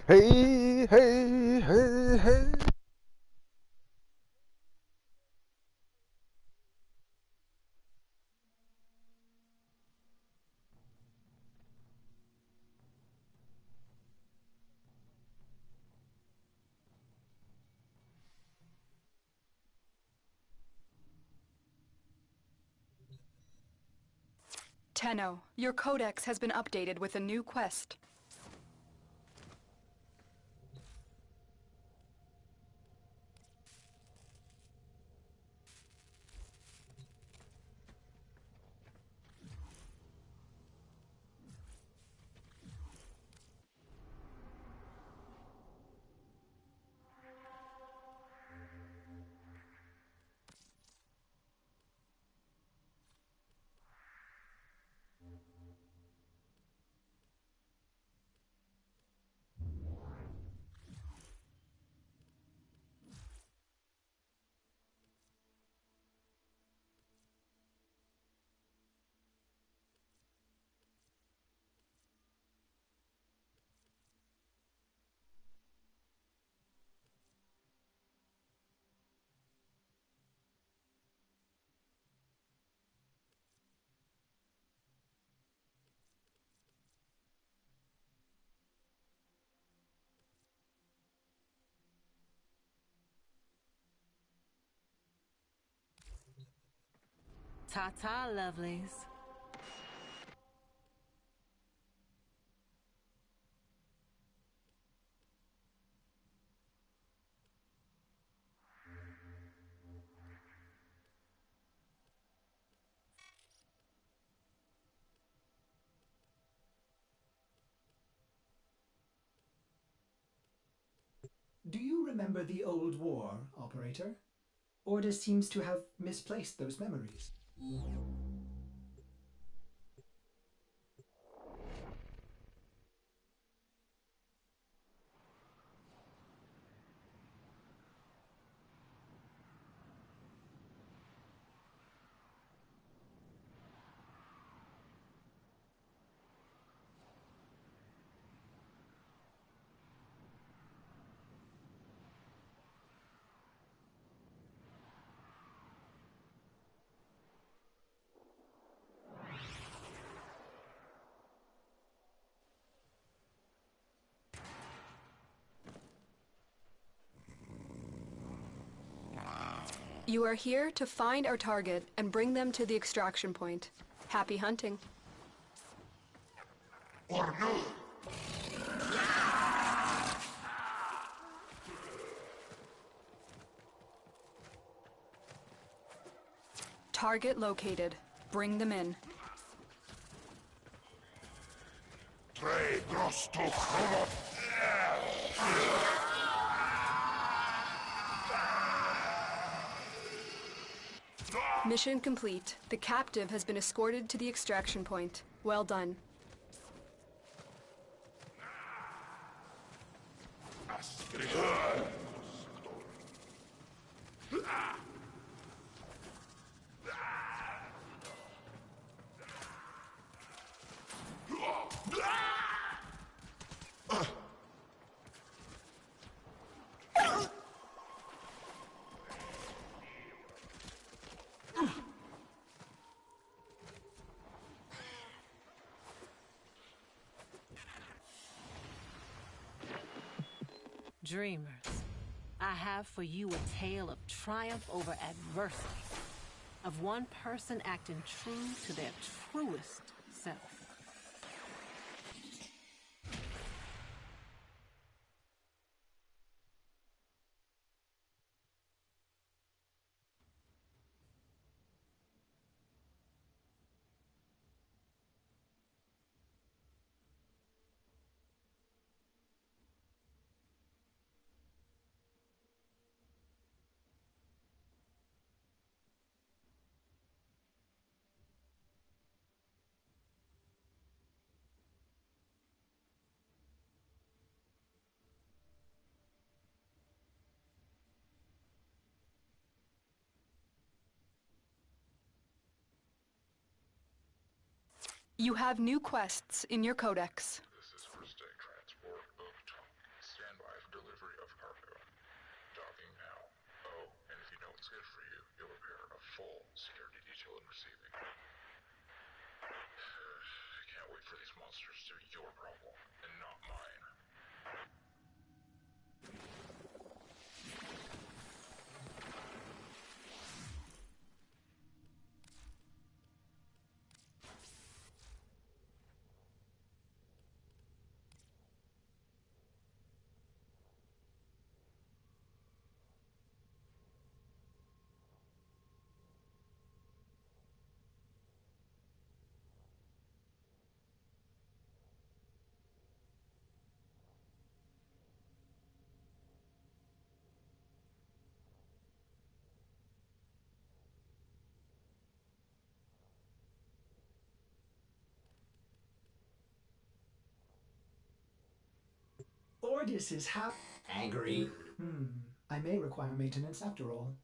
Hey, hey, hey, hey. Tenno, your codex has been updated with a new quest. Ta-ta, lovelies. Do you remember the old war, operator? Order seems to have misplaced those memories. You are here to find our target and bring them to the extraction point. Happy hunting. Target located. Bring them in. Mission complete. The captive has been escorted to the extraction point. Well done. Dreamers, I have for you a tale of triumph over adversity, of one person acting true to their truest self. You have new quests in your codex. This is first day transport of tokens. monsters are your problem, and not mine. Ordis is angry. I may require maintenance after all.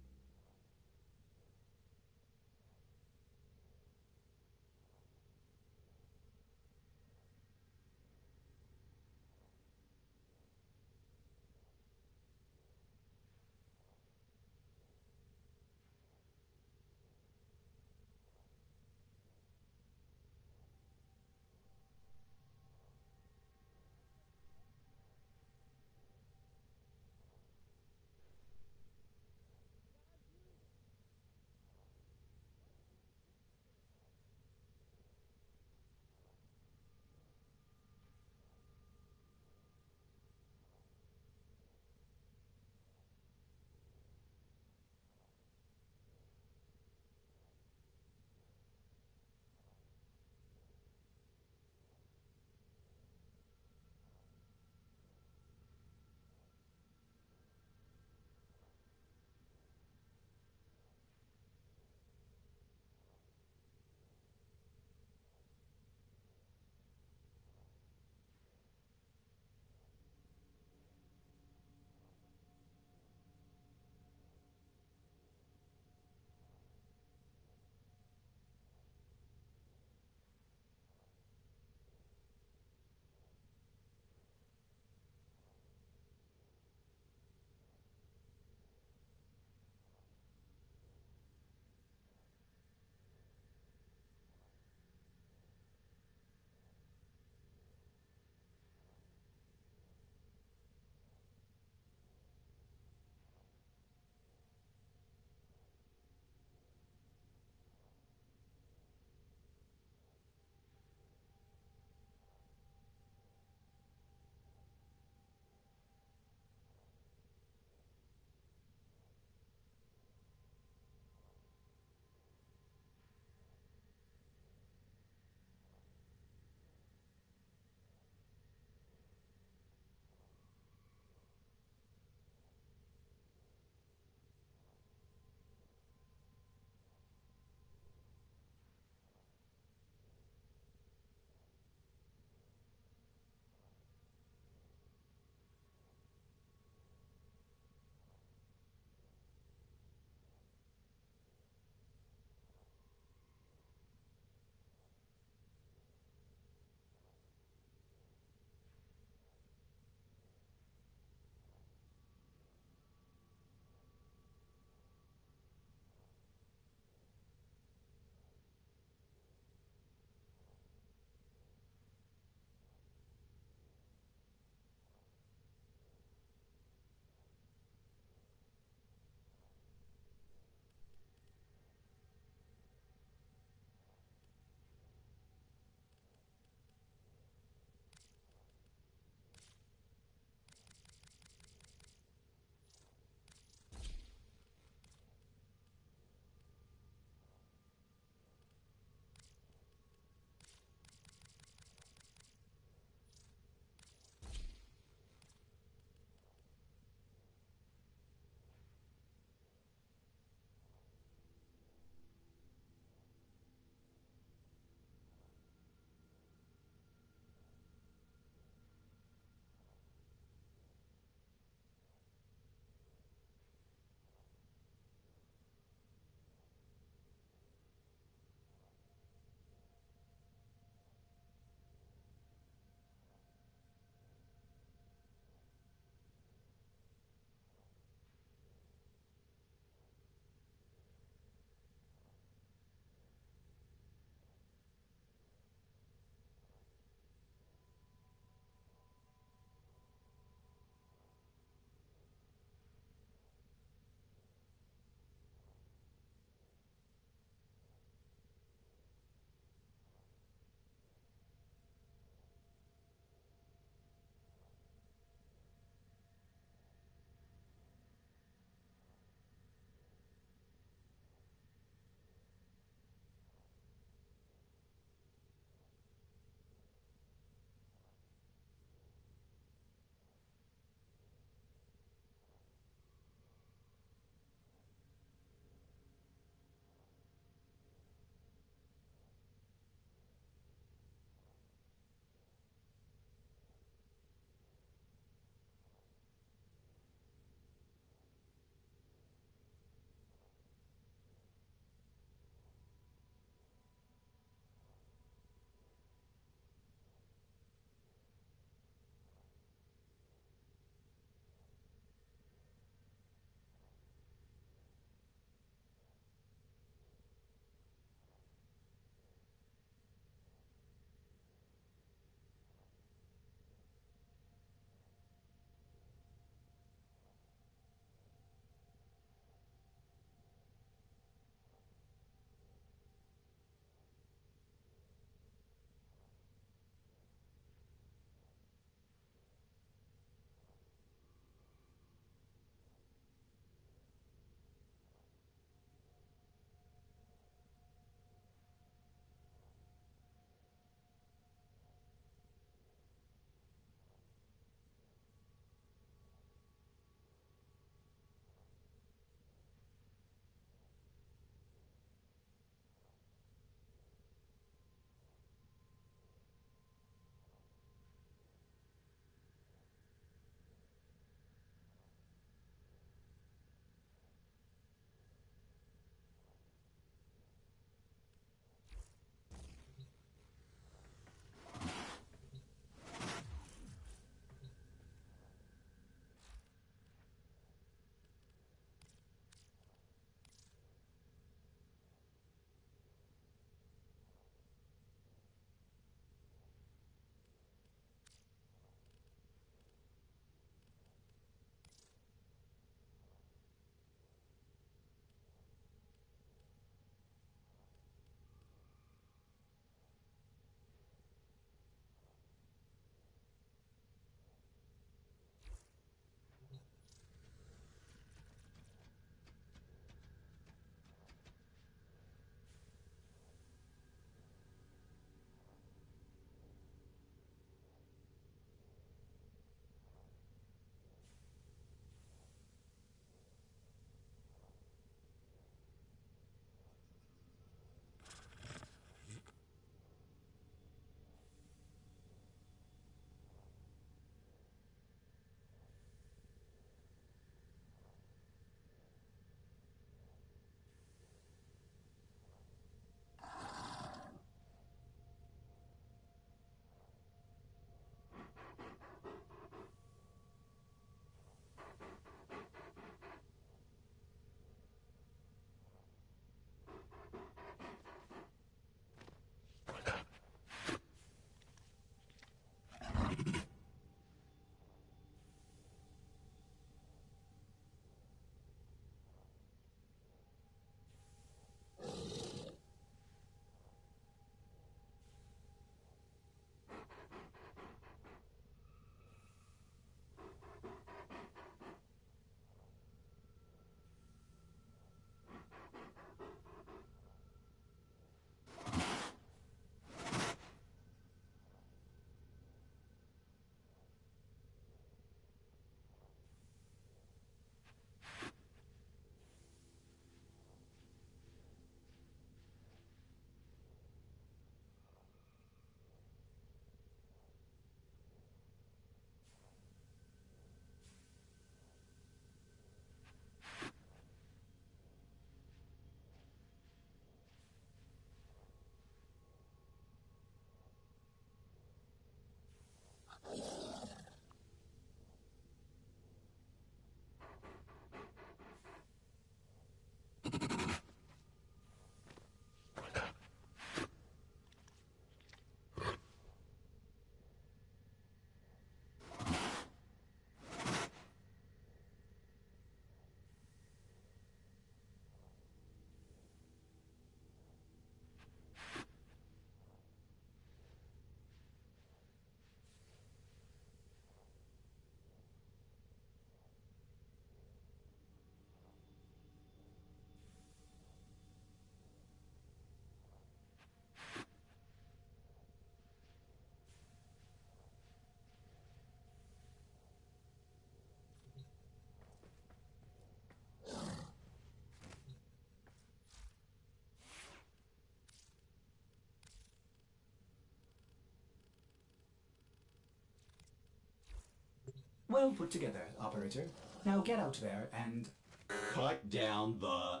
Well put together, operator. Now get out there and Cut down the...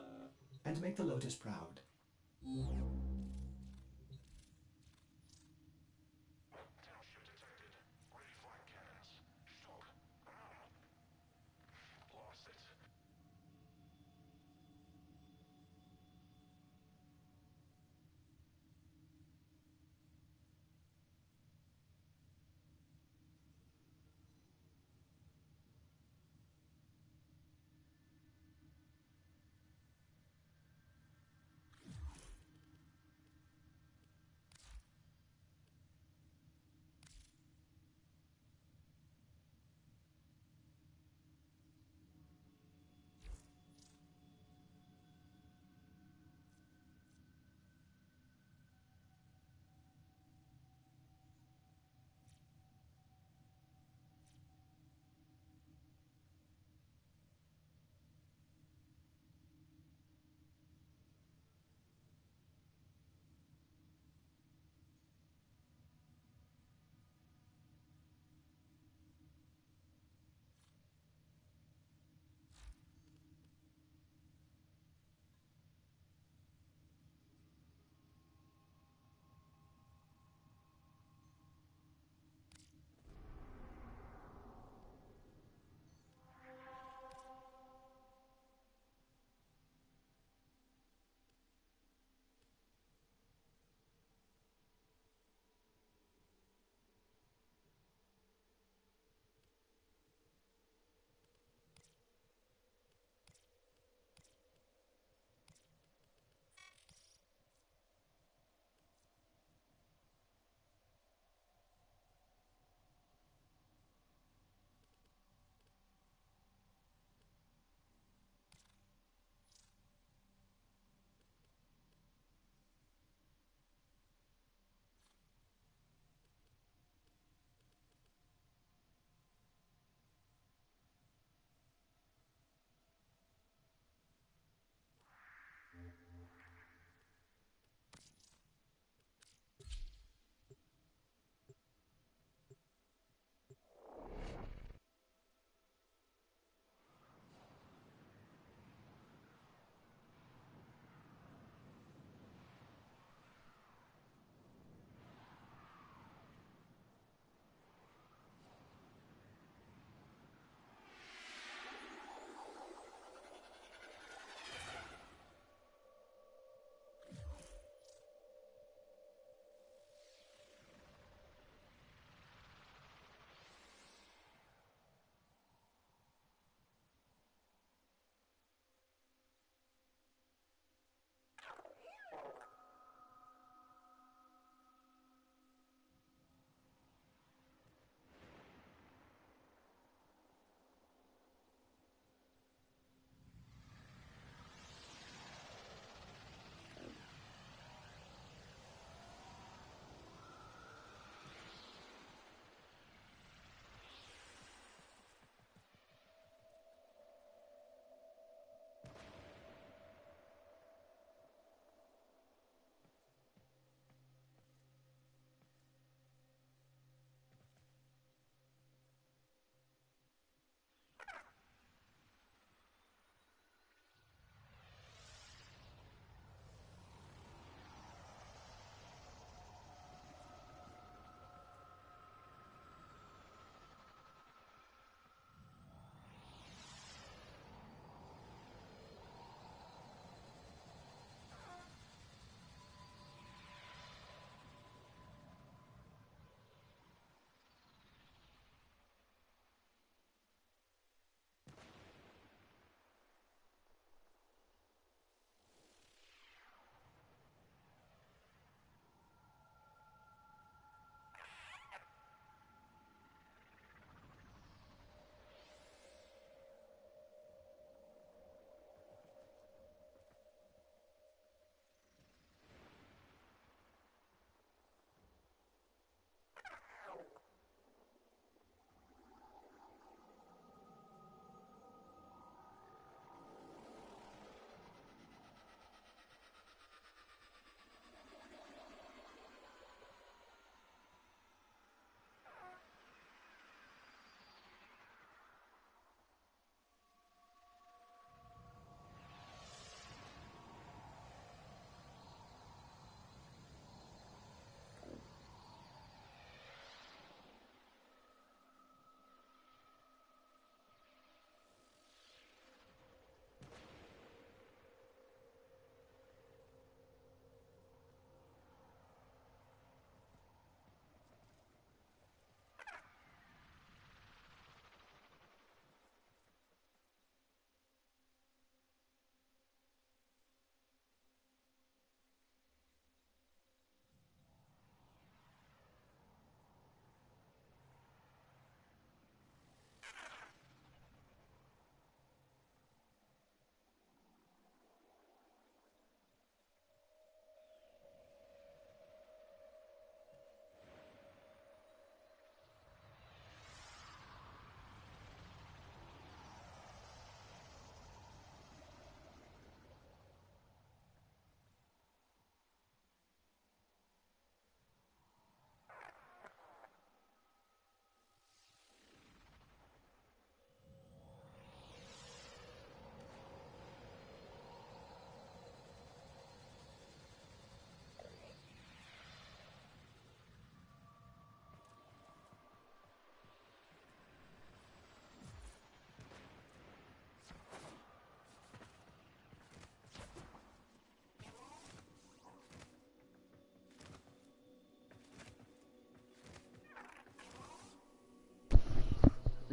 make the Lotus proud. Township detected. Ready flight cannons. Shock. Lost it.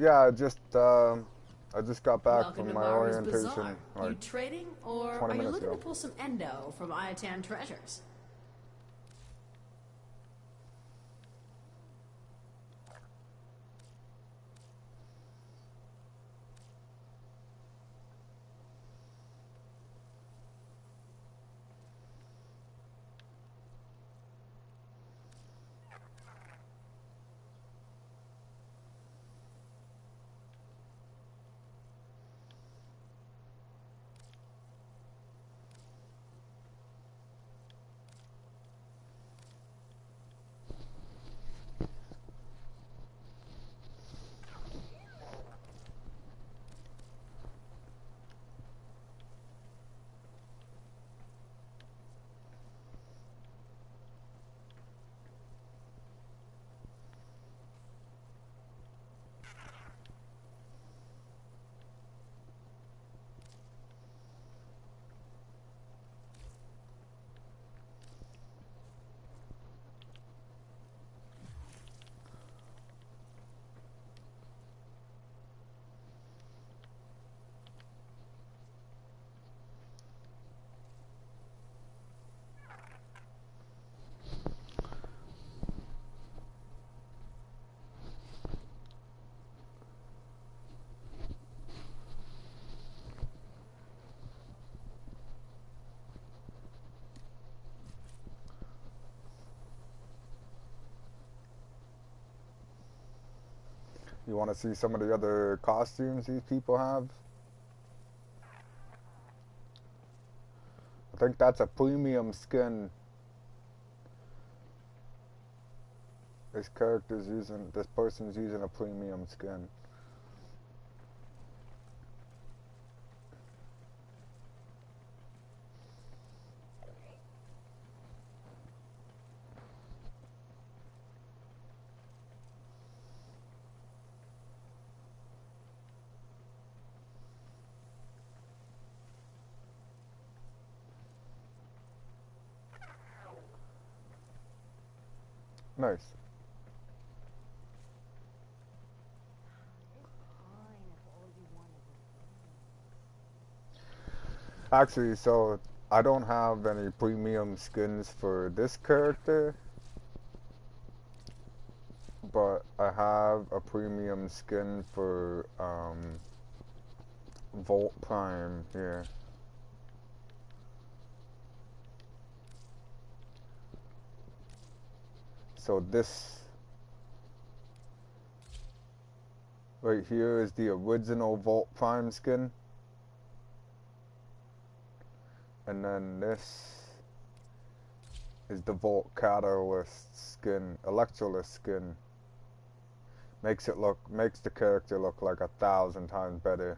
Yeah, I just got back Welcome from to my Maru's orientation Bazaar. You like trading, or 20 are you minutes looking to ago. pull some endo from Iatan treasures? You want to see some of the other costumes these people have? I think that's a premium skin. This person's using a premium skin. Nice. Actually, so I don't have any premium skins for this character, but I have a premium skin for Volt Prime here. So this right here is the original Volt Prime skin. And then this is the Volt Catalyst skin, Electrolyst skin. Makes the character look like 1,000 times better.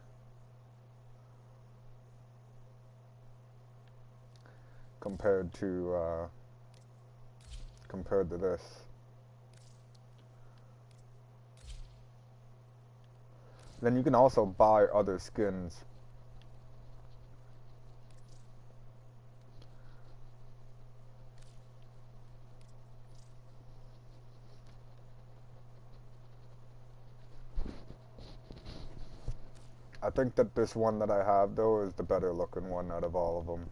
Compared to this. Then you can also buy other skins. I think that this one that I have though is the better looking one out of all of them.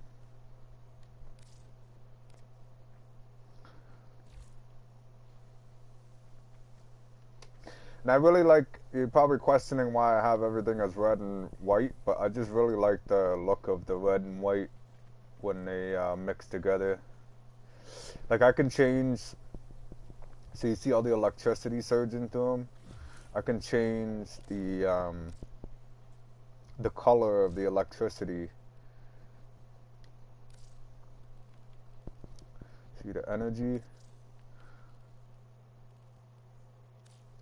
And I really like, you're probably questioning why I have everything as red and white, but I just really like the look of the red and white when they mix together. Like I can change, so you see all the electricity surging through them? I can change the color of the electricity. See the energy?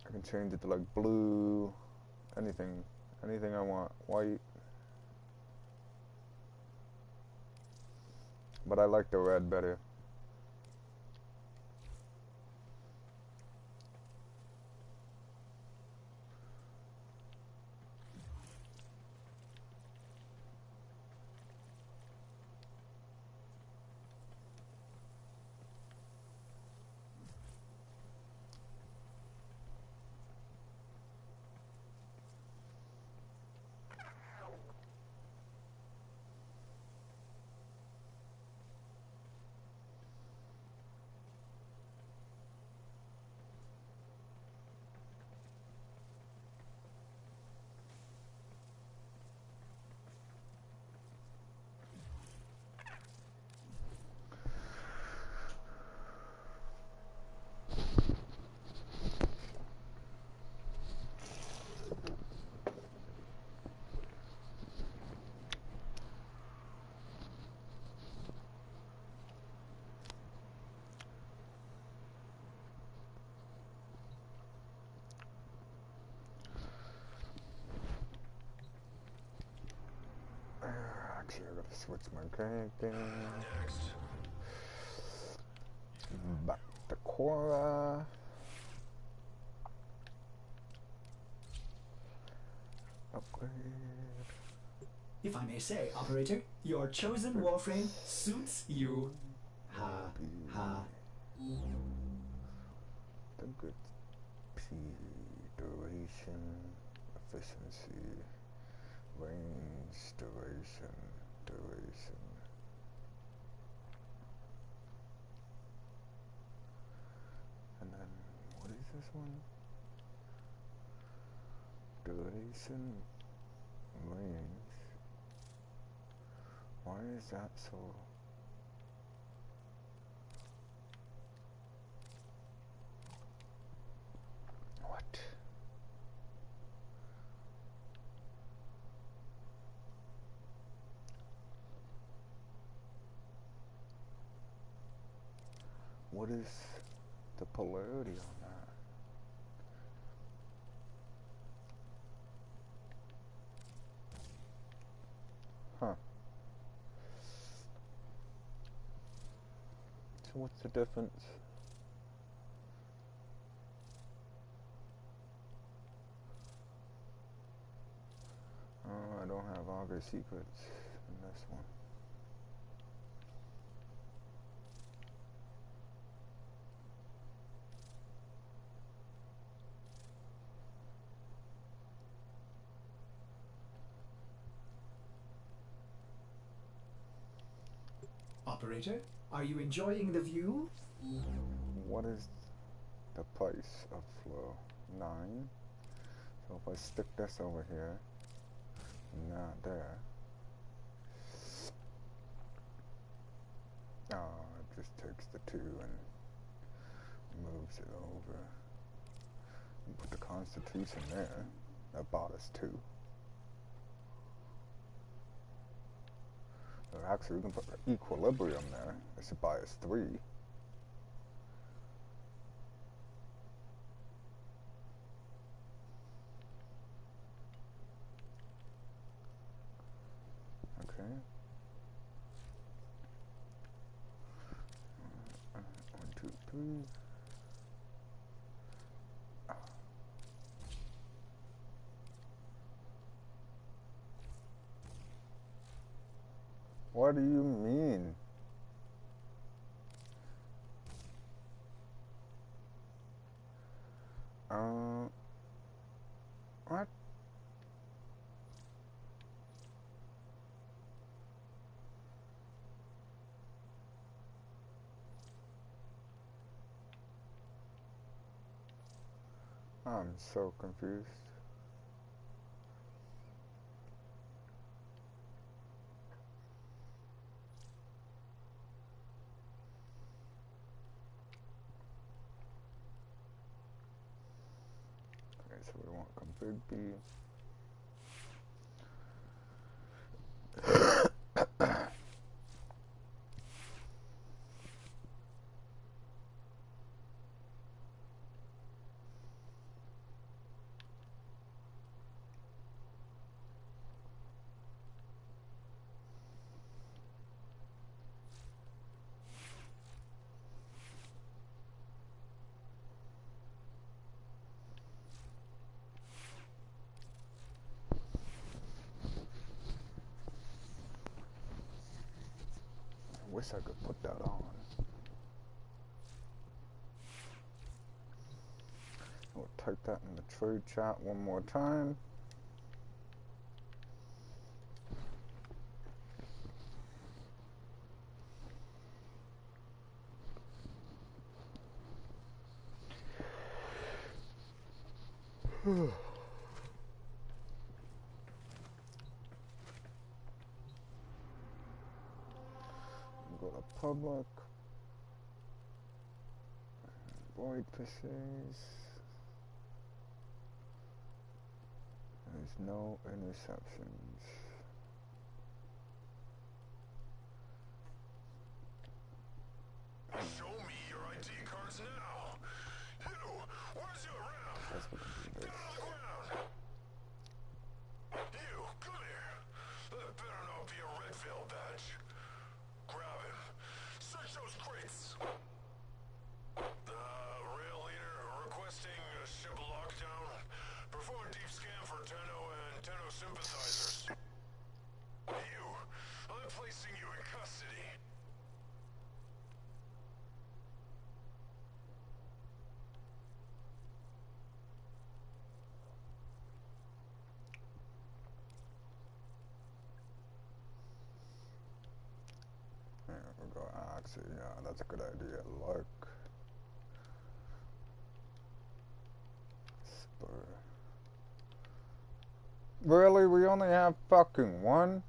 I can change it to like blue, anything I want, white. But I like the red better. Okay, I gotta switch my character. Next. Back to Cora. Upgrade. If I may say, operator, your chosen Warframe suits you. Ha ha. The good P, duration, efficiency, range, duration. And then, what is this one? Duration, range. Why is that so? What? What is the polarity on that? Huh. So what's the difference? Oh, I don't have auger secrets in this one. Operator, are you enjoying the view? What is the price of flow? 9. So if I stick this over here, not there. Oh, it just takes the 2 and moves it over. And put the Constitution there. That bought us 2. Or actually, we can put the Equilibrium there. It should buy us 3. Okay. 1, 2, 3. What do you mean? What? I'm so confused. Okay, so we want config B. I wish I could put that on. We'll type that in the trade chat one more time. Go to public. Void pushes. There's no interceptions. Show me your ID cards now. You, where's your round? That's what we Get do. on the ground. You, come here. That better not be a red Actually, yeah, that's a good idea. Lark. Spur. Really? We only have fucking one?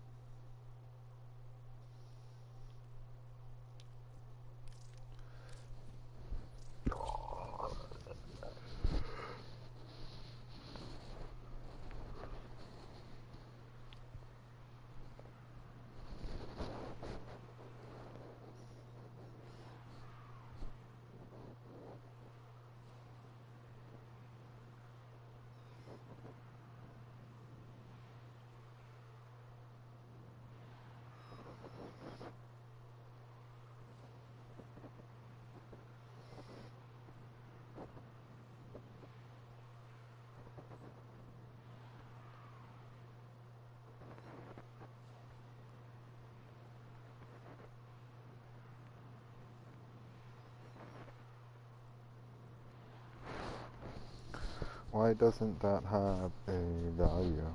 Why doesn't that have a value?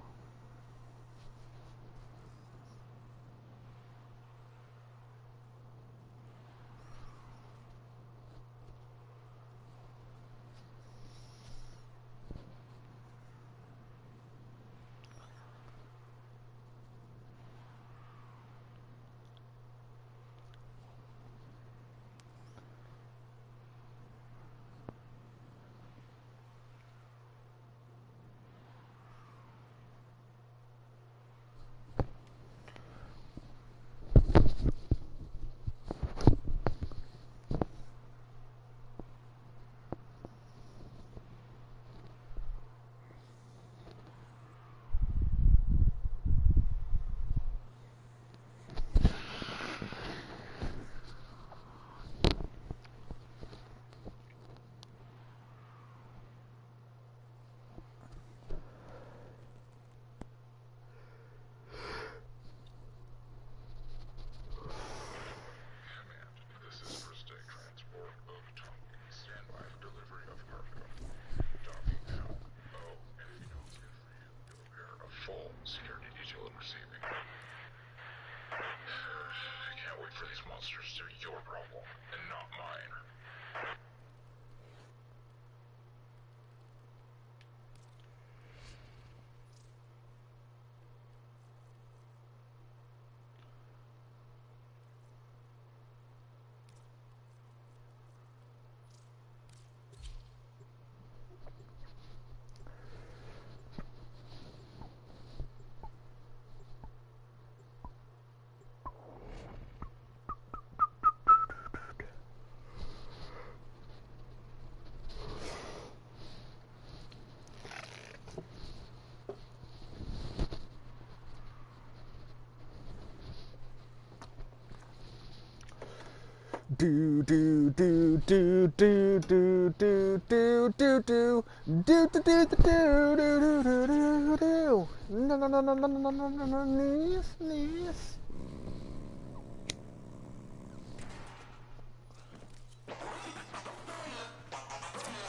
Do do do do do do do do do do do do do do do do do do do. No no no no no no no no no knees knees.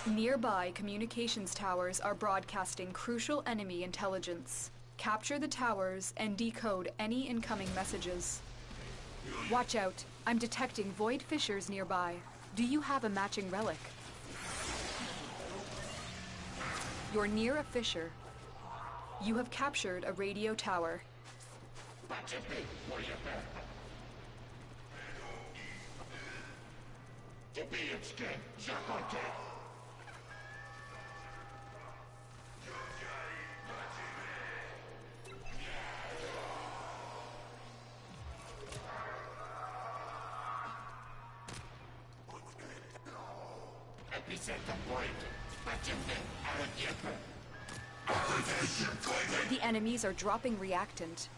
Nearby communications towers are broadcasting crucial enemy intelligence. Capture the towers and decode any incoming messages. Watch out. I'm detecting void fissures nearby. Do you have a matching relic? You're near a fissure. You have captured a radio tower. The enemies are dropping reactant.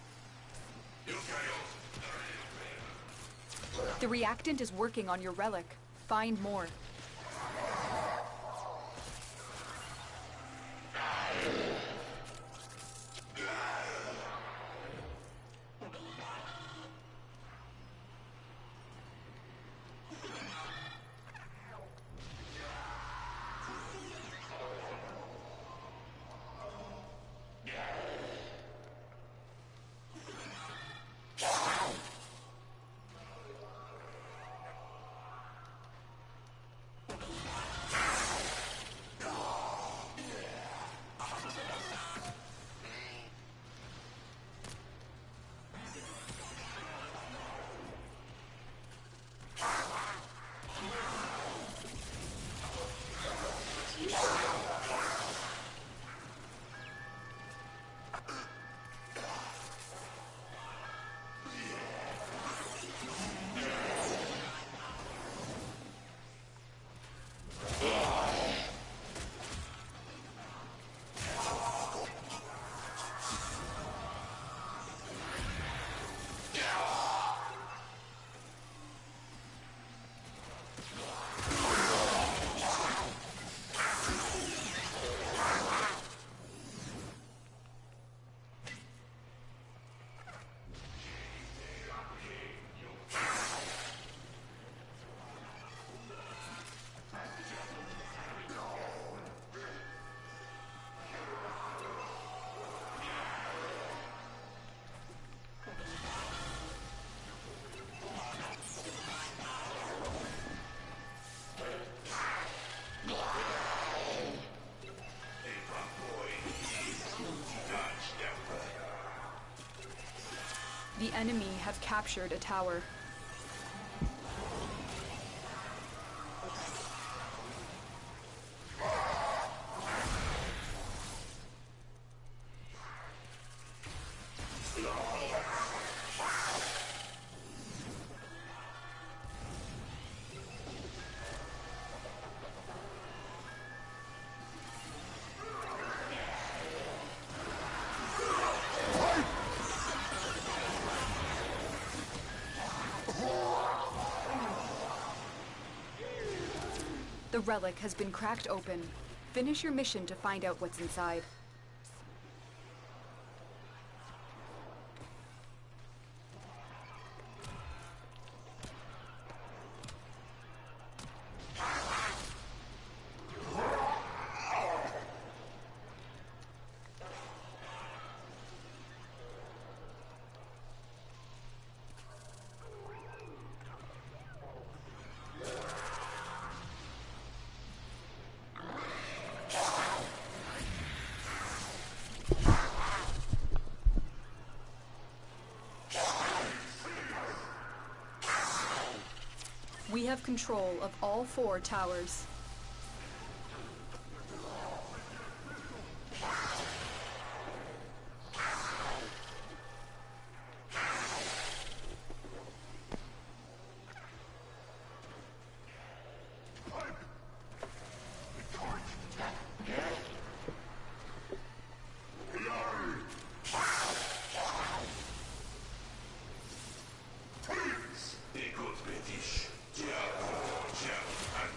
The reactant is working on your relic. Find more. enemy have captured a tower. The relic has been cracked open. Finish your mission to find out what's inside. We have control of all 4 towers.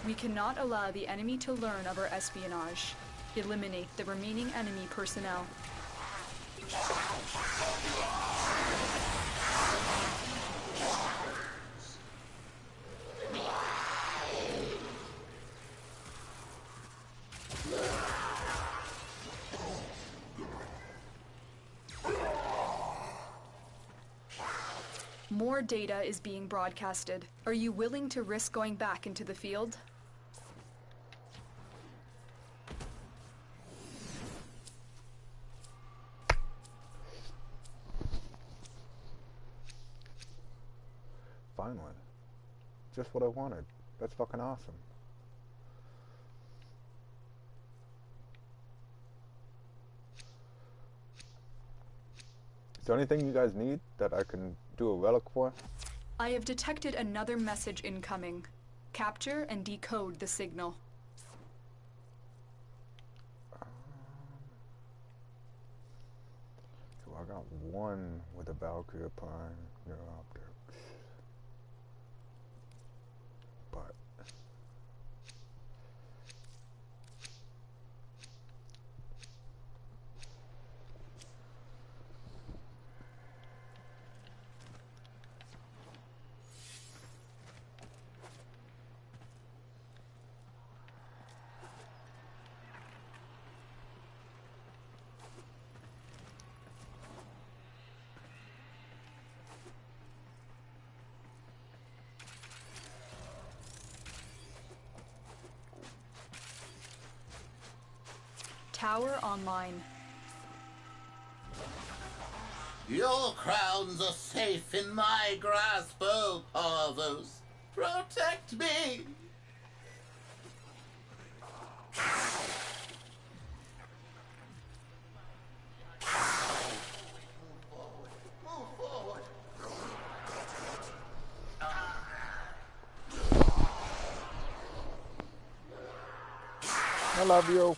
We cannot allow the enemy to learn of our espionage. Eliminate the remaining enemy personnel. More data is being broadcasted. Are you willing to risk going back into the field? Finally. Just what I wanted. That's fucking awesome. Is there anything you guys need that I can do a relic for? I have detected another message incoming. Capture and decode the signal. So I got one with a Valkyrie Prime Neuropter. But Tower online. Your crowns are safe in my grasp, oh Parvos. Protect me! Move forward. I love you.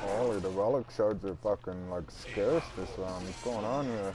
Holy, the relic shards are fucking like scarce this round. What's going on here?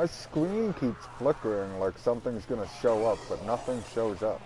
My screen keeps flickering like something's gonna show up, but nothing shows up.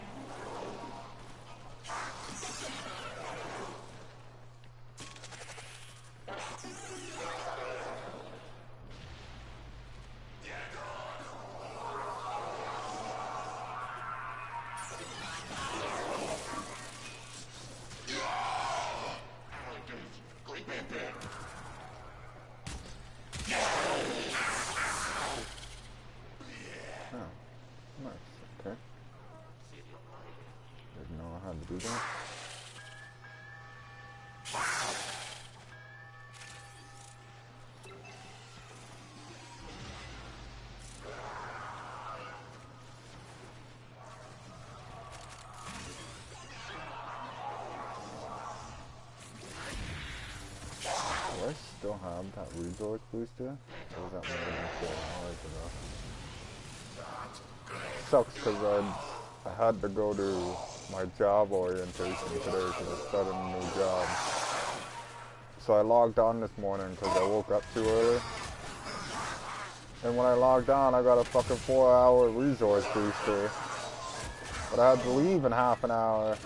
Do that. Do I still have that resource booster? Or is that one sucks because I had to go to my job orientation today because I started a new job. So I logged on this morning because I woke up too early. And when I logged on, I got a fucking 4-hour resource booster. But I had to leave in half an hour.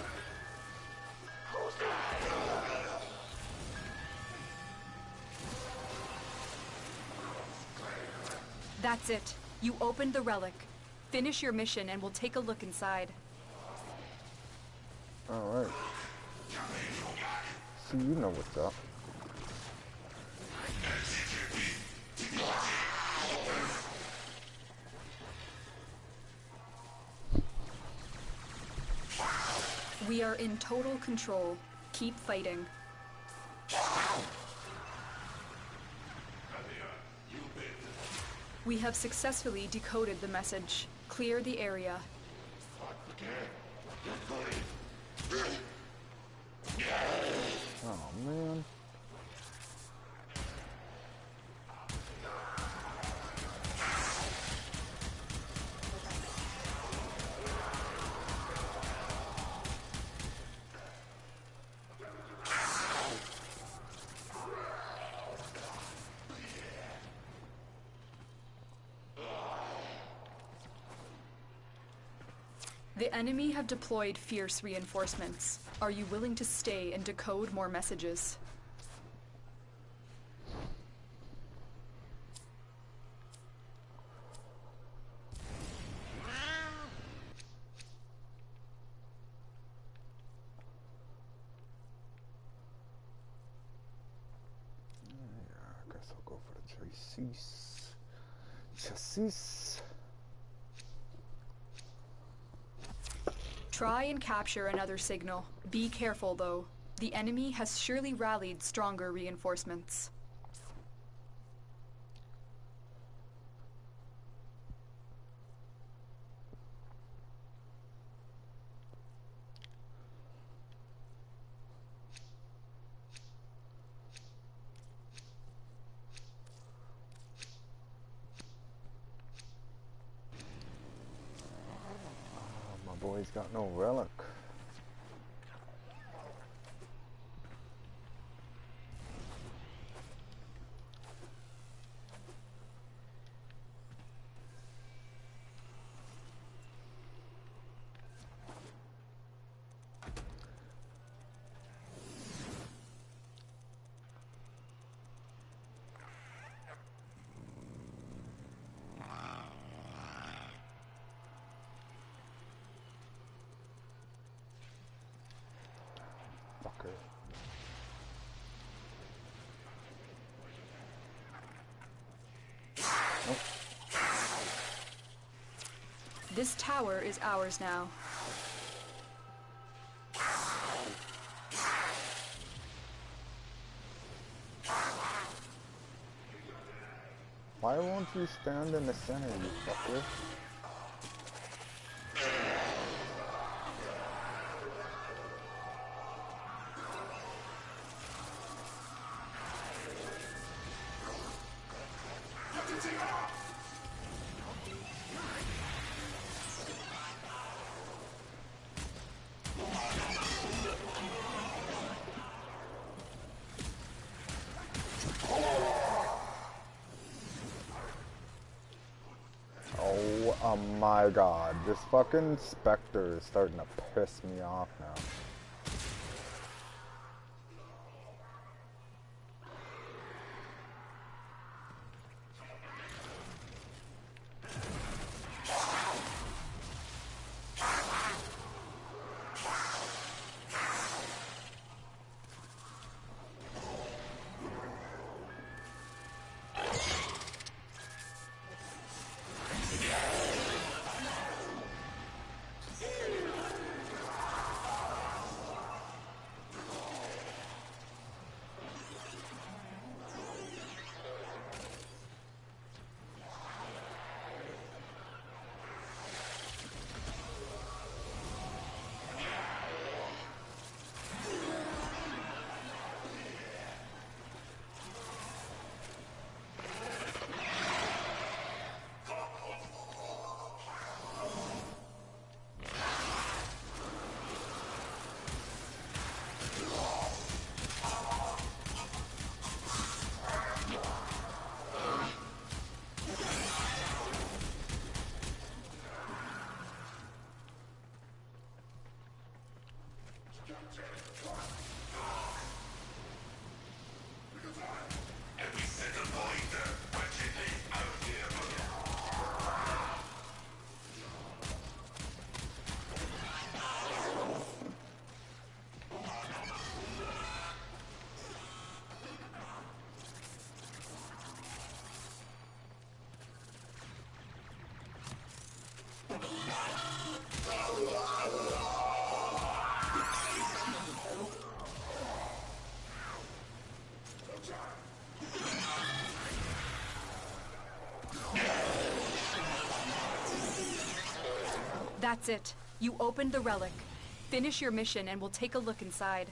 That's it. You opened the relic. Finish your mission and we'll take a look inside. Alright. So you know what's up. We are in total control. Keep fighting. We have successfully decoded the message. Clear the area. Oh man. The enemy have deployed fierce reinforcements. Are you willing to stay and decode more messages? I guess I'll go for the chassis. Try and capture another signal. Be careful, though. The enemy has surely rallied stronger reinforcements. Boy's got no relic. This tower is ours now. Why won't you stand in the center, you fucker? Oh my god, this fucking Spectre is starting to piss me off now. That's it. You opened the relic. Finish your mission and we'll take a look inside.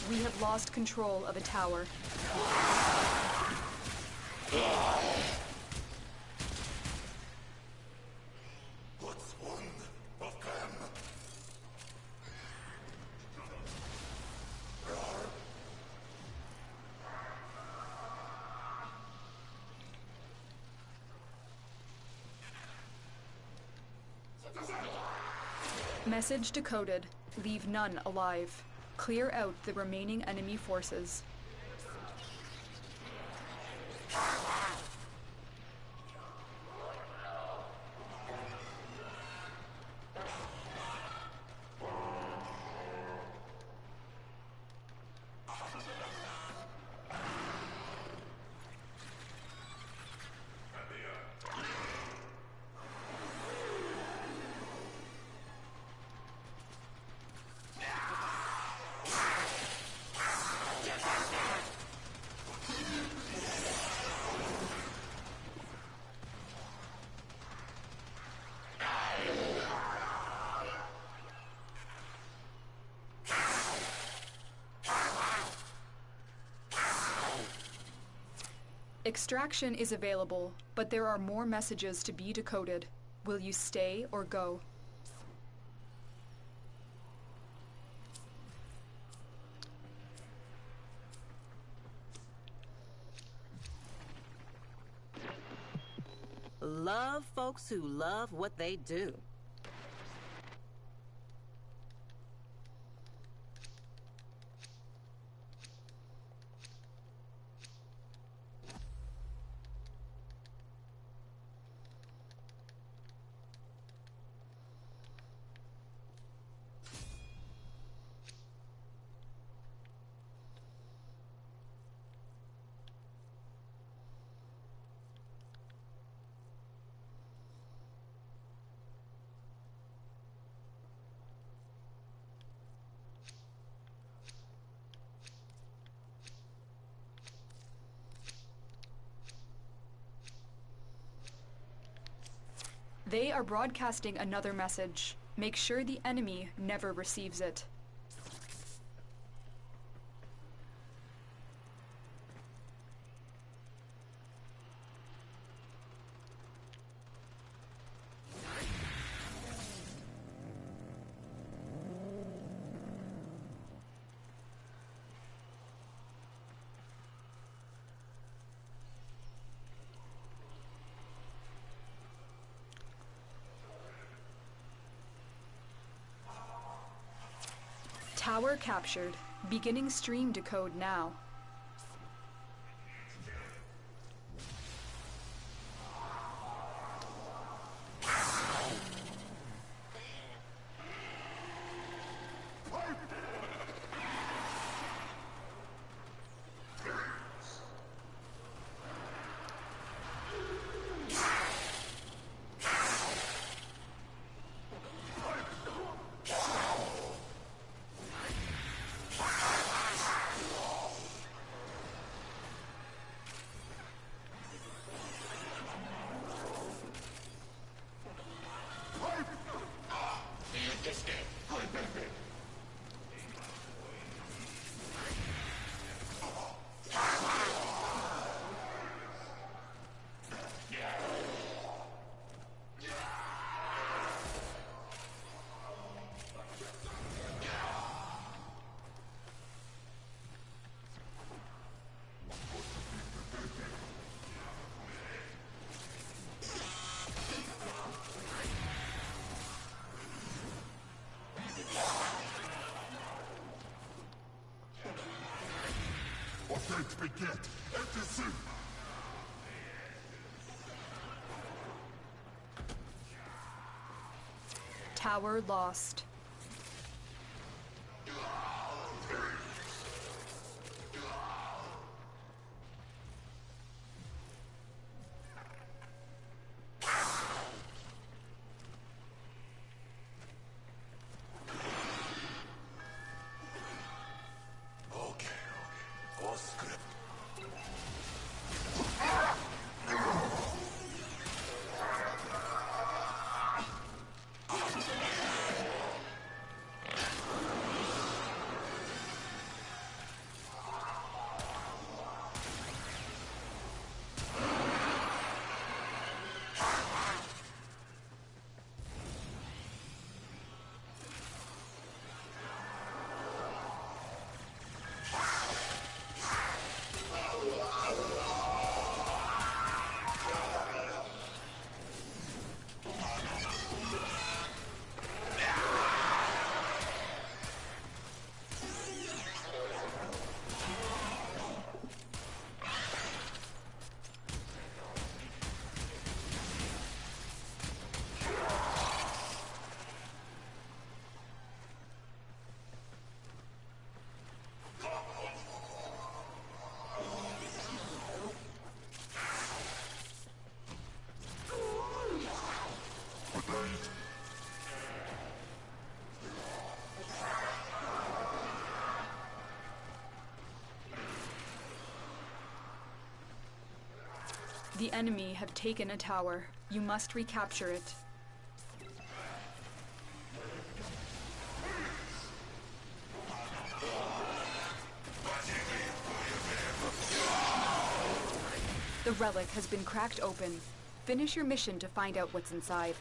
We have lost control of a tower. What's one of them? Message decoded. Leave none alive. Clear out the remaining enemy forces. Extraction is available, but there are more messages to be decoded. Will you stay or go? Love folks who love what they do. They are broadcasting another message. Make sure the enemy never receives it. Tower captured. Beginning stream decode now. Tower lost. The enemy have taken a tower. You must recapture it. The relic has been cracked open. Finish your mission to find out what's inside.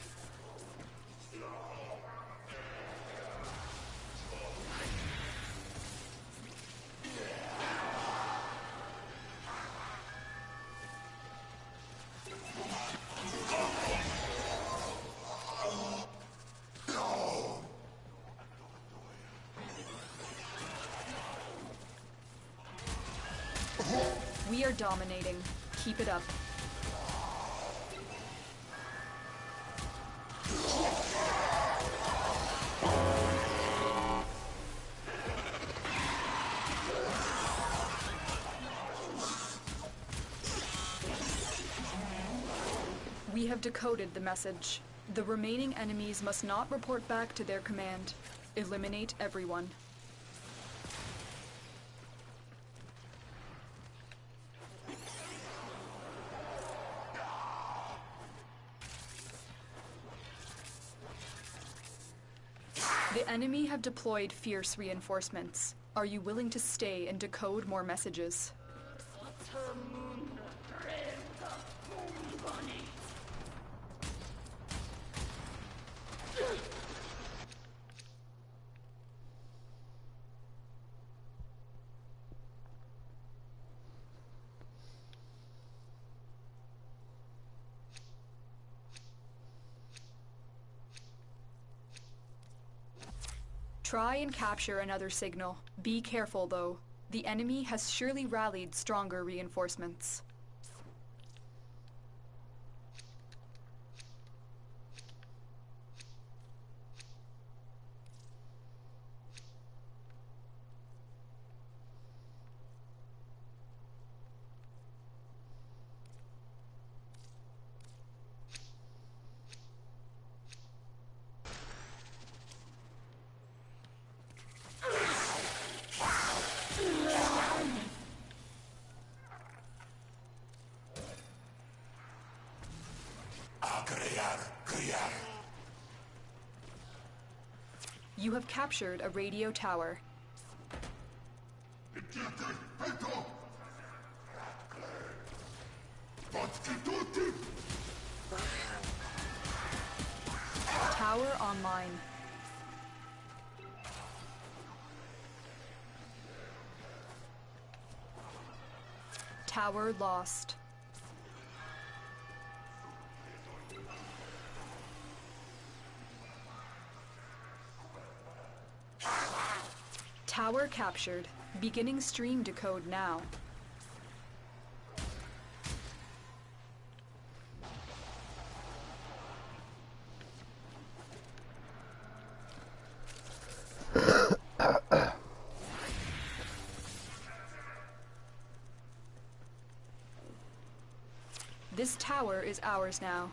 We are dominating. Keep it up. We have decoded the message. The remaining enemies must not report back to their command. Eliminate everyone. The enemy have deployed fierce reinforcements. Are you willing to stay and decode more messages? Try and capture another signal. Be careful, though. The enemy has surely rallied stronger reinforcements. You have captured a radio tower. Tower online. Tower lost. Tower captured. Beginning stream decode now. This tower is ours now.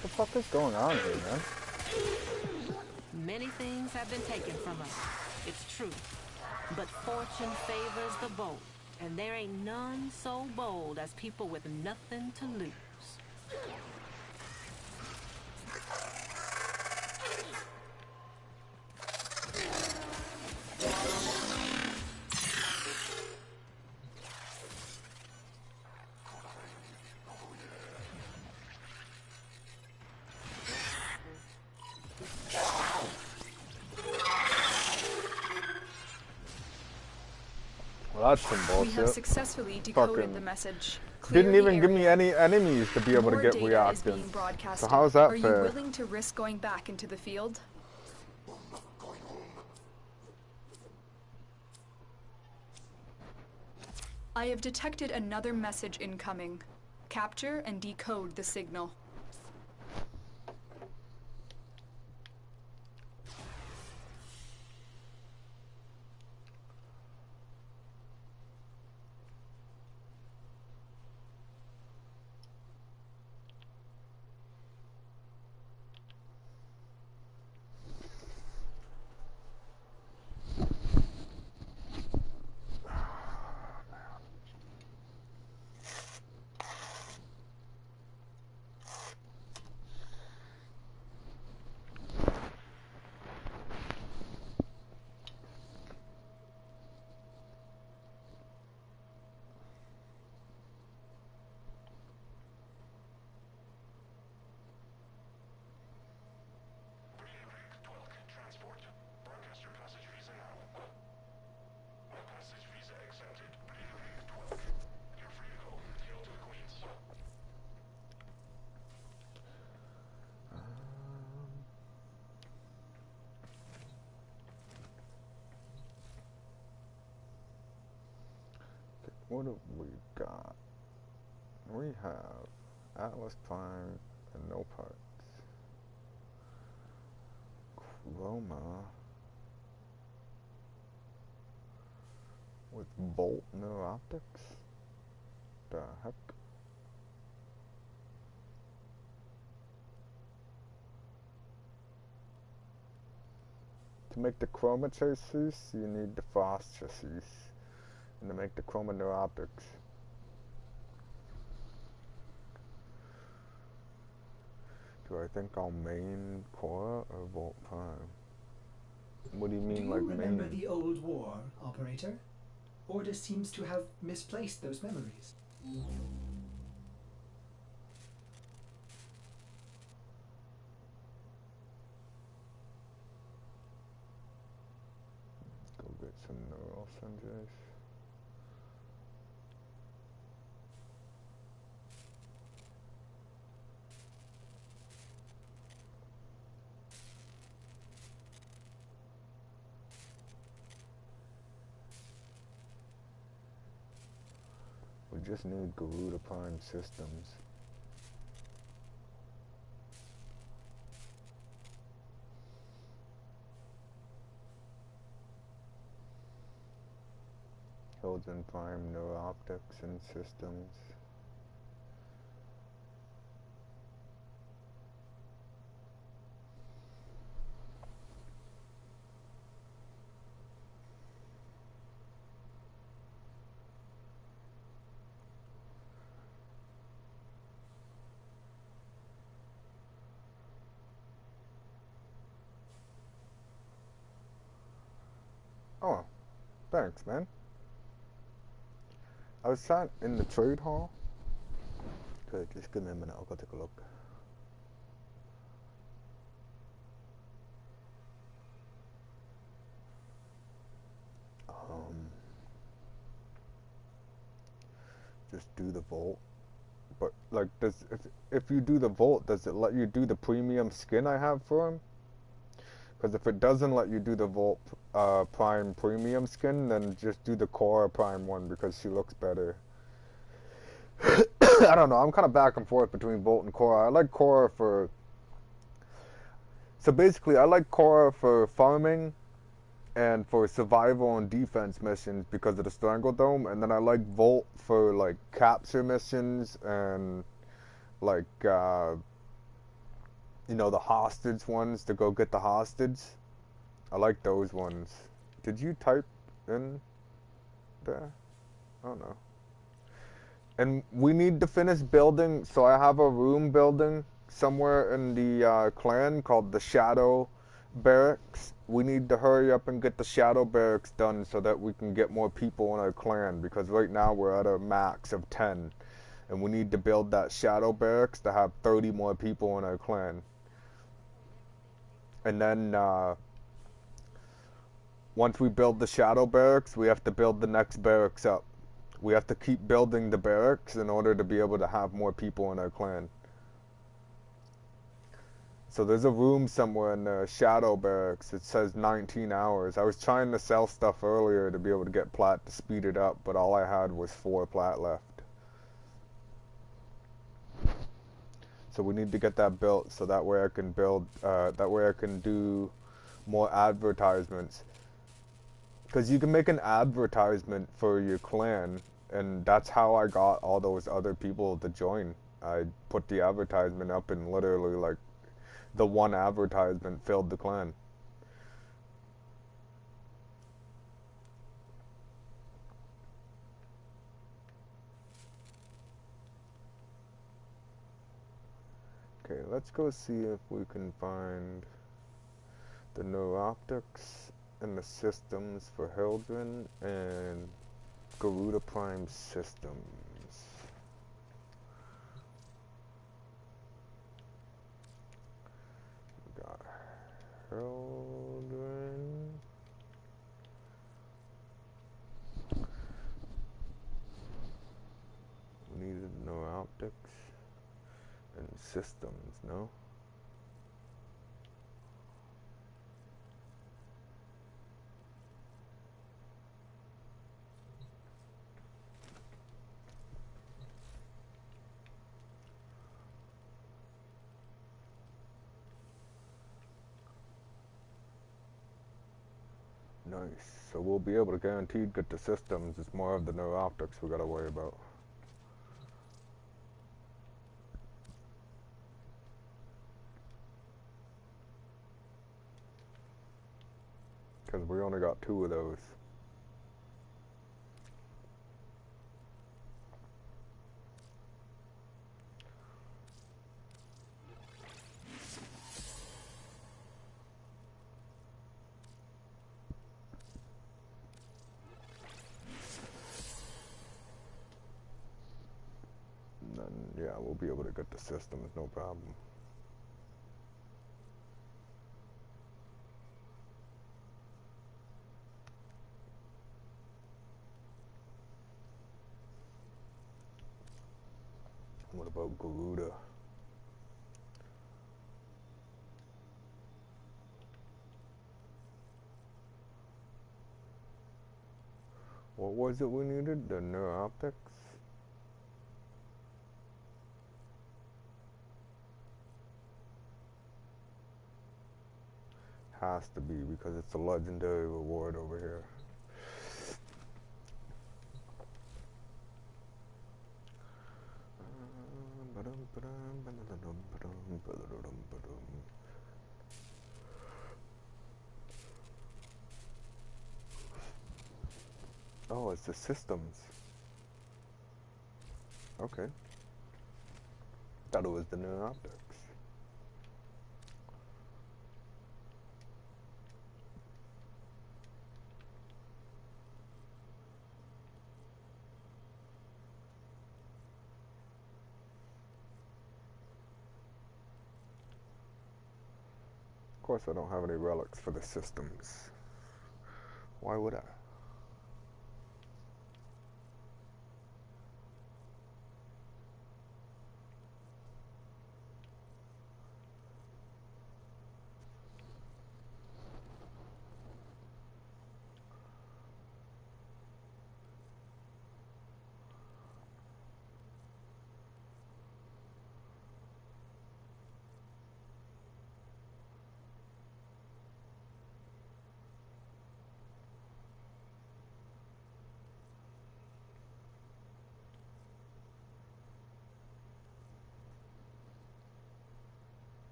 What the fuck is going on here, man? Many things have been taken from us. It's true. But fortune favors the bold. And there ain't none so bold as people with nothing to lose. Well, that's some We have bullshit. successfully decoded Fucking the message. Clear Didn't the even give me area. any enemies to be able to More get data is reactive. being broadcasted. So how is that Are you fair? willing to risk going back into the field? I have detected another message incoming. Capture and decode the signal. Transport. Broadcast your passage visa now. Passage visa accepted. 12. You're free to go. Hail to the Queens. What have we got? We have Atlas Prime and no parts. Chroma with Bolt no optics? The heck? To make the Chroma chassis, you need the Frost chassis. And to make the Chroma no optics, do I think I'll main Cora or Volt Prime? What do you Do mean, you like remember main? the old war, Operator? Order seems to have misplaced those memories. Go get some neural sensors. We just need Garuda Prime systems. Hilden Prime Neuroptics and systems. Oh, thanks, man. I was sat in the trade hall. Good, just give me a minute. I'll go take a look. Just do the Volt. But like, if you do the Volt, does it let you do the premium skin I have for him? Because if it doesn't let you do the Volt Prime premium skin, then just do the Cora Prime one because she looks better. I don't know. I'm kind of back and forth between Volt and Cora. I like Cora for. So basically, I like Cora for farming and for survival and defense missions because of the Strangle Dome, and then I like Volt for like capture missions and like You know, the hostage ones to go get the hostage. I like those ones. Did you type in there? I don't know. And we need to finish building, so I have a room building somewhere in the clan called the Shadow Barracks. We need to hurry up and get the Shadow Barracks done so that we can get more people in our clan, because right now we're at a max of 10. And we need to build that Shadow Barracks to have 30 more people in our clan. And then once we build the Shadow Barracks, we have to build the next barracks up. We have to keep building the barracks in order to be able to have more people in our clan. So there's a room somewhere in the Shadow Barracks. It says 19 hours. I was trying to sell stuff earlier to be able to get plat to speed it up, but all I had was 4 plat left. So we need to get that built so that way I can build, that way I can do more advertisements. Because you can make an advertisement for your clan, and that's how I got all those other people to join. I put the advertisement up, and literally, like, the one advertisement filled the clan. Okay, let's go see if we can find the neuroptics and the systems for Hildren and Garuda Prime systems. We got Hildren. We needed neuroptics and systems, no? Nice. So we'll be able to guaranteed get the systems. It's more of the neuroptics we gotta worry about. Because we only got 2 of those. And then, yeah, we'll be able to get the systems, no problem. What about Garuda? What was it we needed? The neuroptics? Has to be, because it's a legendary reward over here. Oh, it's the systems. Okay. Thought it was the neuroptics. Of course I don't have any relics for the systems. Why would I?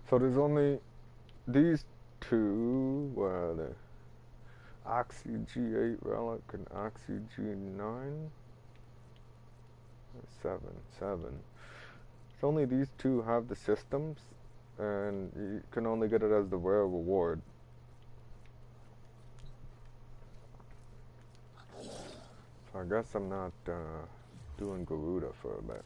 So there's only these two. Where are they? Oxy G8 Relic and Oxy G9. 7. It's only these two have the systems, and you can only get it as the rare reward. So I guess I'm not doing Garuda for a bit.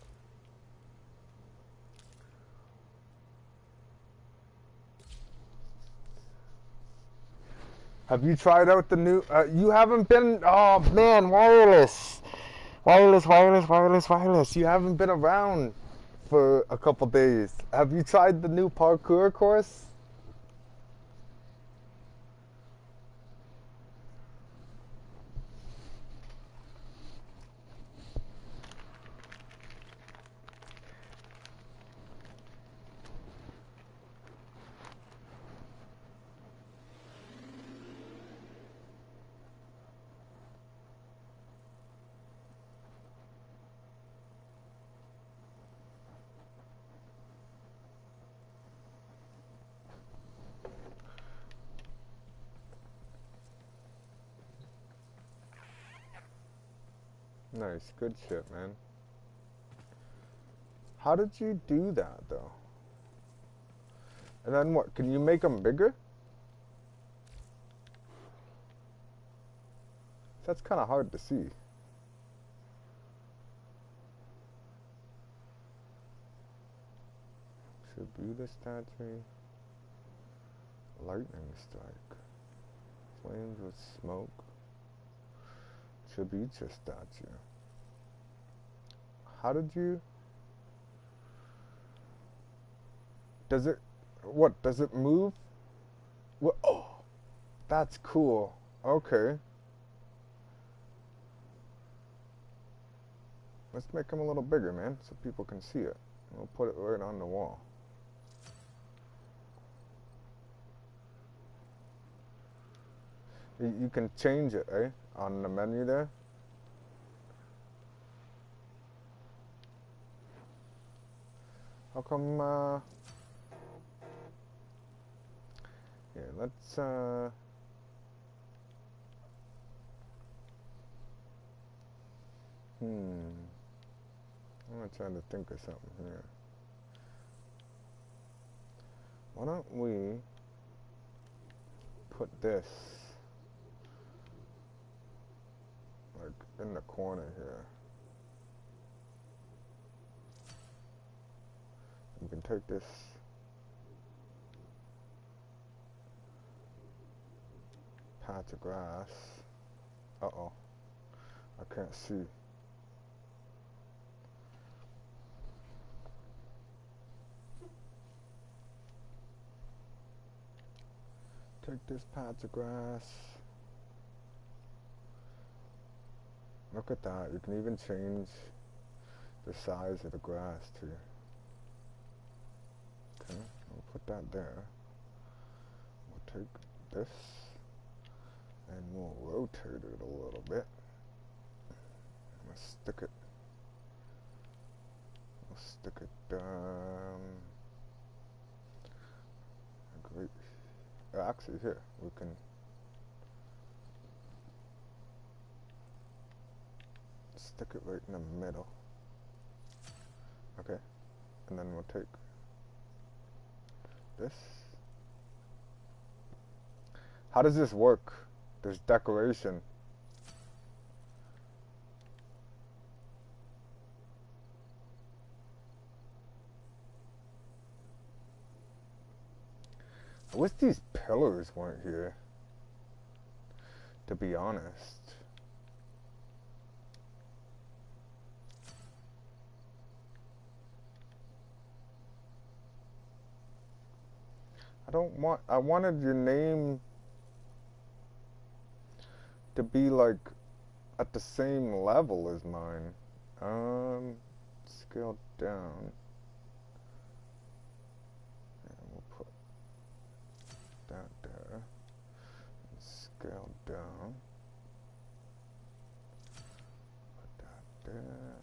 Have you tried out the new? You haven't been. Oh man, wireless. You haven't been around for a couple days. Have you tried the new parkour course? Nice, good shit, man. How did you do that, though? And then what? Can you make them bigger? That's kind of hard to see. Shibuya statue. Lightning strike. Flames with smoke. Shibuya statue. How did you... Does it... What? Does it move? What? Oh! That's cool. Okay. Let's make them a little bigger, man, so people can see it. We'll put it right on the wall. You can change it, eh? On the menu there. How come, yeah, let's, I'm gonna try to think of something here. Why don't we put this like in the corner here? You can take this patch of grass. Uh-oh. I can't see. Take this patch of grass. Look at that. You can even change the size of the grass too. Okay, we'll put that there. We'll take this and we'll rotate it a little bit. We'll stick it. We'll stick it great. Actually, here we can stick it right in the middle. Okay, and then we'll take this. How does this work? There's decoration. I wish these pillars weren't here, to be honest. I wanted your name to be like at the same level as mine. Scale down. And we'll put that there. And scale down. Put that there.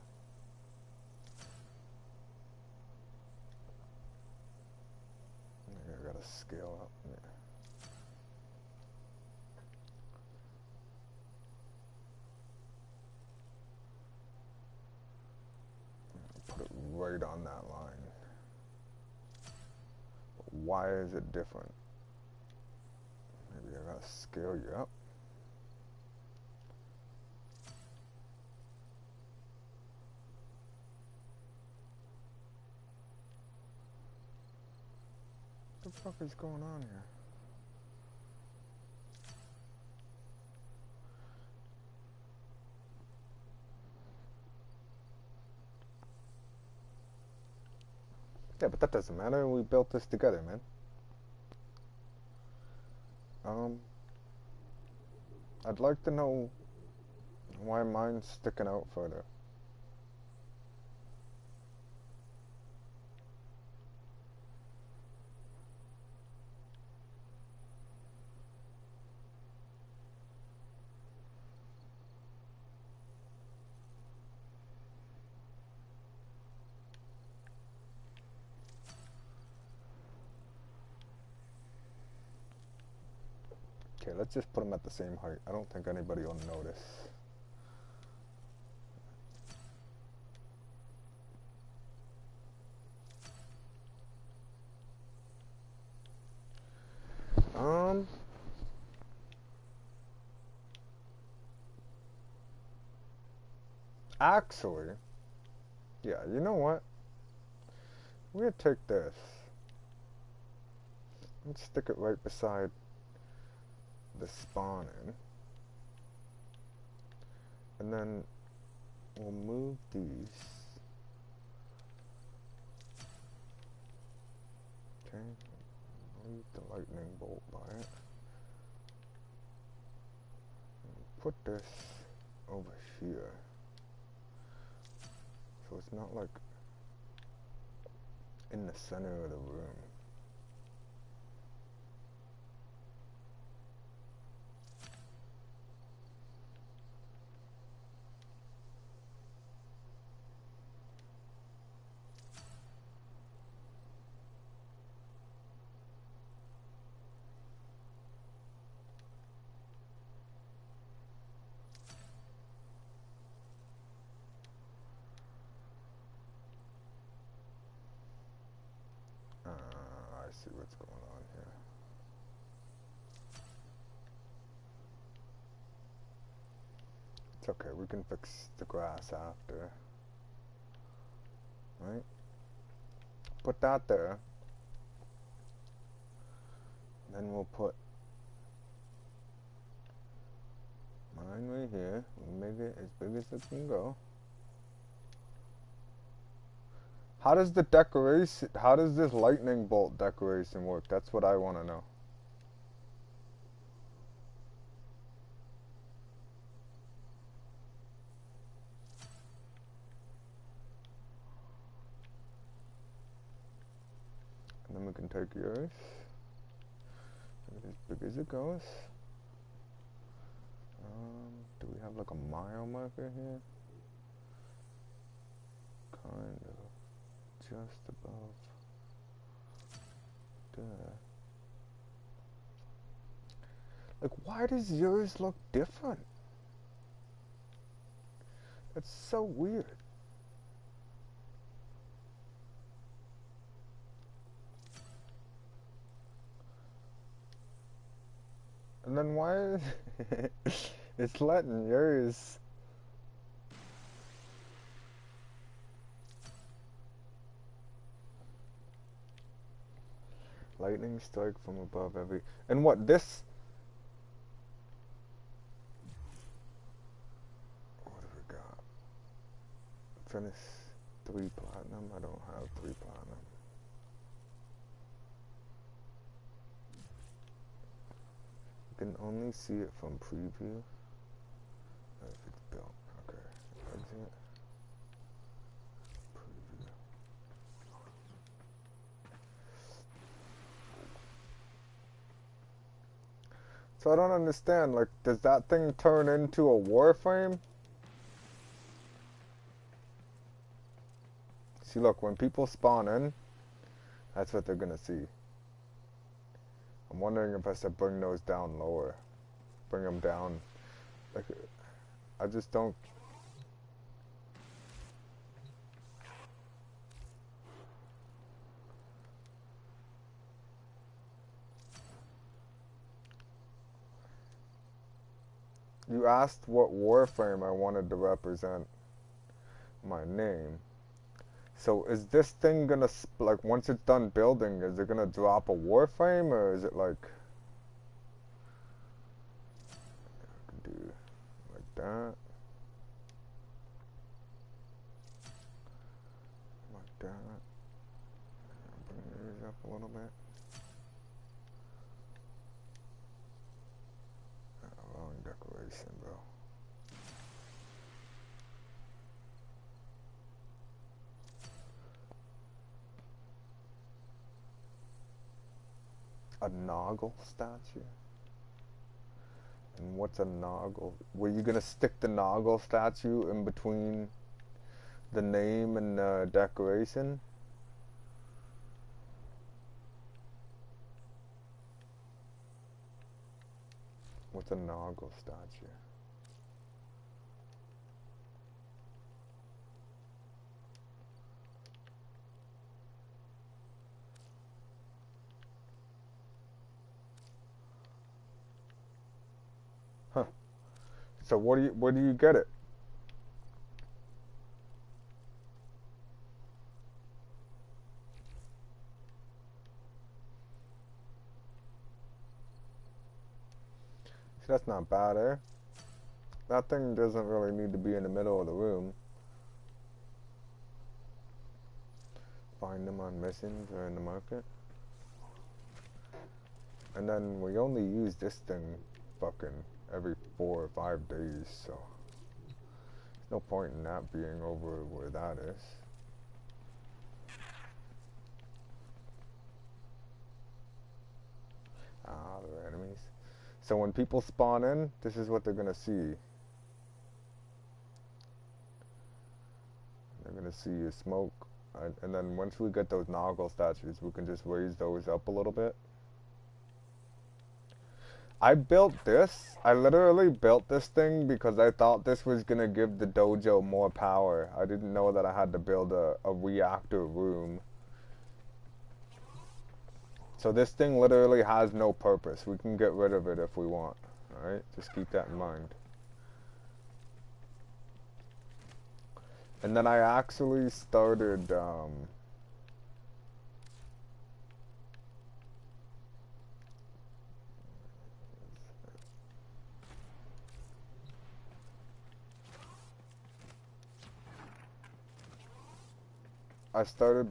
scale up. Yeah. Put it right on that line. But why is it different? Maybe I gotta scale you up. What the fuck is going on here? Yeah, but that doesn't matter. We built this together, man. I'd like to know why mine's sticking out further. Okay, let's just put them at the same height. I don't think anybody will notice. Actually, yeah, you know what? We're gonna take this. Let's stick it right beside the spawning. And then we'll move these. Okay, leave the lightning bolt by it. And put this over here. So it's not like in the center of the room. I see what's going on here. It's okay, we can fix the grass after. Right? Put that there. Then we'll put mine right here. We'll make it as big as it can go. How does the decoration, how does this lightning bolt decoration work? That's what I want to know. And then we can take yours. Make it as big as it goes. Do we have like a mile marker here? Kind of. Just above there. Like, why does yours look different? It's so weird. And then why is it's letting yours. Lightning strike from above every. And what this? What have we got? Finish 3 platinum. I don't have 3 platinum. You can only see it from preview. If it's built. Okay. Exit. Preview. So I don't understand, like, does that thing turn into a Warframe? See, look, when people spawn in, that's what they're gonna see. I'm wondering if I should bring those down lower. Bring them down. Like, I just don't. You asked what Warframe I wanted to represent my name. So is this thing gonna, like, once it's done building, is it gonna drop a Warframe, or is it like, I can do like that, like that, bring these up a little bit. Wrong decoration, bro. A Noggle statue? And what's a Noggle? Were you gonna stick the Noggle statue in between the name and the decoration? What's a Noggle statue? Huh. So where do you get it? See, that's not bad, eh? That thing doesn't really need to be in the middle of the room. Find them on missions or in the market. And then we only use this thing fucking every 4 or 5 days, so there's no point in that being over where that is. Ah, they're enemies. So when people spawn in, this is what they're gonna see. They're gonna see you smoke, and then once we get those Noggle statues, we can just raise those up a little bit. I built this. I literally built this thing because I thought this was gonna give the dojo more power. I didn't know that I had to build a reactor room. So this thing literally has no purpose. We can get rid of it if we want. Alright? Just keep that in mind. And then I actually started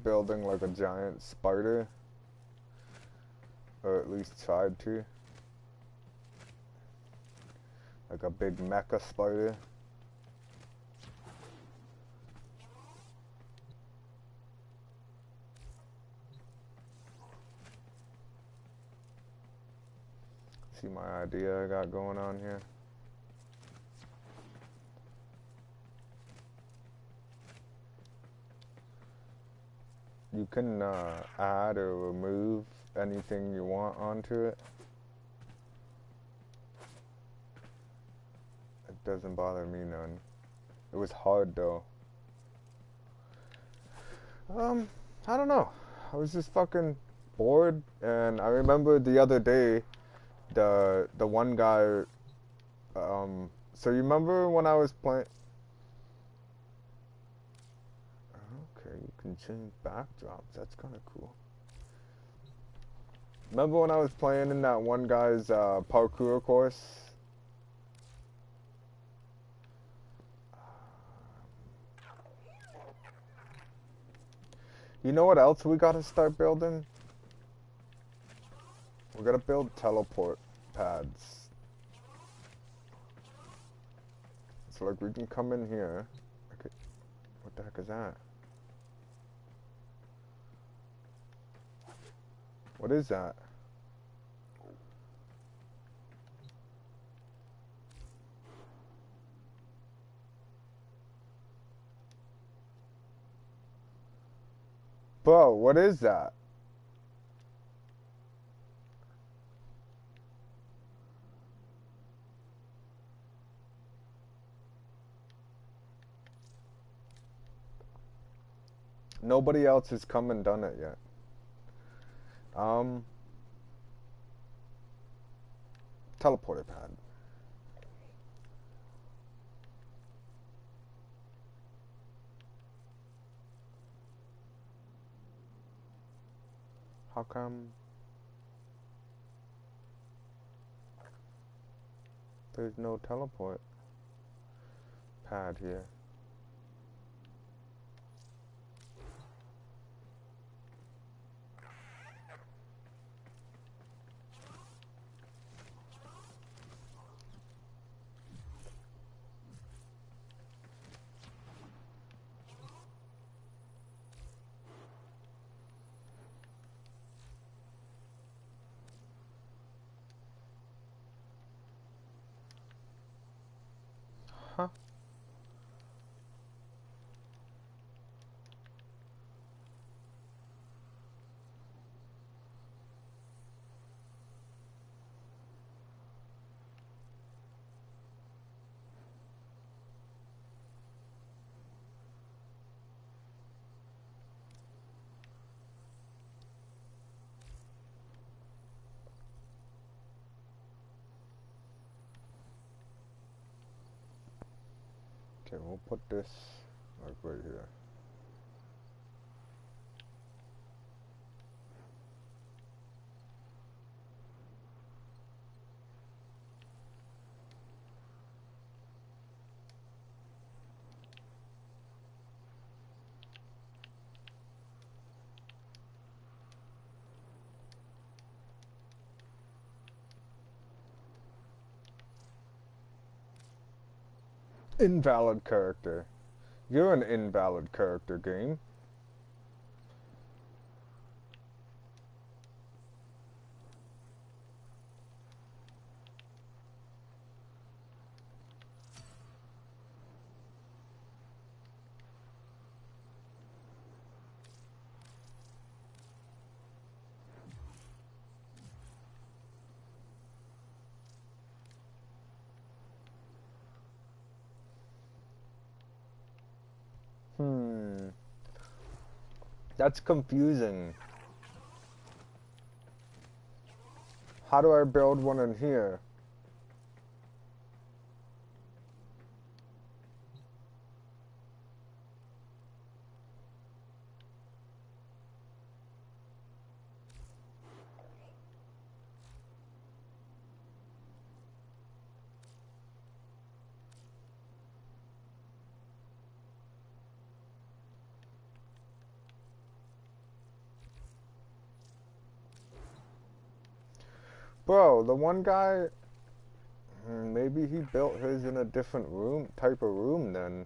building like a giant spider, or at least tried to, like a big mecha spider. See my idea I got going on here? You can add or remove anything you want onto it. It doesn't bother me none. It was hard though. I don't know. I was just fucking bored, and I remember the other day, the one guy. So you remember when I was playing? Okay, you can change backdrops. That's kind of cool. Remember when I was playing in that one guy's parkour course? You know what else we gotta start building? We gotta build teleport pads. So like we can come in here. Okay. What the heck is that? What is that? Bro, what is that? Nobody else has come and done it yet. Teleporter pad. How come there's no teleport pad here? Huh? Okay, we'll put this like right here. Invalid character. You're an invalid character, game. That's confusing. How do I build one in here? Bro, the one guy, maybe he built his in a different room, type of room then.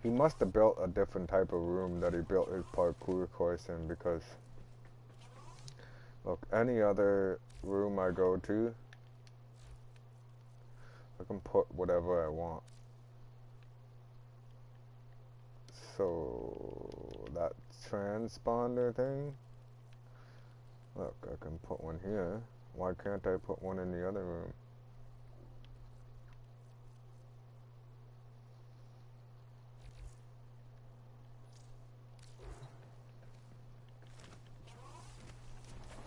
He must have built a different type of room that he built his parkour course in, because look, any other room I go to, I can put whatever I want. So that transponder thing, look, I can put one here. Why can't I put one in the other room?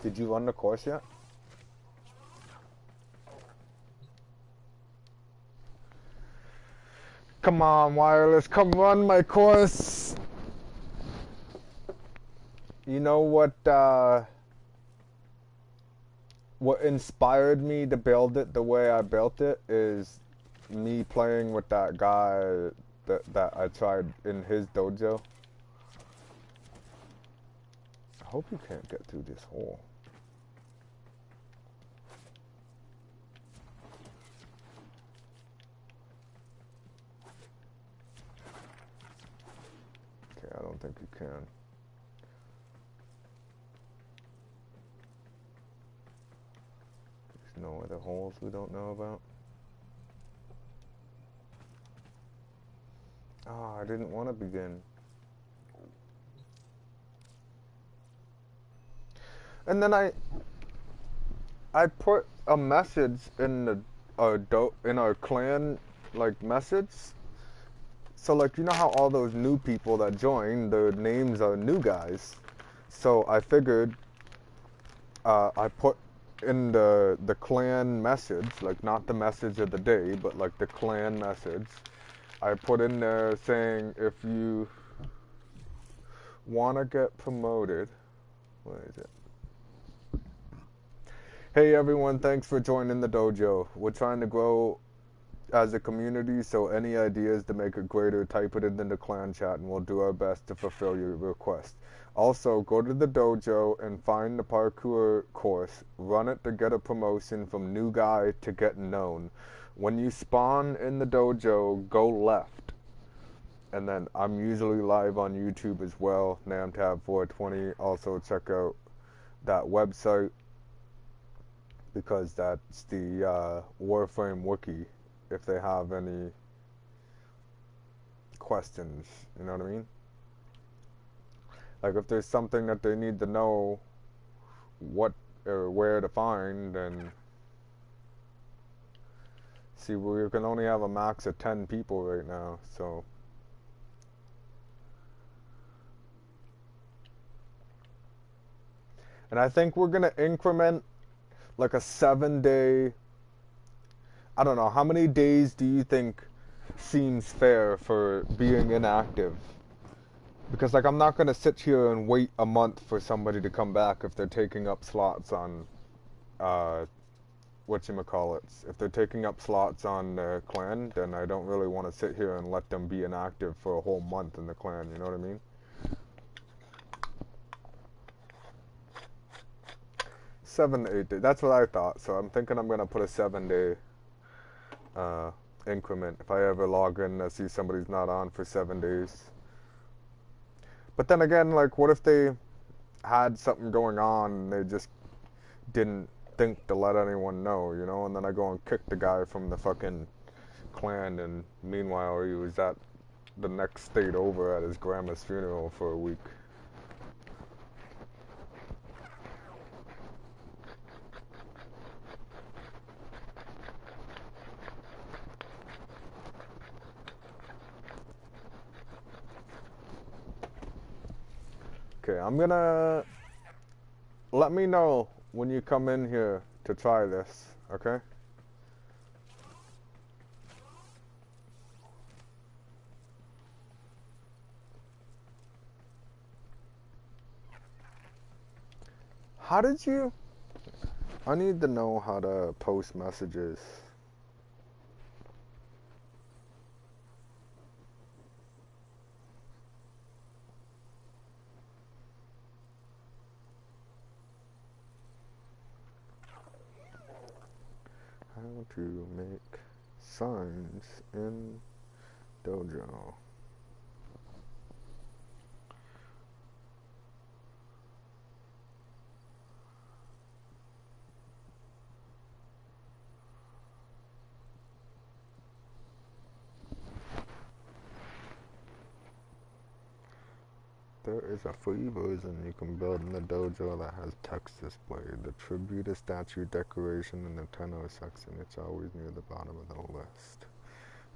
Did you run the course yet? Come on, wireless, come run my course. You know what inspired me to build it the way I built it is me playing with that guy that I tried in his dojo. I hope you can't get through this hole. Okay, I don't think you can. There's no other holes we don't know about. Ah, I didn't want to begin. And then I put a message in in our clan like message. So like you know how all those new people that join, their names are new guys. So I figured I put in the clan message, like not the message of the day, but like the clan message. I put in there saying if you want to get promoted, what is it? Hey everyone, thanks for joining the dojo. We're trying to grow as a community, so any ideas to make it greater, type it in the clan chat and we'll do our best to fulfill your request. Also, go to the dojo and find the parkour course. Run it to get a promotion from new guy to get known. When you spawn in the dojo, go left. And then I'm usually live on YouTube as well, NamTab420. Also check out that website because that's the Warframe wiki if they have any questions, you know what I mean? Like if there's something that they need to know what or where to find, then see, we can only have a max of 10 people right now, so and I think we're gonna increment like a 7-day, I don't know, how many days do you think seems fair for being inactive? Because like I'm not gonna sit here and wait a month for somebody to come back if they're taking up slots on whatchamacallits. If they're taking up slots on the clan, then I don't really want to sit here and let them be inactive for a whole month in the clan, you know what I mean? 7 to 8 days. That's what I thought. So I'm thinking I'm gonna put a 7-day increment if I ever log in and see somebody's not on for 7 days. But then again, like, what if they had something going on and they just didn't think to let anyone know, you know? And then I go and kick the guy from the fucking clan, and meanwhile he was at the next state over at his grandma's funeral for a week. Okay, I'm gonna let me know when you come in here to try this, okay? How did you? I need to know how to post messages. How to make signs in Dojo. There is a free version you can build in the dojo that has text display. The tribute is statue decoration in the tenor section. It's always near the bottom of the list.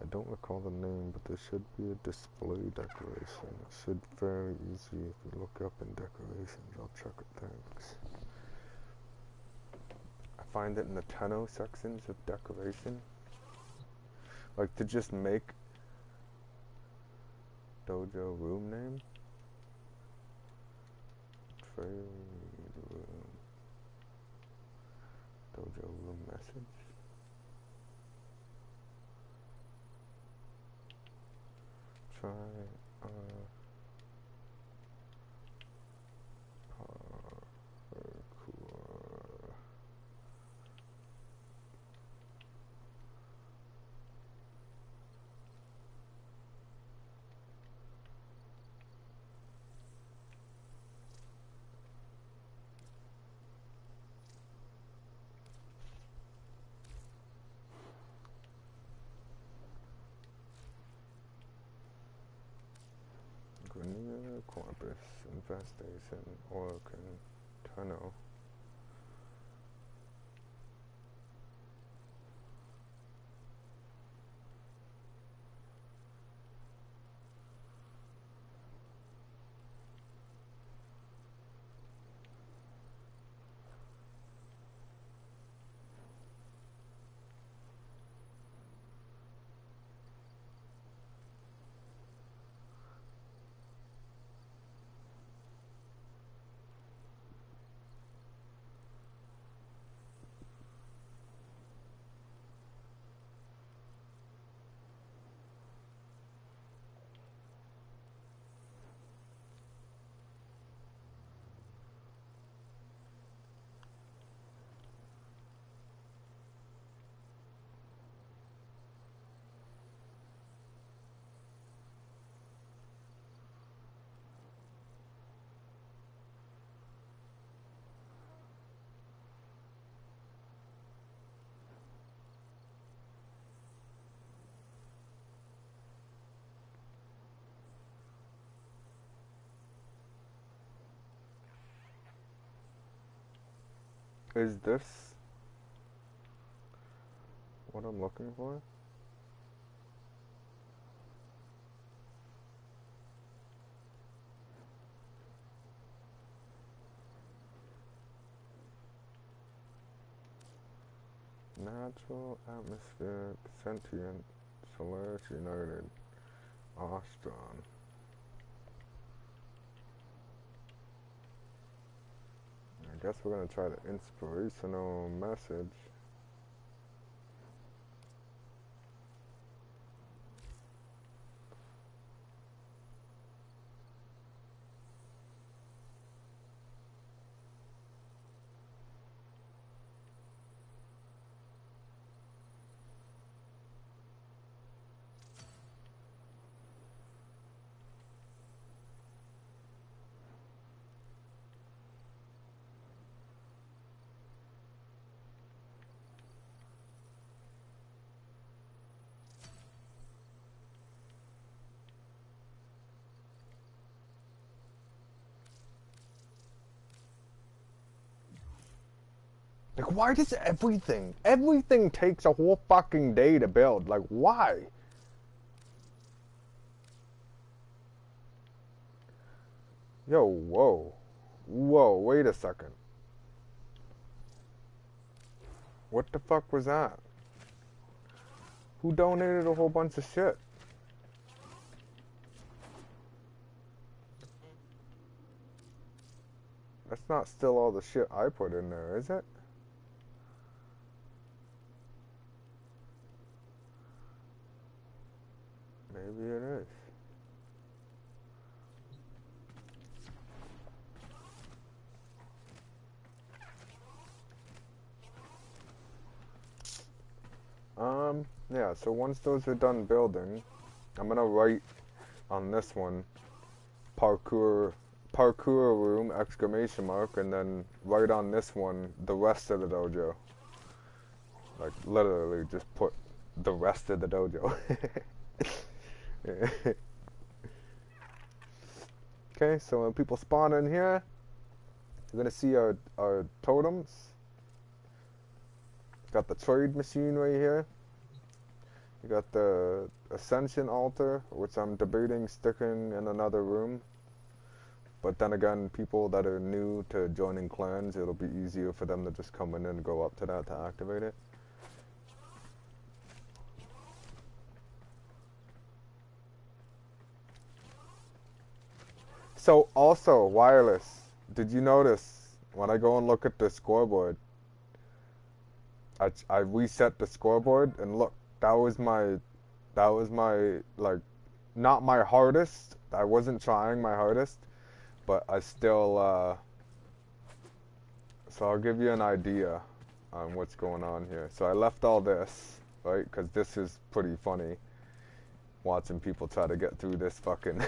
I don't recall the name, but there should be a display decoration. It should be very easy if you look up in decorations. I'll check it, thanks. I find it in the tenor sections of decoration. Like to just make dojo room name. Trade room. Dojo room message. Try parkour. Grenier, Corpus, Infestation, Orcan, Tunnel. Is this what I'm looking for? Natural, atmospheric, sentient, Solaris United, Ostron. I guess we're gonna try the inspirational message. Like, why does everything takes a whole fucking day to build? Like, why? Yo, whoa. Whoa, wait a second. What the fuck was that? Who donated a whole bunch of shit? That's not still all the shit I put in there, is it? Maybe it is. Yeah, so once those are done building, I'm gonna write on this one, parkour room, exclamation mark, and then write on this one, the rest of the dojo. Like, literally just put the rest of the dojo. Okay, so when people spawn in here, you're gonna see our totems. Got the trade machine right here. You got the ascension altar, which I'm debating sticking in another room. But then again, people that are new to joining clans, it'll be easier for them to just come in and go up to that to activate it. So also, wireless, did you notice when I go and look at the scoreboard, I reset the scoreboard and look, that was my like, not my hardest. I wasn't trying my hardest, but I still, so I'll give you an idea on what's going on here. So I left all this, right, because this is pretty funny, watching people try to get through this fucking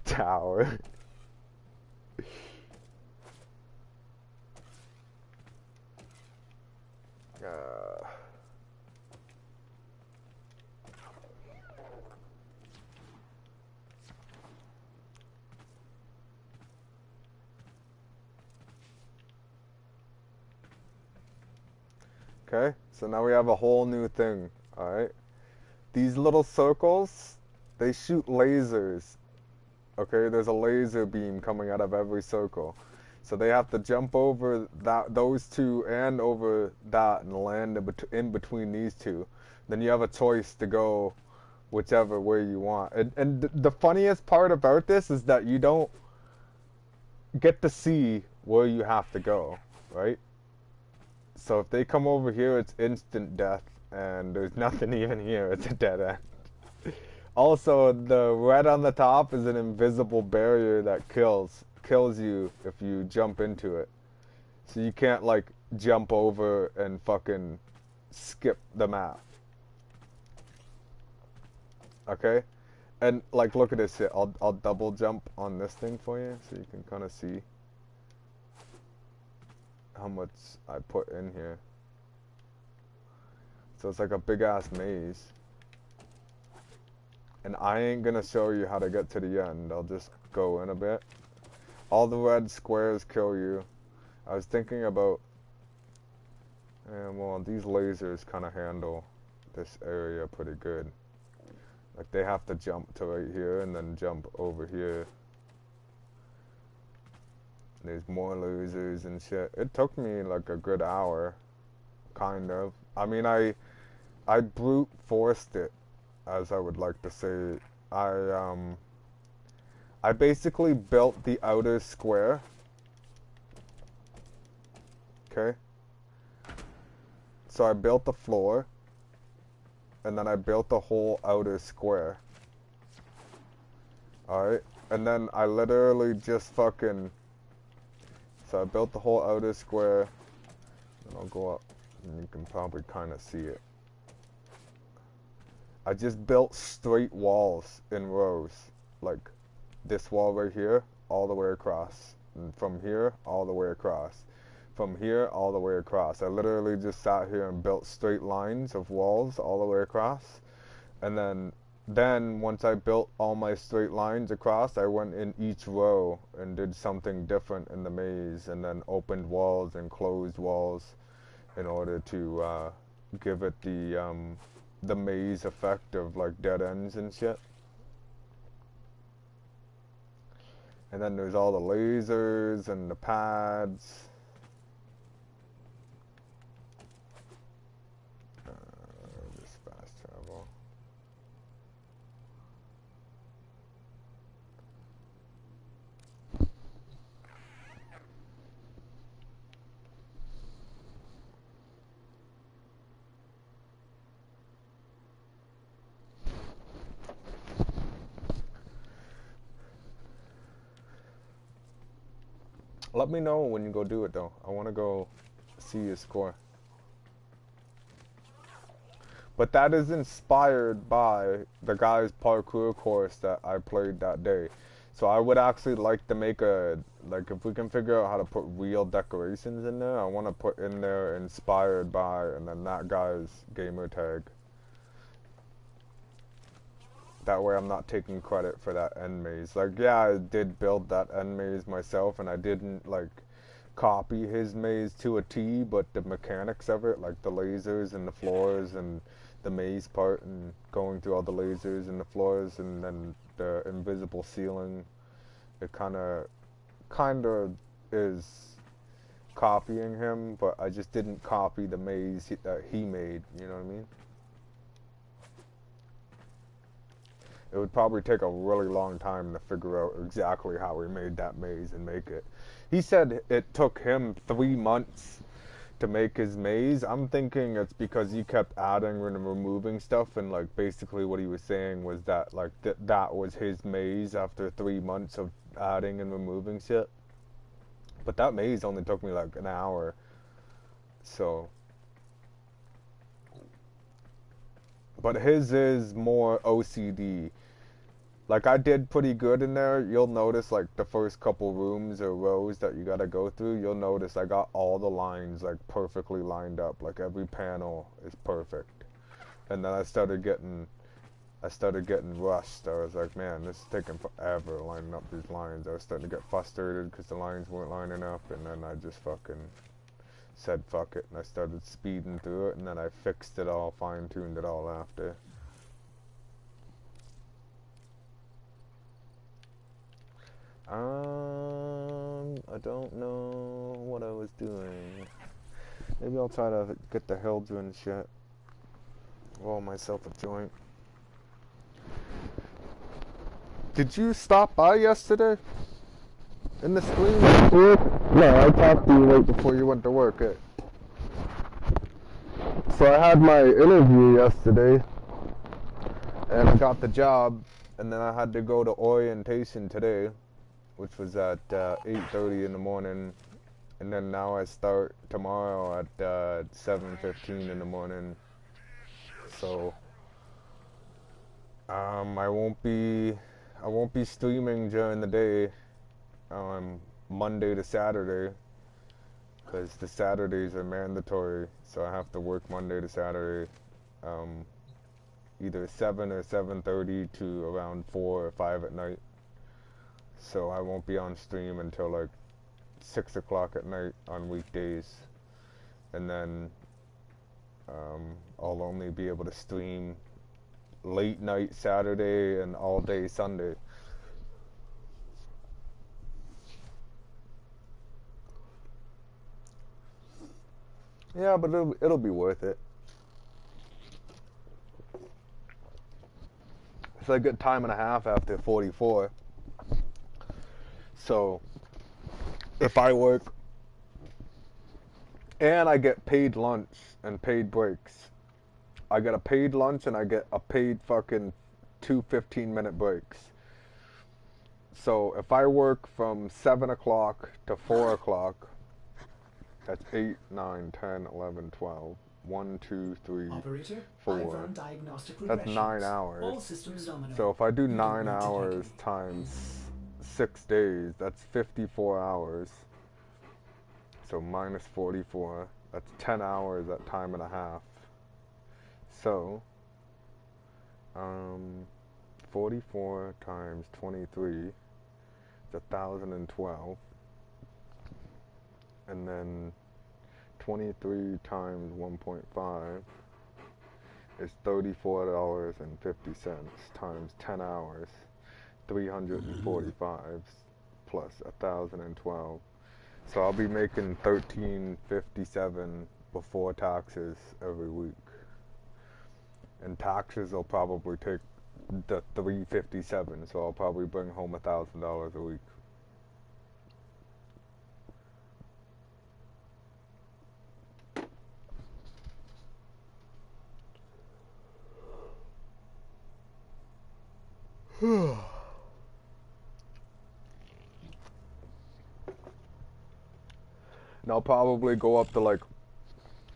tower. Okay, so now we have a whole new thing, alright? These little circles, they shoot lasers. Okay, there's a laser beam coming out of every circle. So they have to jump over those two and over that and land in between these two. Then you have a choice to go whichever way you want. And the funniest part about this is that you don't get to see where you have to go, right? So if they come over here, it's instant death, and there's nothing even here. It's a dead end. Also, the red on the top is an invisible barrier that kills you if you jump into it. So you can't, like, jump over and fucking skip the map. Okay? And, like, look at this shit. I'll double jump on this thing for you so you can kind of see how much I put in here. So it's like a big ass maze. And I ain't gonna show you how to get to the end. I'll just go in a bit. All the red squares kill you. I was thinking about And well, these lasers kind of handle this area pretty good. Like they have to jump to right here and then jump over here. There's more lasers and shit. It took me like a good hour, kind of. I mean, I brute forced it, as I would like to say. I basically built the outer square. Okay. So I built the floor, and then I built the whole outer square. Alright? And then I literally just fucking... So I built the whole outer square, and I'll go up, and you can probably kind of see it. I just built straight walls in rows, like this wall right here, all the way across, and from here, all the way across. From here, all the way across. I literally just sat here and built straight lines of walls all the way across, and then once I built all my straight lines across, I went in each row and did something different in the maze, and then opened walls and closed walls in order to give it the maze effect of like dead ends and shit. And then there's all the lasers and the pads. Just fast travel. Let me know when you go do it though. I want to go see your score. But that is inspired by the guy's parkour course that I played that day. So I would actually like to make like if we can figure out how to put real decorations in there, I want to put in there inspired by and then that guy's gamer tag. That way I'm not taking credit for that end maze. Like, yeah, I did build that end maze myself, and I didn't, like, copy his maze to a T, but the mechanics of it, like the lasers and the floors and the maze part and going through all the lasers and the floors and then the invisible ceiling, it kind of is copying him, but I just didn't copy the maze that he made, you know what I mean? It would probably take a really long time to figure out exactly how he made that maze and make it. He said it took him 3 months to make his maze. I'm thinking it's because he kept adding and removing stuff, and like basically what he was saying was that like that was his maze after 3 months of adding and removing shit. But that maze only took me like an hour. So... But his is more OCD. Like, I did pretty good in there. You'll notice, like, the first couple rooms or rows that you gotta go through, you'll notice I got all the lines, like, perfectly lined up. Like, every panel is perfect. And then I started getting rushed. I was like, man, this is taking forever lining up these lines. I was starting to get frustrated because the lines weren't lining up, and then I just fucking said fuck it, and I started speeding through it, and then I fixed it all, fine-tuned it all after. I don't know what I was doing. Maybe I'll try to get the Hilda and shit. Roll myself a joint. Did you stop by yesterday? In the stream? No, I talked to you right before you went to work. So I had my interview yesterday, and I got the job, and then I had to go to orientation today, which was at 8:30 in the morning, and then now I start tomorrow at 7:15 in the morning. So I won't be streaming during the day. Monday to Saturday, because the Saturdays are mandatory, so I have to work Monday to Saturday, either 7 or 7:30 to around 4 or 5 at night. So I won't be on stream until like 6 o'clock at night on weekdays, and then I'll only be able to stream late night Saturday and all day Sunday. Yeah, but it'll be worth it. It's a good time and a half after 44. So if I work and I get paid lunch and paid breaks, I get a paid lunch and I get a paid fucking 2 15-minute breaks. So if I work from 7 o'clock to 4 o'clock, that's 8, 9, 10, 11, 12. 1, 2, 3, Operator, 4. I've run diagnostic That's 9 regressions. hours. All systems nominal. So if I do You don't 9 need to hours calculate. times 6 days, that's 54 hours. So minus 44, that's 10 hours at time and a half. So 44 times 23 is 1,012, and then 23 times 1.5 is $34.50 times 10 hours, 345 plus 1,012. So I'll be making $13.57 before taxes every week. And taxes will probably take the $357, so I'll probably bring home $1,000 a week. And I'll probably go up to like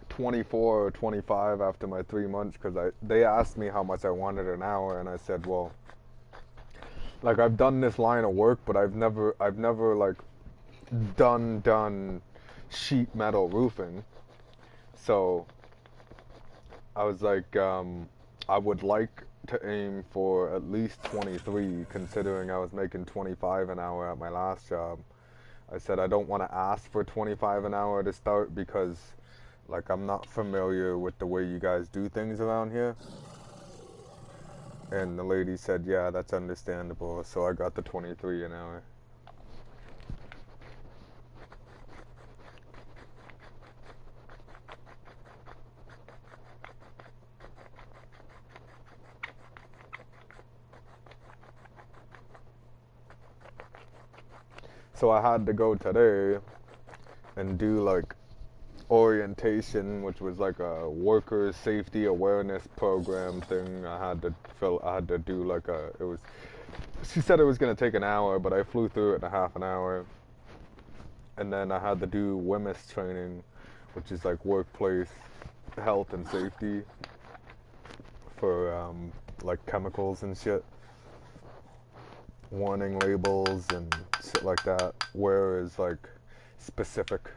24 or 25 after my 3 months, because they asked me how much I wanted an hour, and I said, well, like, I've done this line of work, but I've never like done sheet metal roofing. So I was like, I would like to aim for at least 23, considering I was making 25 an hour at my last job. I said I don't want to ask for 25 an hour to start, because like, I'm not familiar with the way you guys do things around here. And the lady said, yeah, that's understandable. So I got the 23 an hour. So I had to go today and do like orientation, which was like a worker safety awareness program thing. I had to do like she said it was going to take an hour, but I flew through it in a half an hour. And then I had to do WMIS training, which is like workplace health and safety for like chemicals and shit, warning labels and shit like that, whereas like specific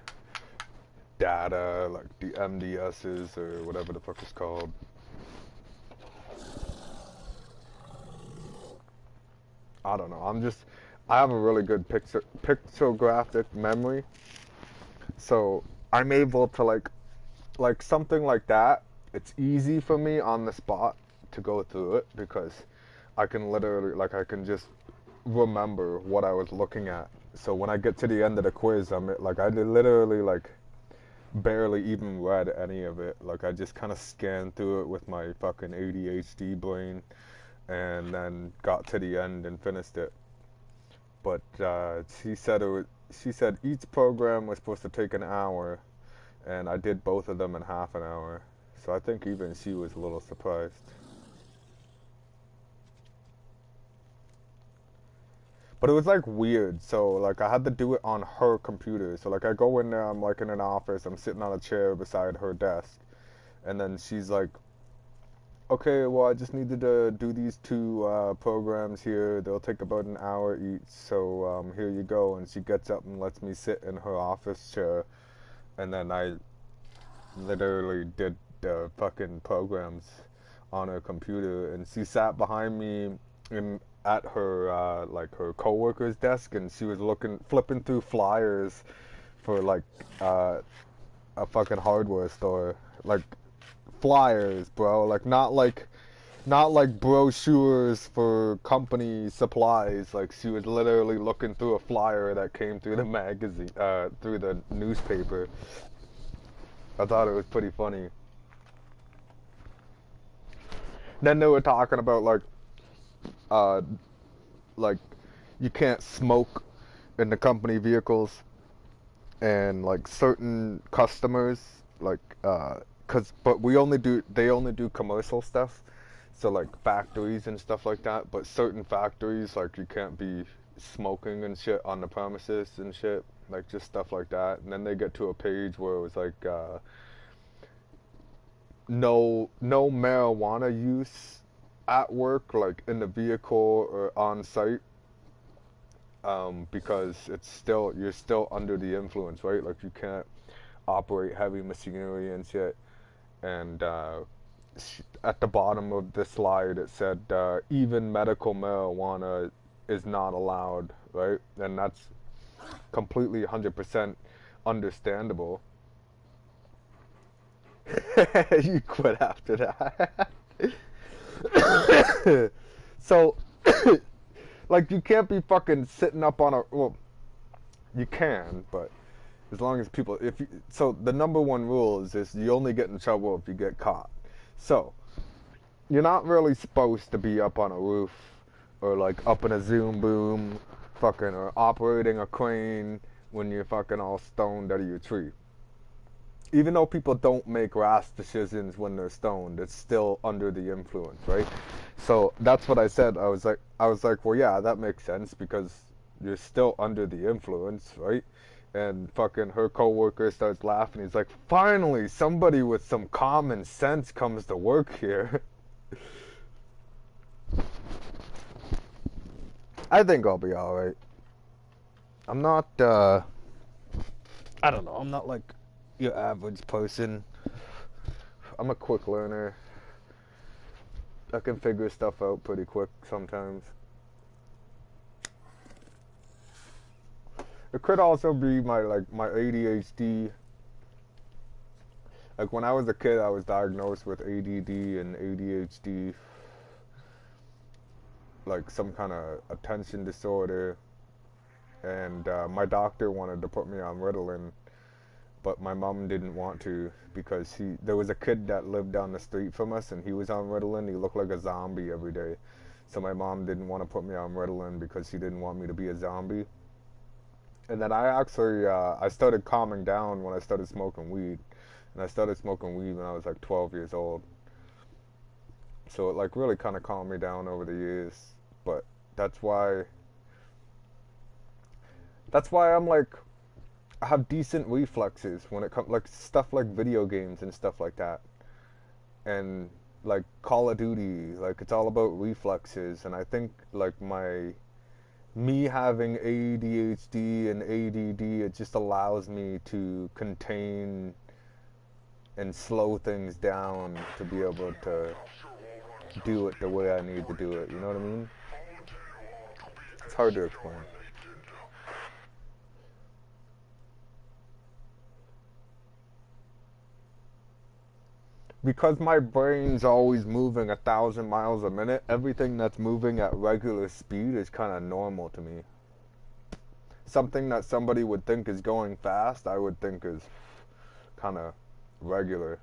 data, like the MDSs or whatever the fuck it's called. I don't know. I have a really good pictographic memory, so I'm able to like something like that. It's easy for me on the spot to go through it, because I can literally, like, I can just remember what I was looking at. So when I get to the end of the quiz, I'm like, I literally like barely even read any of it. Like, I just kind of scanned through it with my fucking ADHD brain, and then got to the end and finished it. But she said each program was supposed to take an hour, and I did both of them in half an hour. So I think even she was a little surprised. But it was like weird. So like, I had to do it on her computer. So like, I go in there, I'm like in an office, I'm sitting on a chair beside her desk, and then she's like, okay, well, I just needed to do these 2 programs here. They'll take about an hour each. So here you go. And she gets up and lets me sit in her office chair, and then I literally did the fucking programs on her computer. And she sat behind me at her like her coworker's desk, and she was flipping through flyers for like a fucking hardware store, like flyers, bro. Not like brochures for company supplies. Like she was literally looking through a flyer that came through the magazine, through the newspaper. I thought it was pretty funny. Then they were talking about uh, like you can't smoke in the company vehicles, and like certain customers, but they only do commercial stuff, so like factories and stuff like that. But certain factories, like you can't be smoking and shit on the premises and shit, like just stuff like that. And then they get to a page where it was like no marijuana use at work, like in the vehicle or on site, because you're still under the influence, right? Like you can't operate heavy machinery and shit. And at the bottom of the slide it said even medical marijuana is not allowed, right? And that's completely 100% understandable. You quit after that. So like you can't be fucking sitting up on a, well, you can, but as long as people, so the number one rule is you only get in trouble if you get caught. So you're not really supposed to be up on a roof or like up in a zoom boom fucking, or operating a crane when you're fucking all stoned out of your tree. Even though people don't make rash decisions when they're stoned, it's still under the influence, right? So that's what I said. I was like, well, yeah, that makes sense because you're still under the influence, right? And fucking her coworker starts laughing. He's like, finally, somebody with some common sense comes to work here. I think I'll be alright. I'm not, I don't know, I'm not like your average person. I'm a quick learner. I can figure stuff out pretty quick sometimes. It could also be my ADHD. Like when I was a kid, I was diagnosed with ADD and ADHD, like some kind of attention disorder. And my doctor wanted to put me on Ritalin, but my mom didn't want to because there was a kid that lived down the street from us and he was on Ritalin. He looked like a zombie every day. So my mom didn't want to put me on Ritalin because she didn't want me to be a zombie. And then I actually, I started calming down when I started smoking weed. And I started smoking weed when I was like 12 years old. So it like really kind of calmed me down over the years. But that's why I'm like, I have decent reflexes when it comes, like stuff like video games and stuff like that. And like Call of Duty, like it's all about reflexes. And I think like me having ADHD and ADD, it just allows me to contain and slow things down to be able to do it the way I need to do it. You know what I mean? It's hard to explain. Because my brain's always moving 1,000 miles a minute, everything that's moving at regular speed is kind of normal to me. Something that somebody would think is going fast, I would think is kind of regular.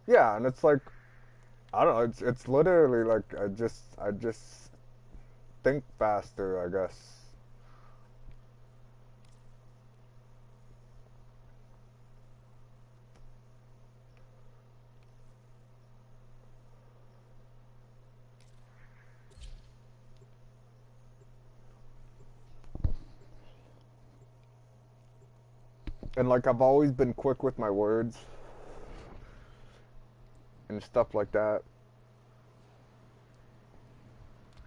Yeah, and it's like, I don't know, it's literally like I just think faster, I guess. And like I've always been quick with my words and stuff like that.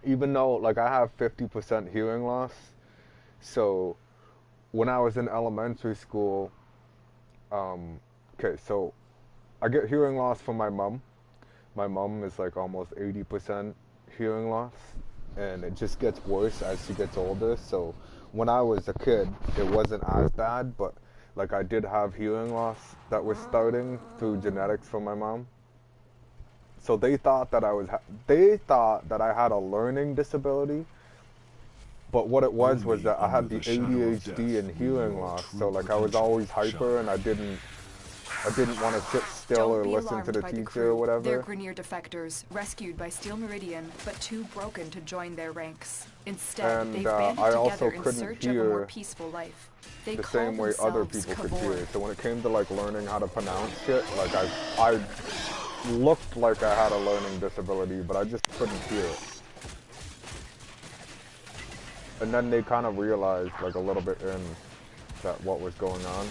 Even though like I have 50% hearing loss, so when I was in elementary school, Okay, so I get hearing loss from my mom. My mom is like almost 80% hearing loss, and it just gets worse as she gets older. So when I was a kid, it wasn't as bad, but like I did have hearing loss that was starting through genetics from my mom. So they thought that they thought that I had a learning disability, but what it was that I had the ADHD and hearing loss. So like I was always hyper, and I didn't want to sit still Don't or be listen to alarmed the by the teacher or crew. They're whatever. Grineer defectors, rescued by Steel Meridian, but too broken to join their ranks. Instead, And they've banded I together also in couldn't search of a more hear peaceful life. They the call same way other themselves people could Kabor. hear. So when it came to like learning how to pronounce shit, like I looked like I had a learning disability, but I just couldn't hear it. And then they kind of realized like a little bit in that what was going on.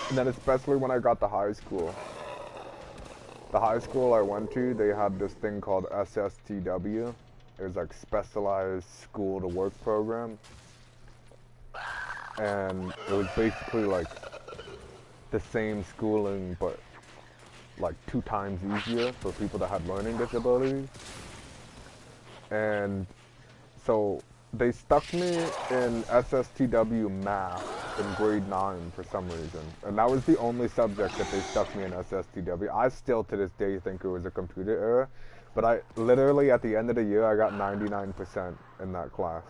And then especially when I got to high school. The high school I went to, they had this thing called SSTW. It was like Specialized School to Work Program. And it was basically like the same schooling, but like 2 times easier for people that had learning disabilities. And so they stuck me in SSTW math in grade 9 for some reason. And that was the only subject that they stuck me in SSTW. I still to this day think it was a computer error, but I literally at the end of the year I got 99% in that class.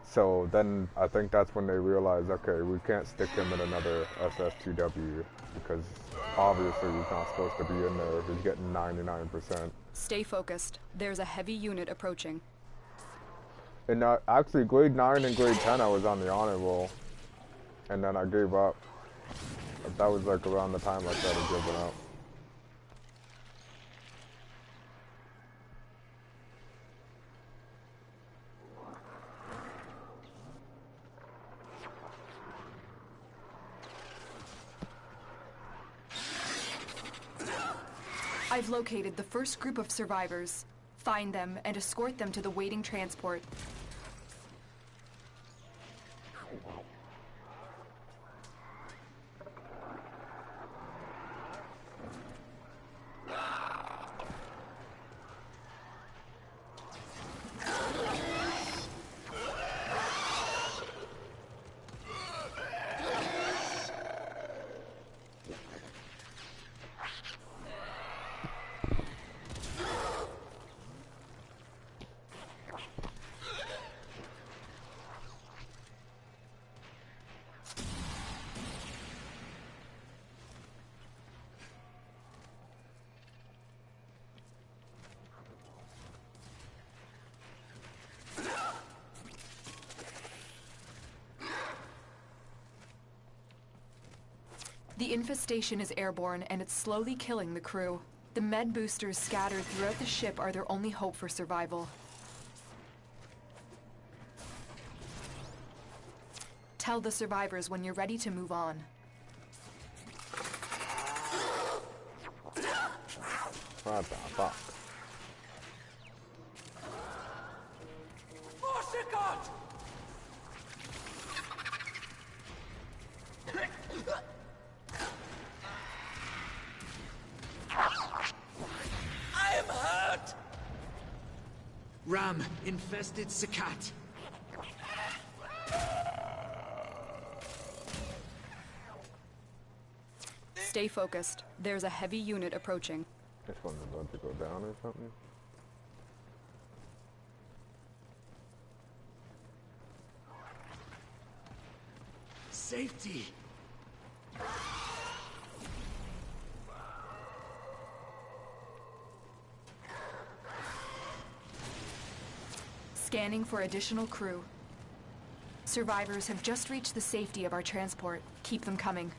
So then I think that's when they realized, okay, we can't stick him in another SSTW because obviously he's not supposed to be in there if he's getting 99%. Stay focused. There's a heavy unit approaching. And actually, grade 9 and grade 10, I was on the honor roll. And then I gave up. That was like around the time I started giving up. I've located the first group of survivors. Find them and escort them to the waiting transport. The infestation is airborne and it's slowly killing the crew. The med boosters scattered throughout the ship are their only hope for survival. Tell the survivors when you're ready to move on. What the fuck? I am hurt! Ram infested Sakat. Stay focused. There's a heavy unit approaching. This one's about to go down or something. Safety! Scanning for additional crew. Survivors have just reached the safety of our transport. Keep them coming.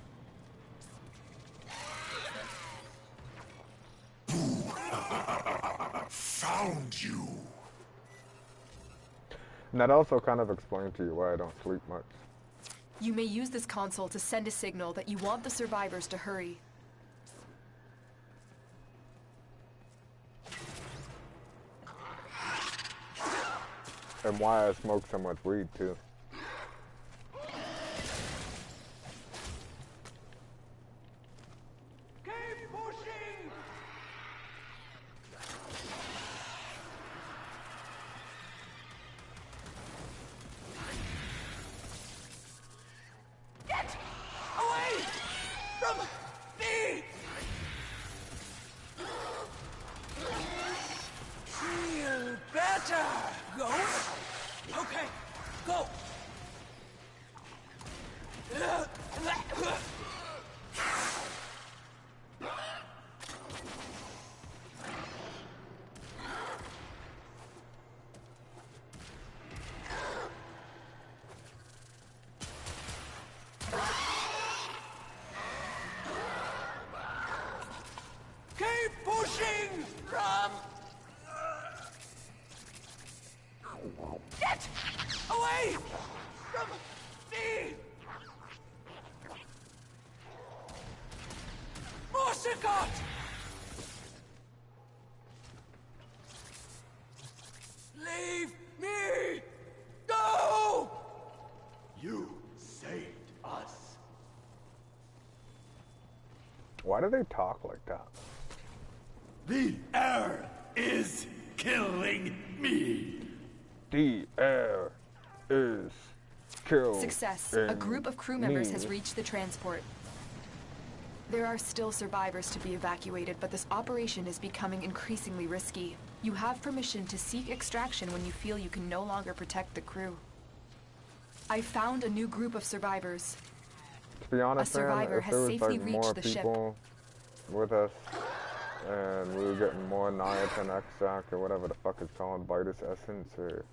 Found you. And that also kind of explained to you why I don't sleep much. You may use this console to send a signal that you want the survivors to hurry. And why I smoke so much weed too. Leave me! Go! You saved us. Why do they talk like that? The air is killing me. The air is killing Success. A group of crew members has reached the transport. There are still survivors to be evacuated, but this operation is becoming increasingly risky. You have permission to seek extraction when you feel you can no longer protect the crew. I found a new group of survivors. To be honest, A survivor man, if has there was safely like reached more the ship. people with us, and we were getting more niacin extract or whatever the fuck it's called, Vitus essence or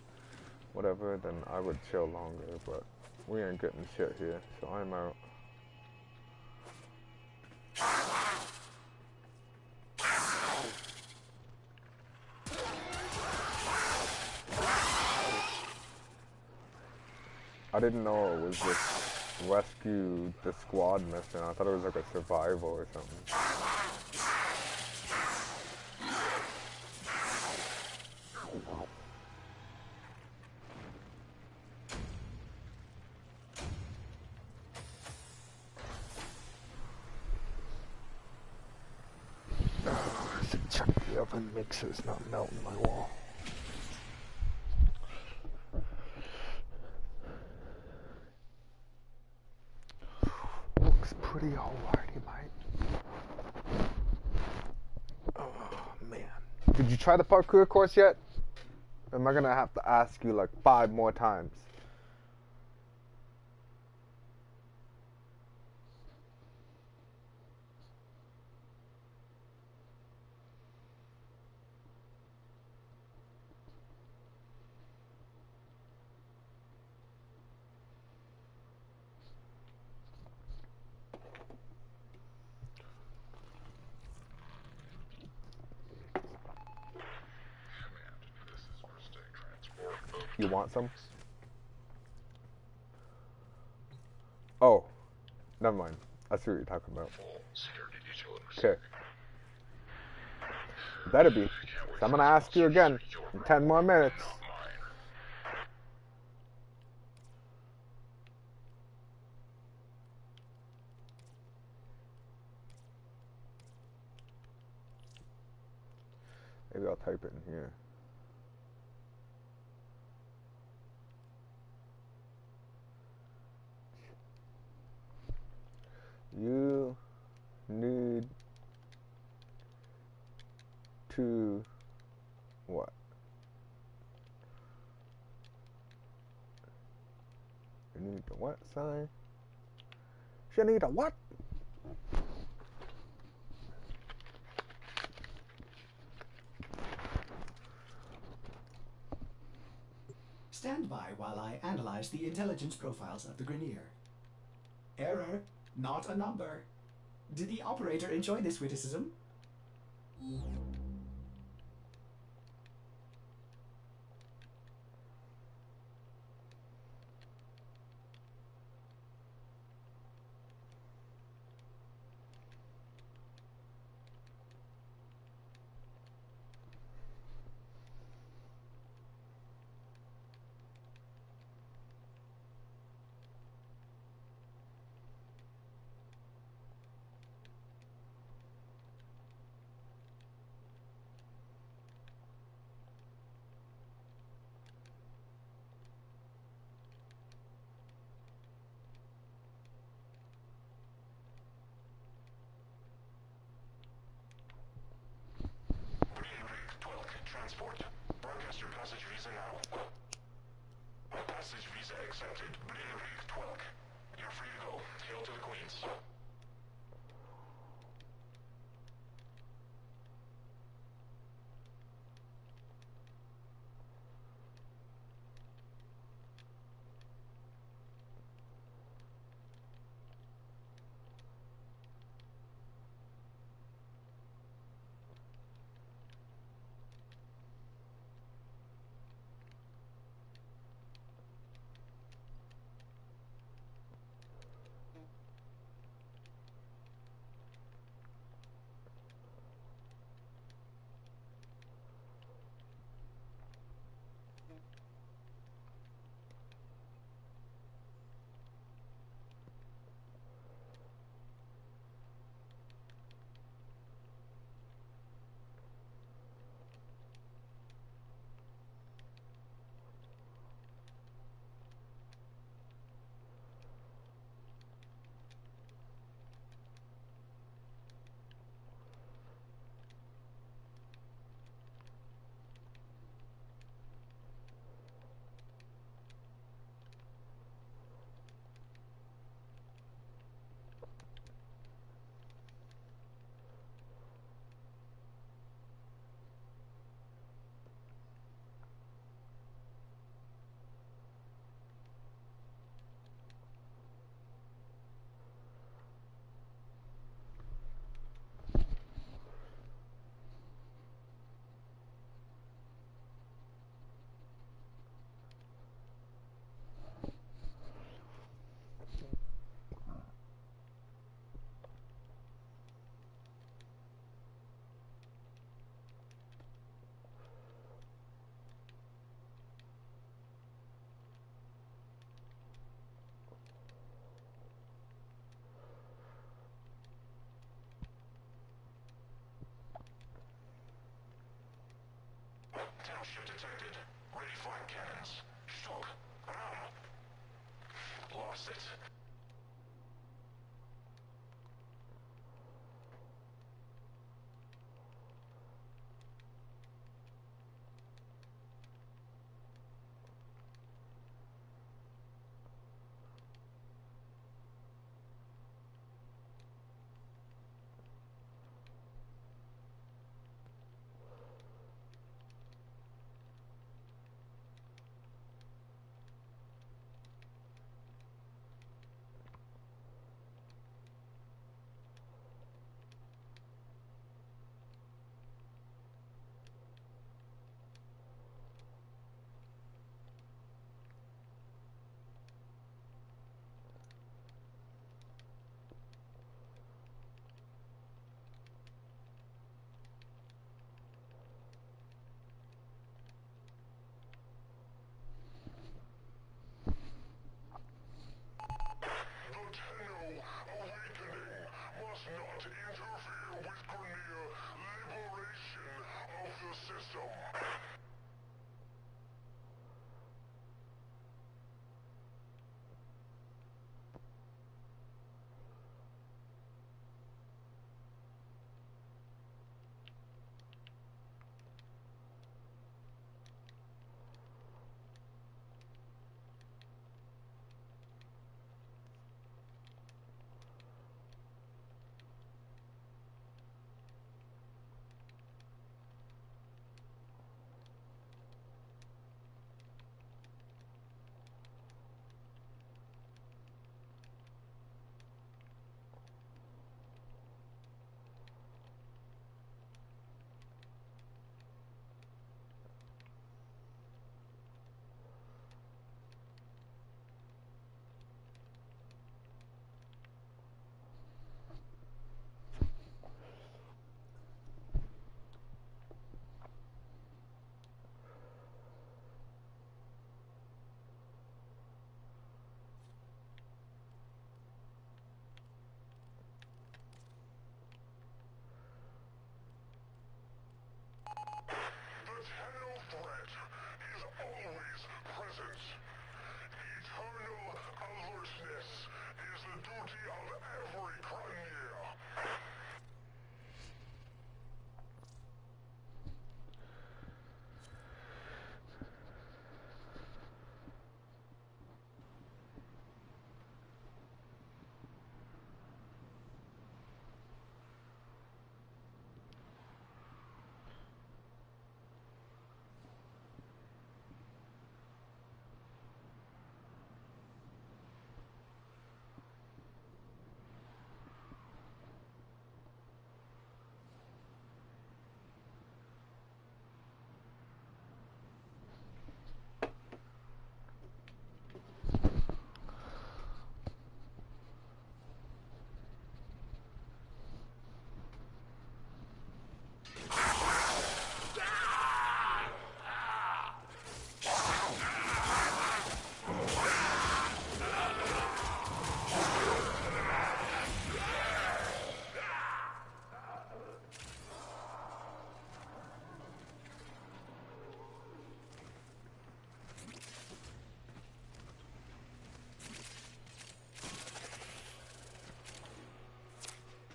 whatever, then I would chill longer. But we ain't getting shit here, so I'm out. I didn't know it was just rescue the squad mission. I thought it was like a survival or something. Check the oven mixer's not melting my wall. Looks pretty alrighty, mate. Oh man. Did you try the parkour course yet? Am I gonna have to ask you like 5 more times? You want some? Oh, never mind. I see what you're talking about. Okay. Better be. So I'm gonna ask you again in 10 more minutes. Maybe I'll type it in here. You need to what? You need the what sign? You need a what? Stand by while I analyze the intelligence profiles of the Grenier. Error, not a number. Did the operator enjoy this witticism? accepted. Delivery 12. You're free to go. Hail to the Queens.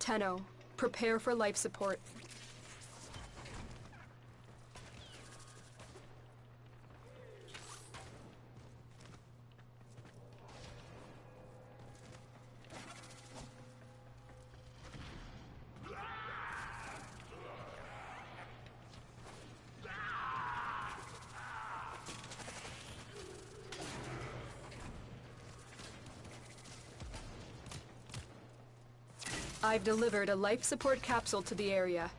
Tenno, prepare for life support. I've delivered a life support capsule to the area.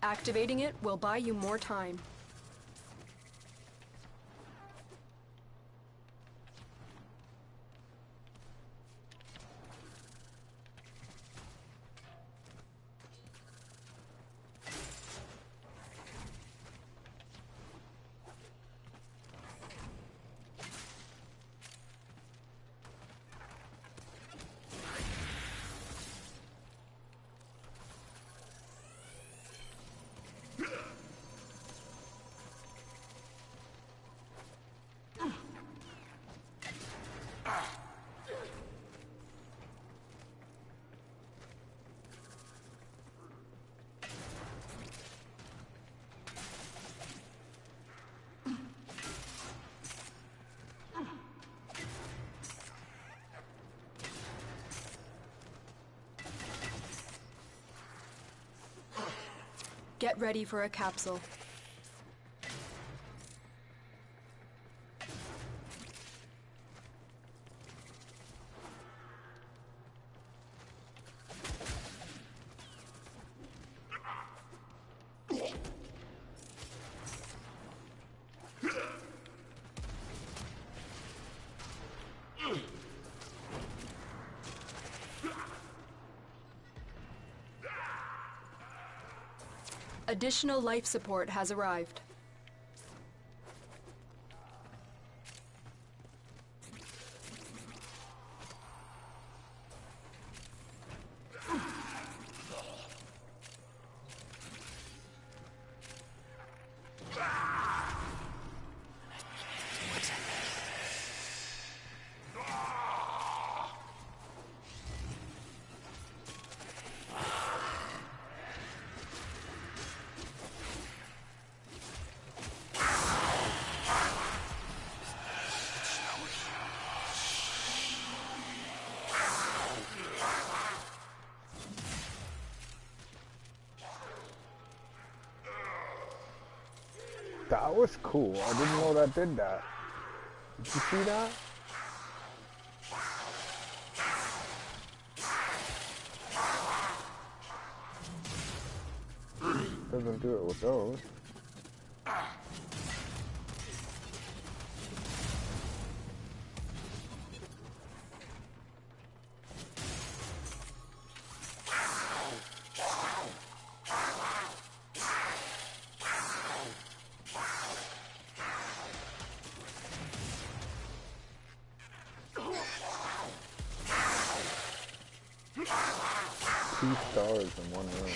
Activating it will buy you more time. Get ready for a capsule. Additional life support has arrived. That was cool. I didn't know that did that. Did you see that? Doesn't do it with those. Two stars in one room.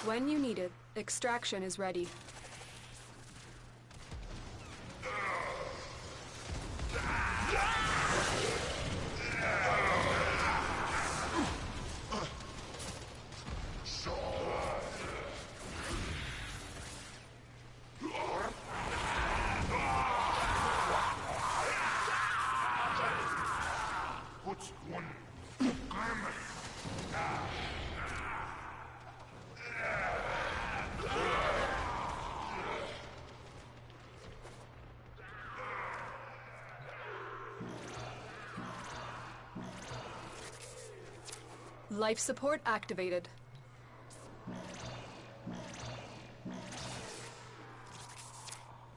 When you need it, extraction is ready. Life support activated.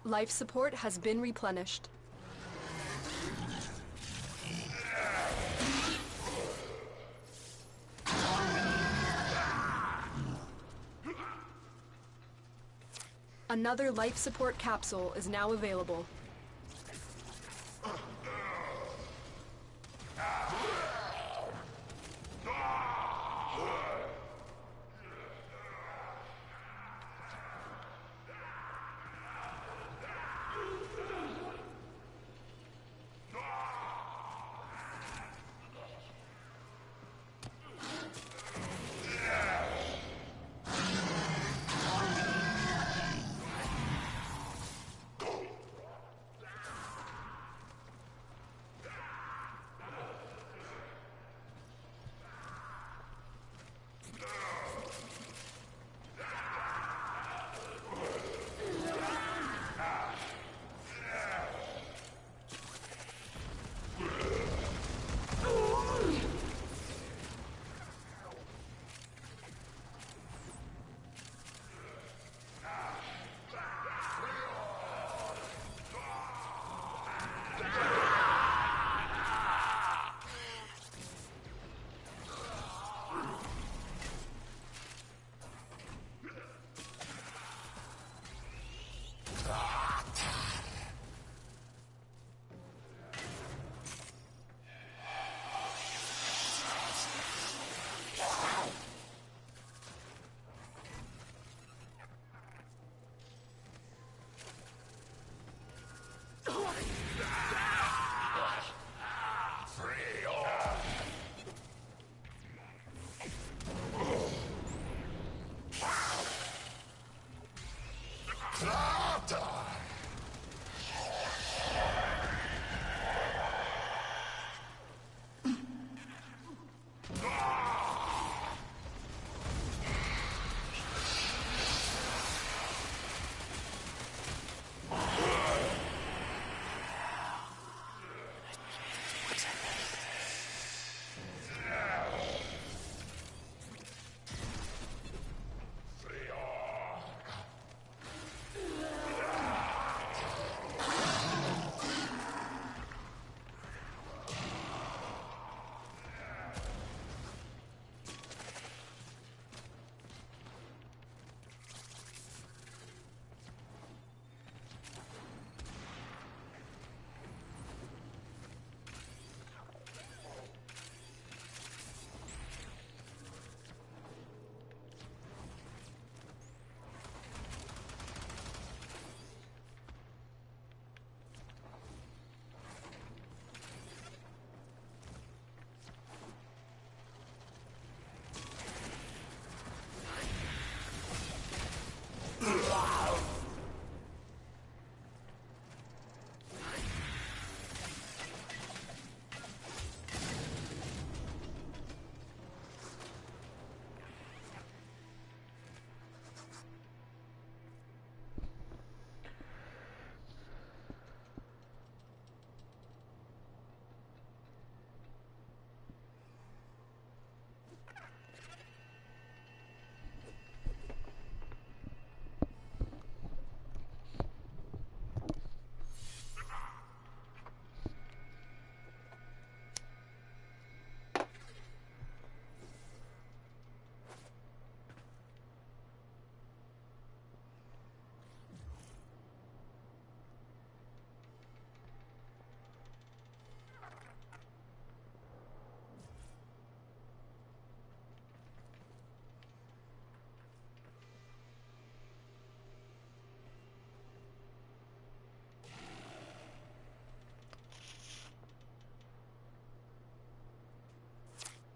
Life support has been replenished. Another life support capsule is now available.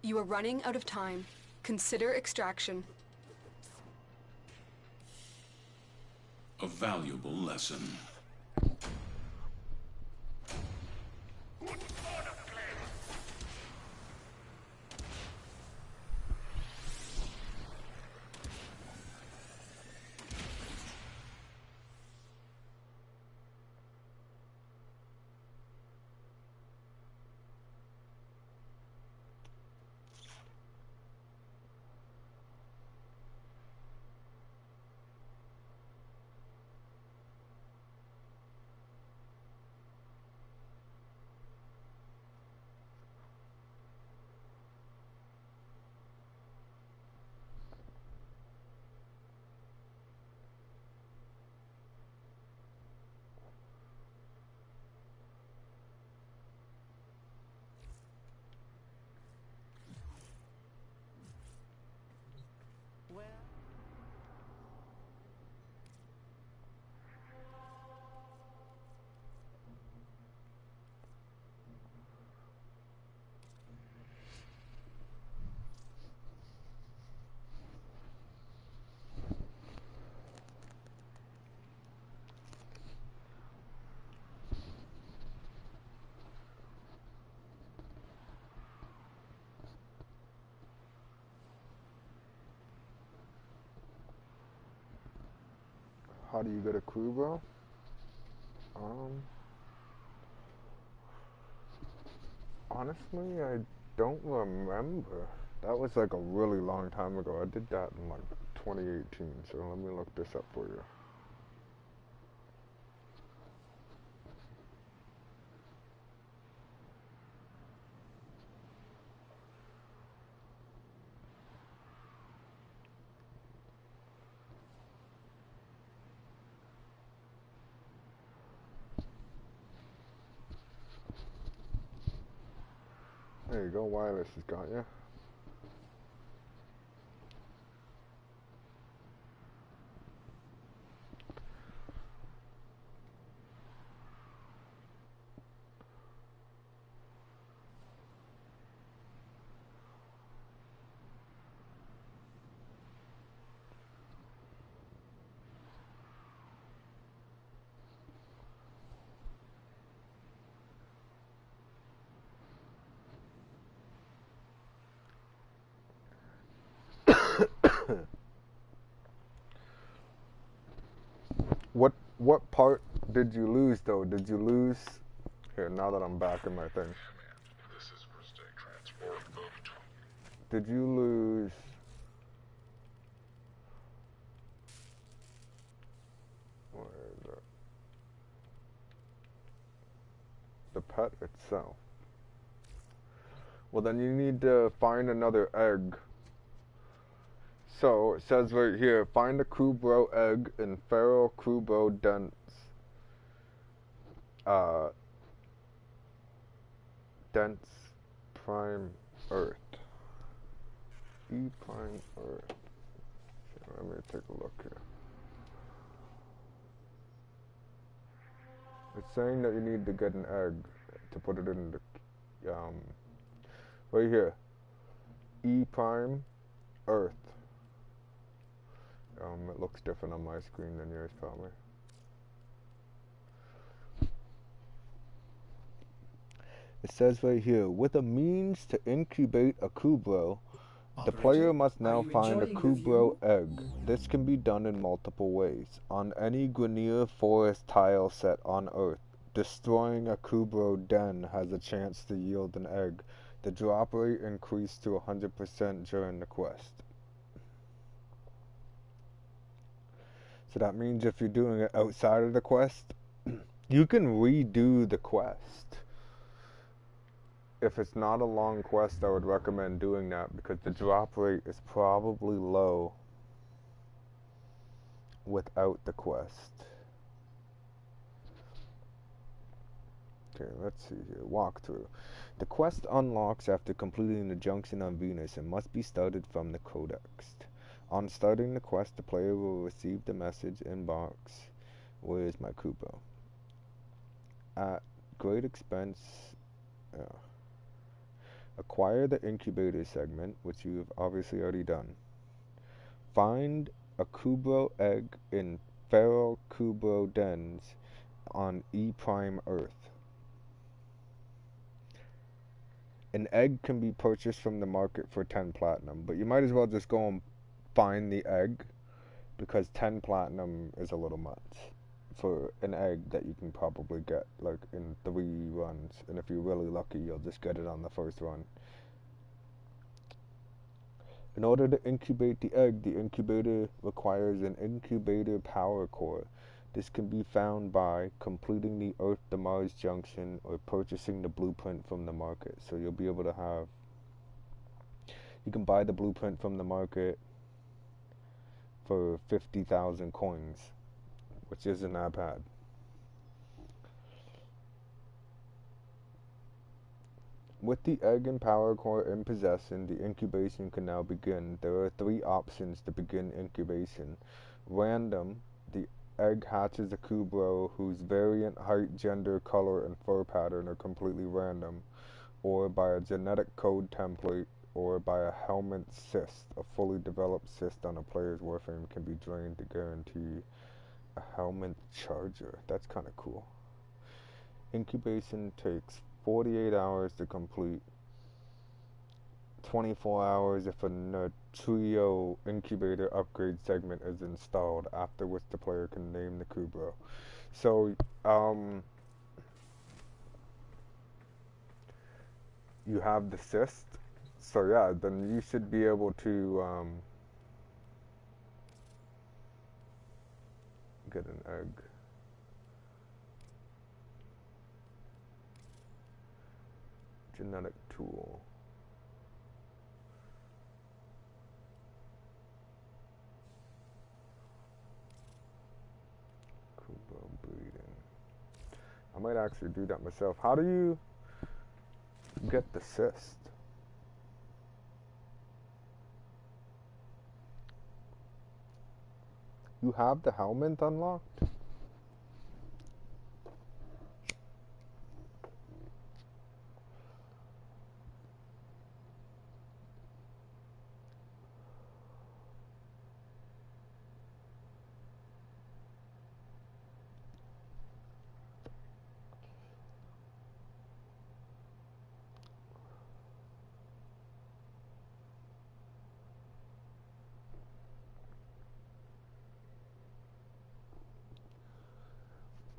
You are running out of time. Consider extraction. A valuable lesson. How do you get a crew, bro? Honestly, I don't remember. That was like a really long time ago. I did that in like 2018, so let me look this up for you. There you go, wireless has got you. What part did you lose though? Did you lose? Here, now that I'm back in my thing. This is Christie Transport booked. Did you lose? Where is it? The pet itself. Well, then you need to find another egg. So it says right here, find a Kubro egg in Feral Kubro dense. Dense prime Earth. E prime Earth. Okay, let me take a look here. It's saying that you need to get an egg to put it in the right here. E prime Earth. It looks different on my screen than yours probably. It says right here, with a means to incubate a Kubro, the player must now find a Kubro egg. This can be done in multiple ways. On any Grenier forest tile set on Earth, destroying a Kubro den has a chance to yield an egg. The drop rate increased to 100% during the quest. So that means if you're doing it outside of the quest, you can redo the quest. If it's not a long quest, I would recommend doing that because the drop rate is probably low without the quest. Okay, let's see here. Walkthrough. The quest unlocks after completing the junction on Venus and must be started from the codex. On starting the quest, the player will receive the message inbox, "Where is my Kubo?" At great expense, acquire the incubator segment, which you've obviously already done. Find a Kubro egg in Feral Kubro dens on E prime Earth. An egg can be purchased from the market for 10 platinum, but you might as well just go and find the egg because 10 platinum is a little much for an egg that you can probably get like in 3 runs, and if you're really lucky you'll just get it on the first run. In order to incubate the egg, the incubator requires an incubator power core. This can be found by completing the Earth to Mars junction or purchasing the blueprint from the market. So you'll be able to have, you can buy the blueprint from the market for 50,000 coins, which isn't that bad. With the egg and power core in possession, the incubation can now begin. There are 3 options to begin incubation. Random, the egg hatches a Kubro whose variant, height, gender, color, and fur pattern are completely random, or by a genetic code template, or by a helmet cyst. A fully developed cyst on a player's Warframe can be drained to guarantee a helmet charger. That's kind of cool. Incubation takes 48 hours to complete. 24 hours if a Trio incubator upgrade segment is installed, after which the player can name the crew bro. So, you have the cyst. So yeah, then you should be able to get an egg. Genetic tool. Kubo breeding. I might actually do that myself. How do you get the cyst? You have the helmet unlocked?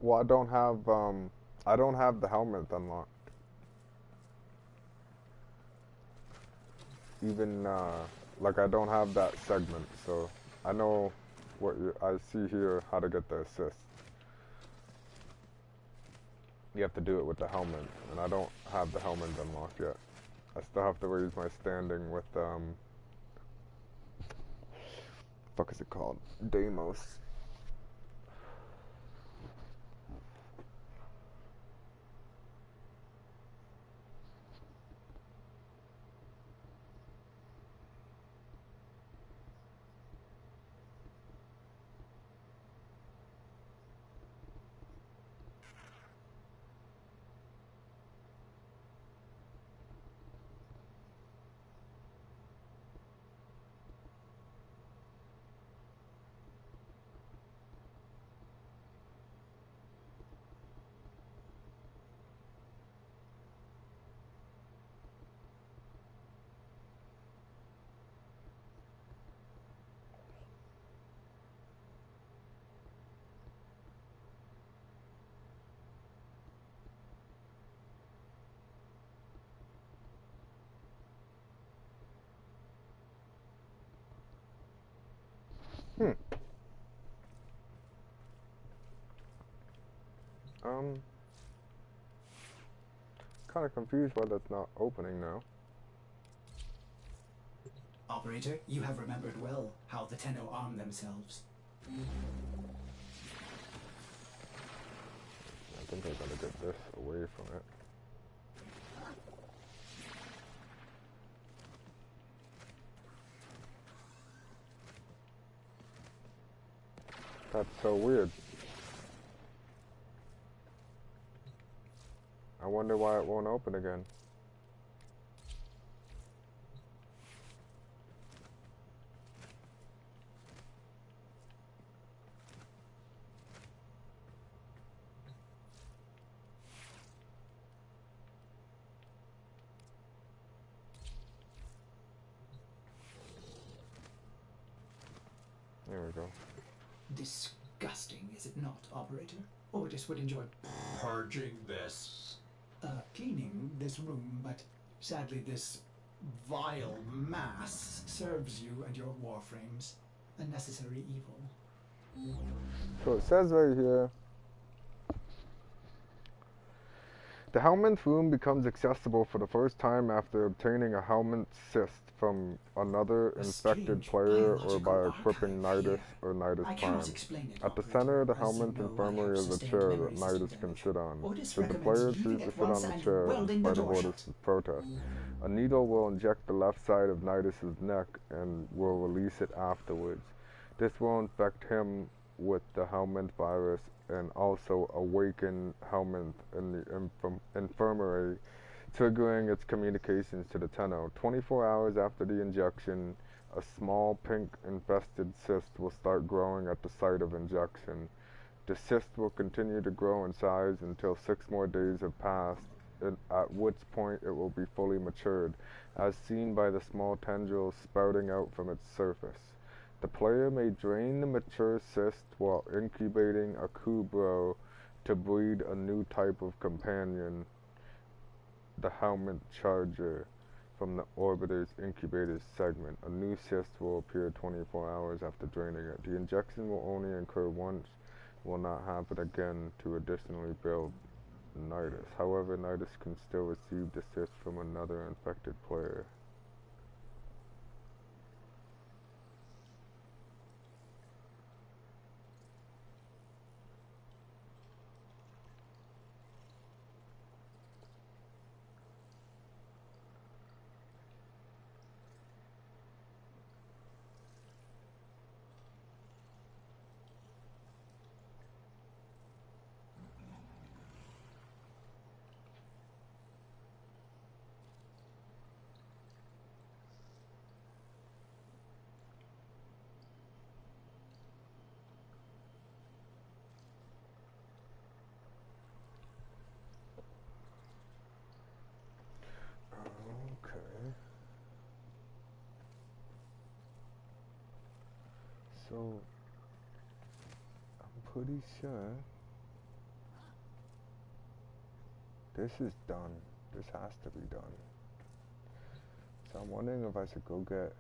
Well, I don't have the helmet unlocked. Even like I don't have that segment, so I know what I see here how to get the assist. You have to do it with the helmet, and I don't have the helmet unlocked yet. I still have to raise my standing with fuck is it called? Deimos. Hmm. Kind of confused why that's not opening now. Operator, you have remembered well how the Tenno arm themselves. I think I gotta get this away from it. That's so weird. I wonder why it won't open again. There we go. Disgusting, is it not, Operator? Otis would enjoy Purging this. cleaning this room, but sadly this vile mass serves you and your warframes a necessary evil. So it says right here, the Helminth room becomes accessible for the first time after obtaining a Helminth cyst from another infected player or by equipping Nidus or Nidus Prime. At the center of the Helminth infirmary is a chair that Nidus can sit on. Should the player choose to sit on the chair in spite of Otis' protest, a needle will inject the left side of Nidus' neck and will release it afterwards. This will infect him with the Helminth virus and also awaken Helminth in the infirmary, triggering its communications to the Tenno. 24 hours after the injection, a small pink infested cyst will start growing at the site of injection. The cyst will continue to grow in size until 6 more days have passed at which point it will be fully matured, as seen by the small tendrils sprouting out from its surface. The player may drain the mature cyst while incubating a kubro to breed a new type of companion, the helmet charger, from the orbiter's incubator segment. A new cyst will appear 24 hours after draining it. The injection will only occur once, will not happen again to additionally build Nidus. However, Nidus can still receive the cyst from another infected player. Okay. So, I'm pretty sure this is done. This has to be done. So I'm wondering if I should go get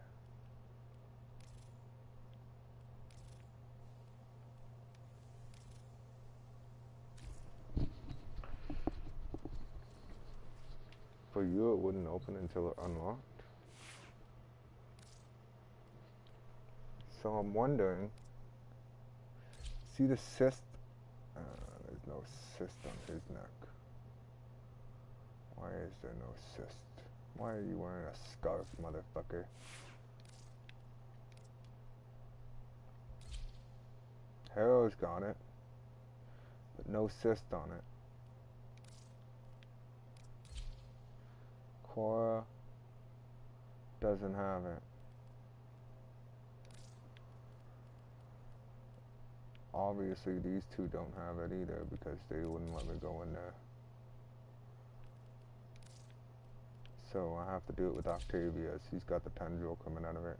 for you it wouldn't open until it unlocked. So I'm wondering, see the cyst? There's no cyst on his neck. Why is there no cyst? Why are you wearing a scarf, motherfucker? Harrow's got it, but no cyst on it. Cora doesn't have it. Obviously these two don't have it either because they wouldn't let me go in there. So I have to do it with Octavius. He's got the tendril coming out of it.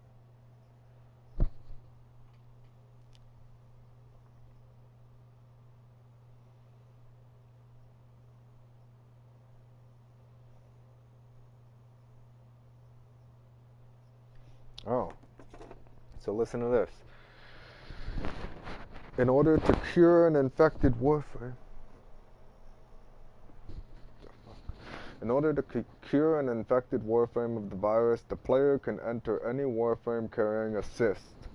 Oh, so listen to this. In order to cure an infected Warframe, in order to cure an infected Warframe of the virus, the player can enter any Warframe carrying a cyst,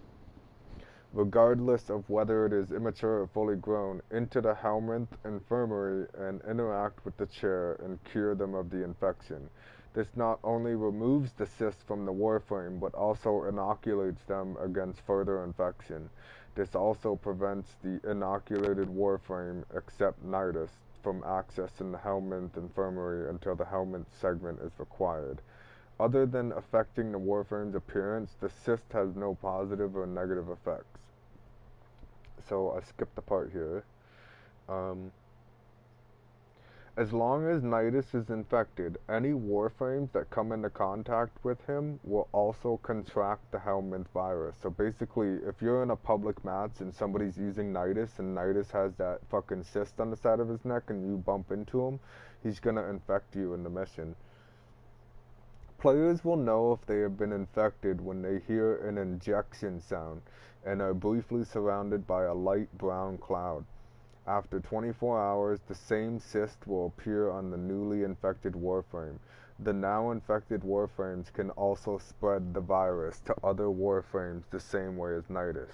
regardless of whether it is immature or fully grown, into the Helminth infirmary and interact with the chair and cure them of the infection. This not only removes the cyst from the Warframe, but also inoculates them against further infection. This also prevents the inoculated Warframe, except Nidus, from accessing the Helminth infirmary until the Helminth segment is required. Other than affecting the Warframe's appearance, the cyst has no positive or negative effects. So I skipped the part here. As long as Nidus is infected, any Warframes that come into contact with him will also contract the Helminth virus. So basically, if you're in a public match and somebody's using Nidus and Nidus has that fucking cyst on the side of his neck and you bump into him, he's gonna infect you in the mission. Players will know if they have been infected when they hear an injection sound and are briefly surrounded by a light brown cloud. After 24 hours, the same cyst will appear on the newly infected Warframe. The now infected Warframes can also spread the virus to other Warframes the same way as Nidus.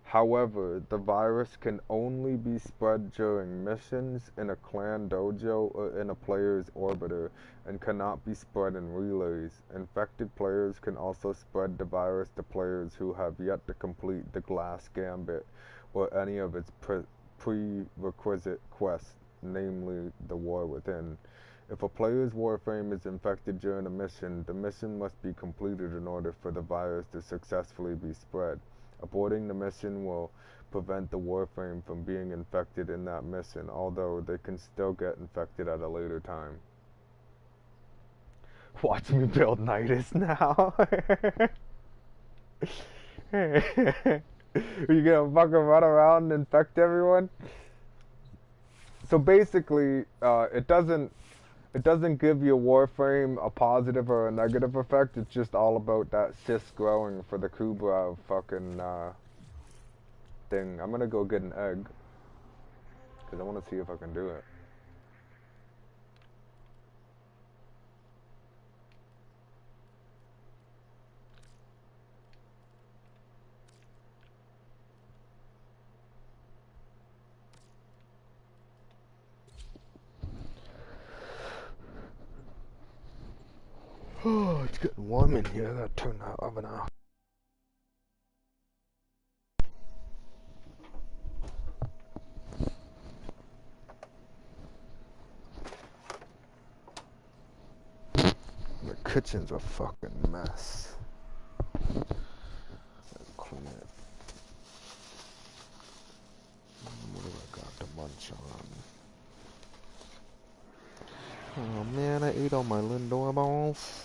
However, the virus can only be spread during missions, in a clan dojo, or in a player's orbiter, and cannot be spread in relays. Infected players can also spread the virus to players who have yet to complete the Glass Gambit, or any of its prerequisite quests, namely the War Within. If a player's Warframe is infected during a mission, the mission must be completed in order for the virus to successfully be spread. Aborting the mission will prevent the Warframe from being infected in that mission, although they can still get infected at a later time. Watch me build Nidus now. You gonna fucking run around and infect everyone? So basically, it doesn't give your Warframe a positive or a negative effect. It's just all about that cis growing for the Kubra fucking thing. I'm gonna go get an egg because I want to see if I can do it. Oh, it's getting warm in here. I gotta turn that oven off. The kitchen's a fucking mess. Let's clean it. What do I got to munch on? Oh man, I ate all my Lindor balls.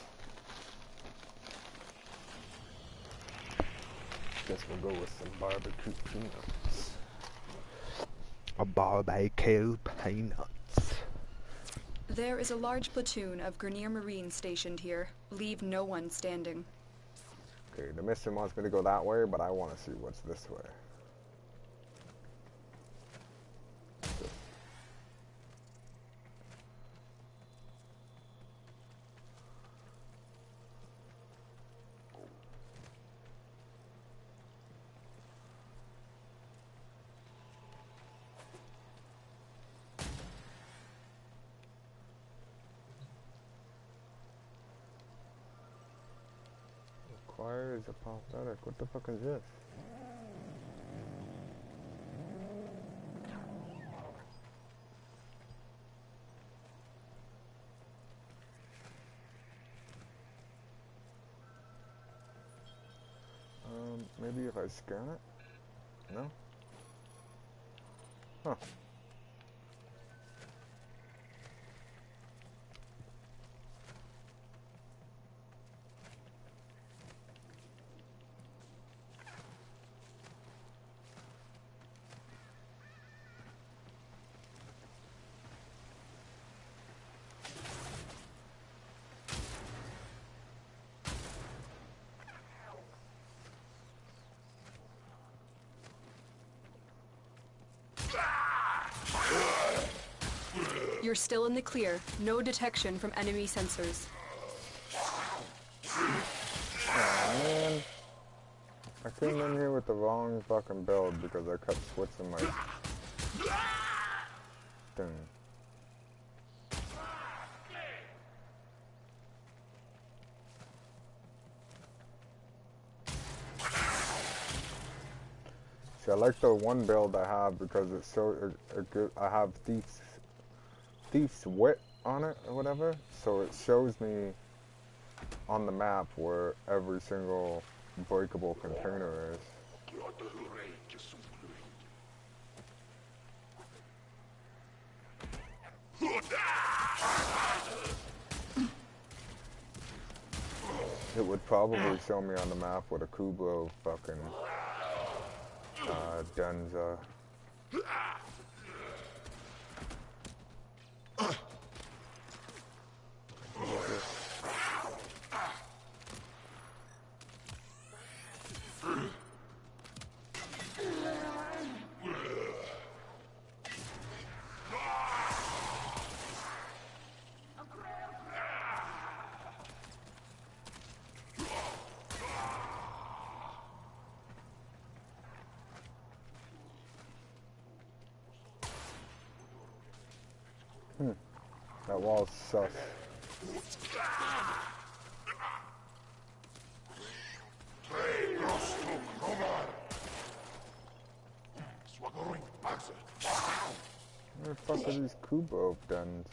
Guess we'll go with some barbecue peanuts. A barbecue peanuts. There is a large platoon of Grenier Marines stationed here. Leave no one standing. Okay, the mission wants me to go that way, but I want to see what's this way. Requires a pathetic. What the fuck is this? Maybe if I scan it? No? Huh. You're still in the clear. No detection from enemy sensors. Oh man. I came in here with the wrong fucking build because I kept switching my thing. See, I like the one build I have because it's so I have Thief's Wit on it or whatever, so it shows me on the map where every single breakable container is. It would probably show me on the map where the Kubro fucking dens are. That wall's sus. Where the fuck are these Kubo dens?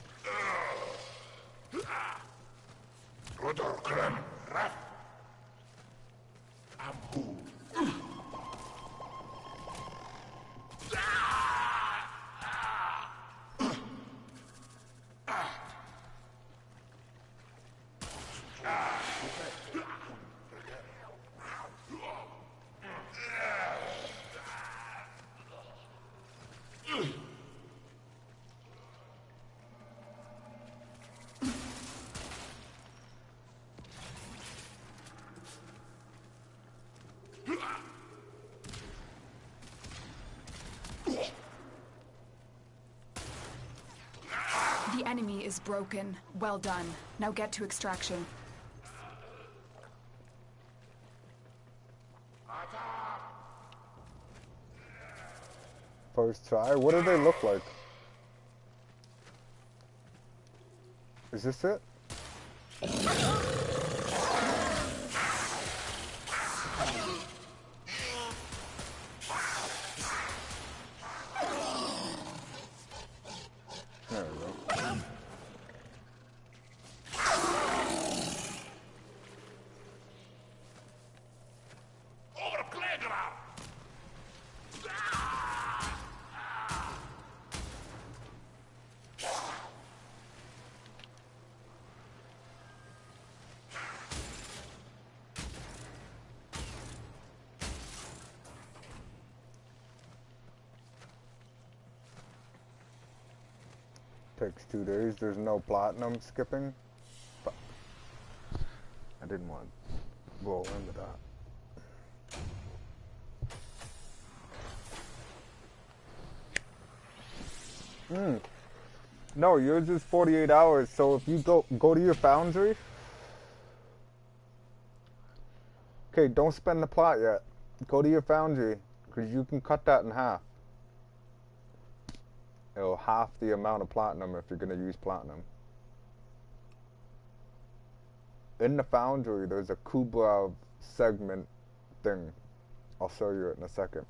is broken. Well done. Now get to extraction. First try. What do they look like? Is this it? There we go. Takes 2 days. There's no platinum skipping. But I didn't want to roll into that. No, yours is 48 hours. So if you go to your foundry. Okay, don't spend the plot yet. Go to your foundry, because you can cut that in half. It'll half the amount of platinum if you're going to use platinum. In the foundry, there's a Kubrov segment thing. I'll show you it in a second.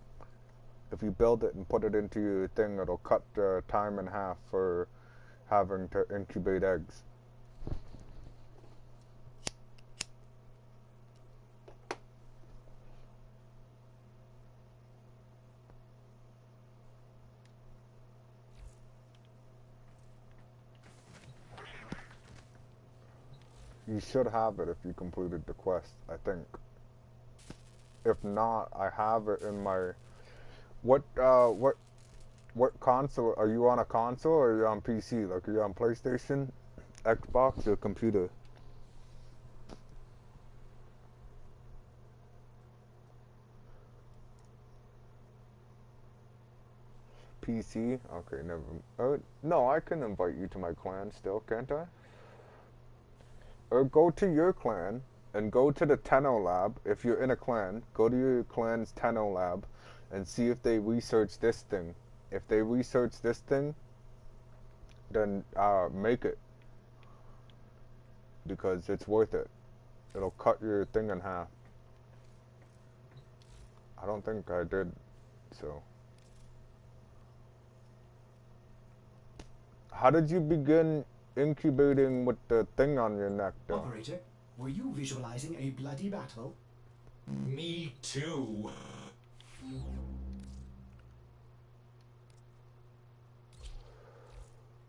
If you build it and put it into your thing, it'll cut the time in half for having to incubate eggs. You should have it if you completed the quest, I think. If not, I have it in my... What console? Are you on a console or are you on PC? Like, are you on PlayStation, Xbox, or computer? PC? Okay, never... no, I can invite you to my clan still, can't I? Or go to your clan and go to the Tenno lab. If you're in a clan, go to your clan's Tenno lab and see if they research this thing. If they research this thing, then make it. Because it's worth it. It'll cut your thing in half. I don't think I did, so. How did you begin incubating with the thing on your neck, though? Operator, were you visualizing a bloody battle? Me too.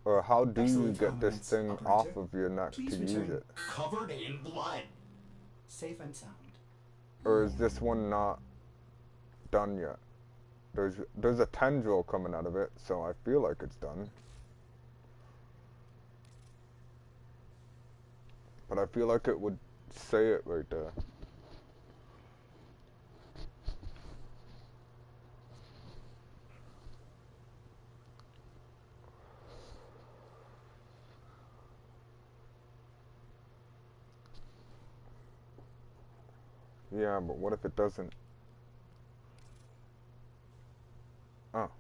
Or how do you Excellent get this comments, thing operator. off of your neck Please to use return. it? Covered in blood. Safe and sound. Or is this one not done yet? There's a tendril coming out of it, so I feel like it's done. But I feel like it would say it right there. Yeah, but what if it doesn't? Oh.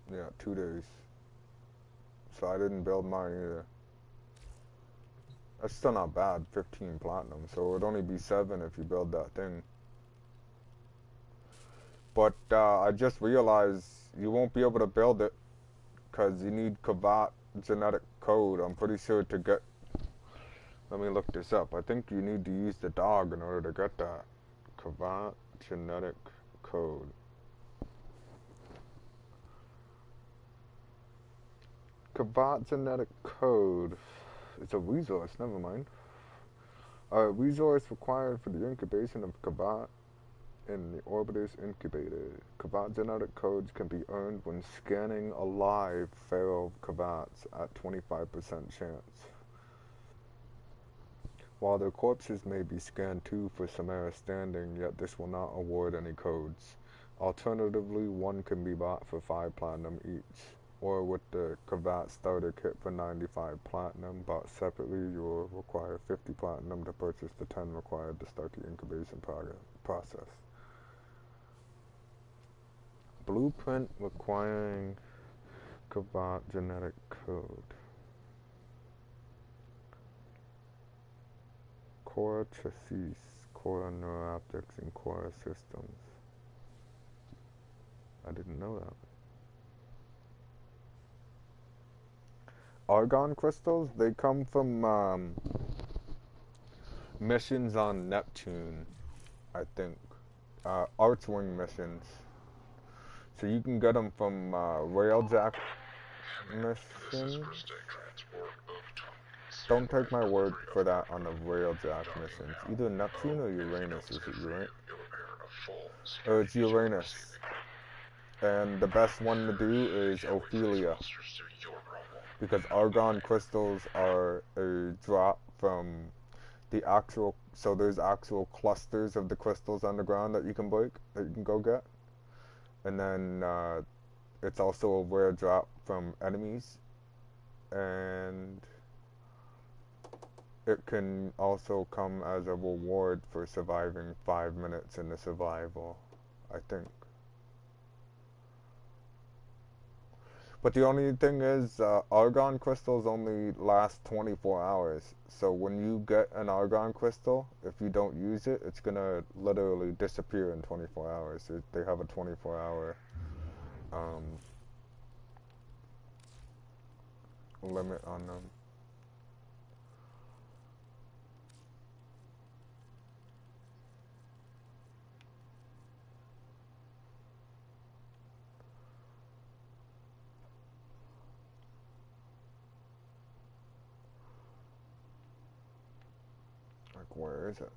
Yeah, 2 days. So I didn't build mine either. That's still not bad, 15 platinum. So it would only be 7 if you build that thing. But I just realized you won't be able to build it because you need Kavat genetic code. I'm pretty sure to get... Let me look this up. I think you need to use the dog in order to get that. Kavat genetic code. Kavat genetic code. It's a resource, never mind. A resource required for the incubation of Kabat in the orbiter's incubator. Kabat genetic codes can be earned when scanning a live feral Kabats at 25% chance. While their corpses may be scanned too for Samara standing, yet this will not award any codes. Alternatively, one can be bought for 5 platinum each, or with the Kavat starter kit for 95 platinum. Bought separately, you will require 50 platinum to purchase the 10 required to start the incubation process. Blueprint requiring Kavat genetic code. Core chassis, core neuroptics, and core systems. I didn't know that. Argon crystals, they come from missions on Neptune, I think. Archwing missions. So you can get them from Railjack mission. Don't take my word for that on the Railjack missions. Either Neptune or Uranus. Is it Uranus? It's Uranus. And the best one to do is Ophelia. Because Argon crystals are a drop from the actual... So there's actual clusters of the crystals underground that you can break, that you can go get. And then it's also a rare drop from enemies. And it can also come as a reward for surviving 5 minutes in the survival, I think. But the only thing is, Argon crystals only last 24 hours. So when you get an Argon crystal, if you don't use it, it's gonna literally disappear in 24 hours. They have a 24-hour limit on them. Like, where is it?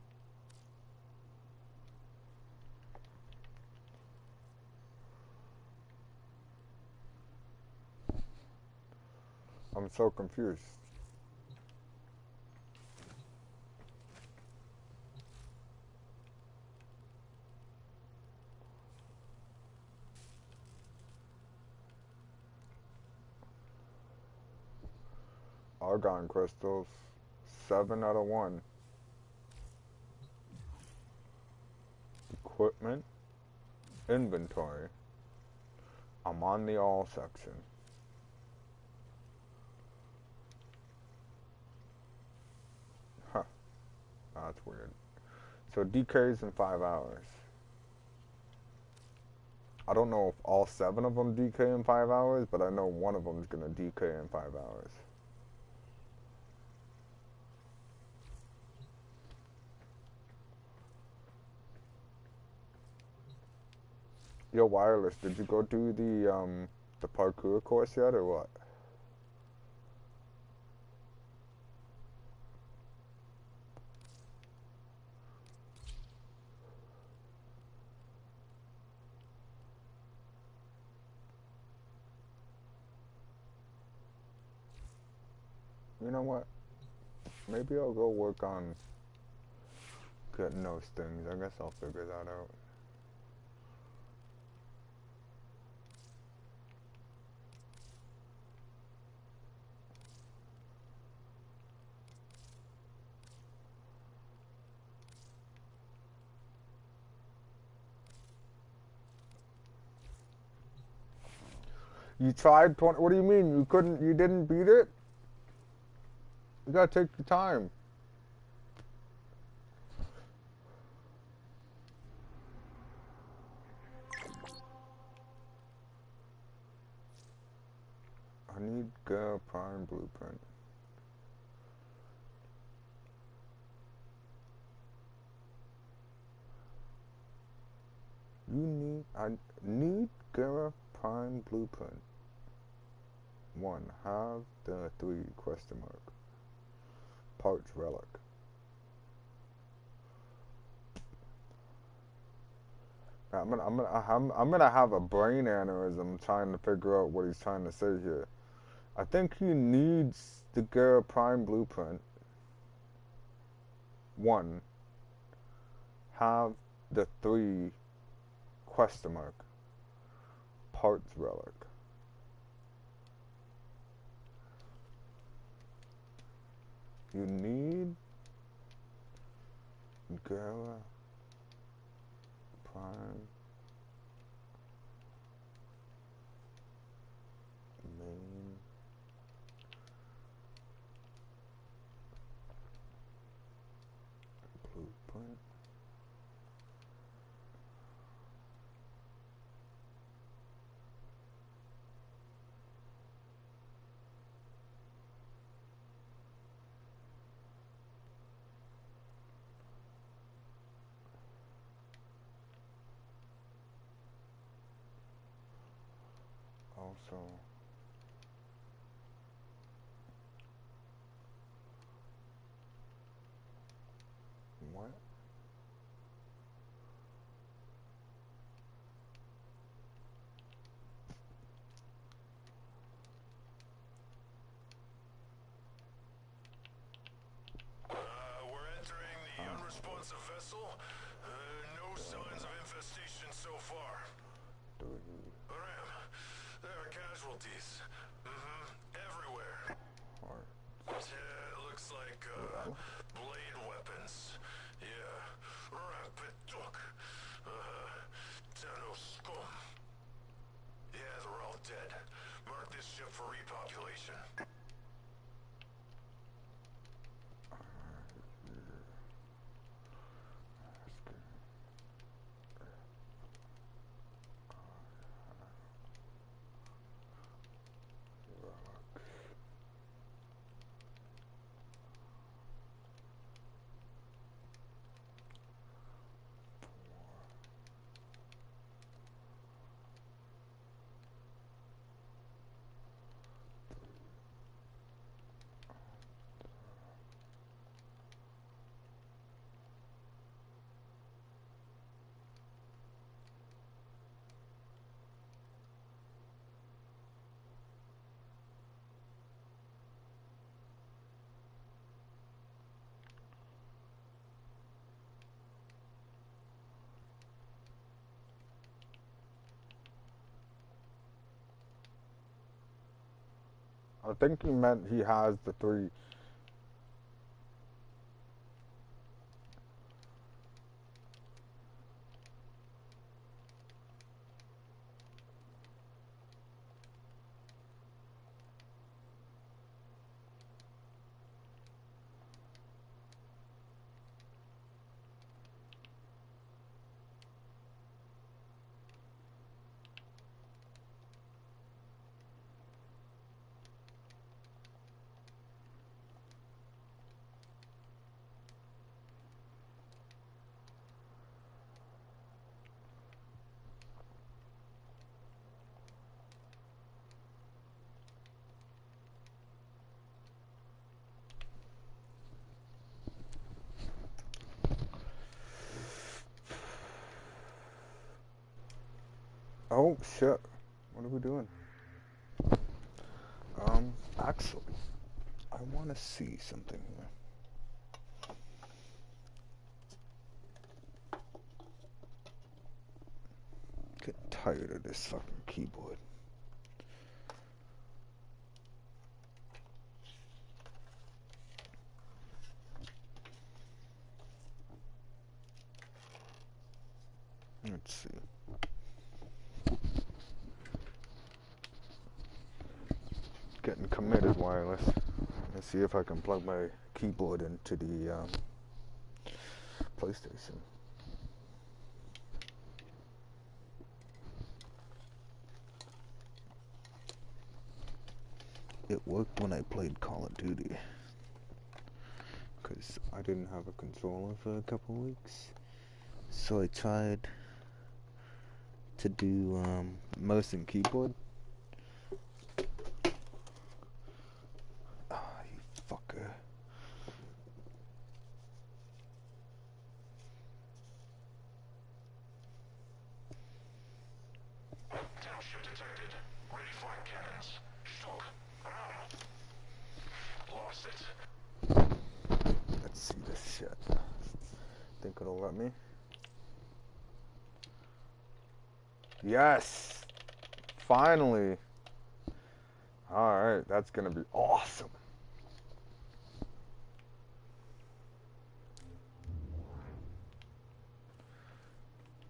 I'm so confused. Argon crystals, 7 out of 1. Equipment, inventory. I'm on the all section. Huh, that's weird. So DKs in 5 hours. I don't know if all 7 of them DK in 5 hours, but I know one of them is gonna DK in 5 hours. Yo, Wireless, did you go do the parkour course yet, or what? You know what? Maybe I'll go work on getting those things. I guess I'll figure that out. You tried 20, what do you mean? You didn't beat it? You gotta take your time. I need Gale Prime Blueprint. I need Gara Prime Blueprint. 1. Have the 3 question mark. Parch Relic. I'm gonna have a brain aneurysm trying to figure out what he's trying to say here. I think he needs to get a prime blueprint. One, have the 3 question mark parts relic. You need Gara prime main blueprint. Also, what? We're entering the unresponsive vessel. No signs of infestation so far. Ram, there are casualties. Everywhere. It looks like, blade weapons. Yeah, rapid duck. Tano scum. Yeah, they're all dead. Mark this ship for repopulation. I think he meant he has the 3. Oh shit. What are we doing? Actually, I want to see something here. Get tired of this fucking keyboard. Let's see. Getting committed wireless. Let's see if I can plug my keyboard into the PlayStation. It worked when I played Call of Duty, because I didn't have a controller for a couple weeks, so I tried to do mouse and keyboard. Ah, you fucker. Let's see this shit. Think it'll let me? Yes! Finally! Alright, that's gonna be awesome.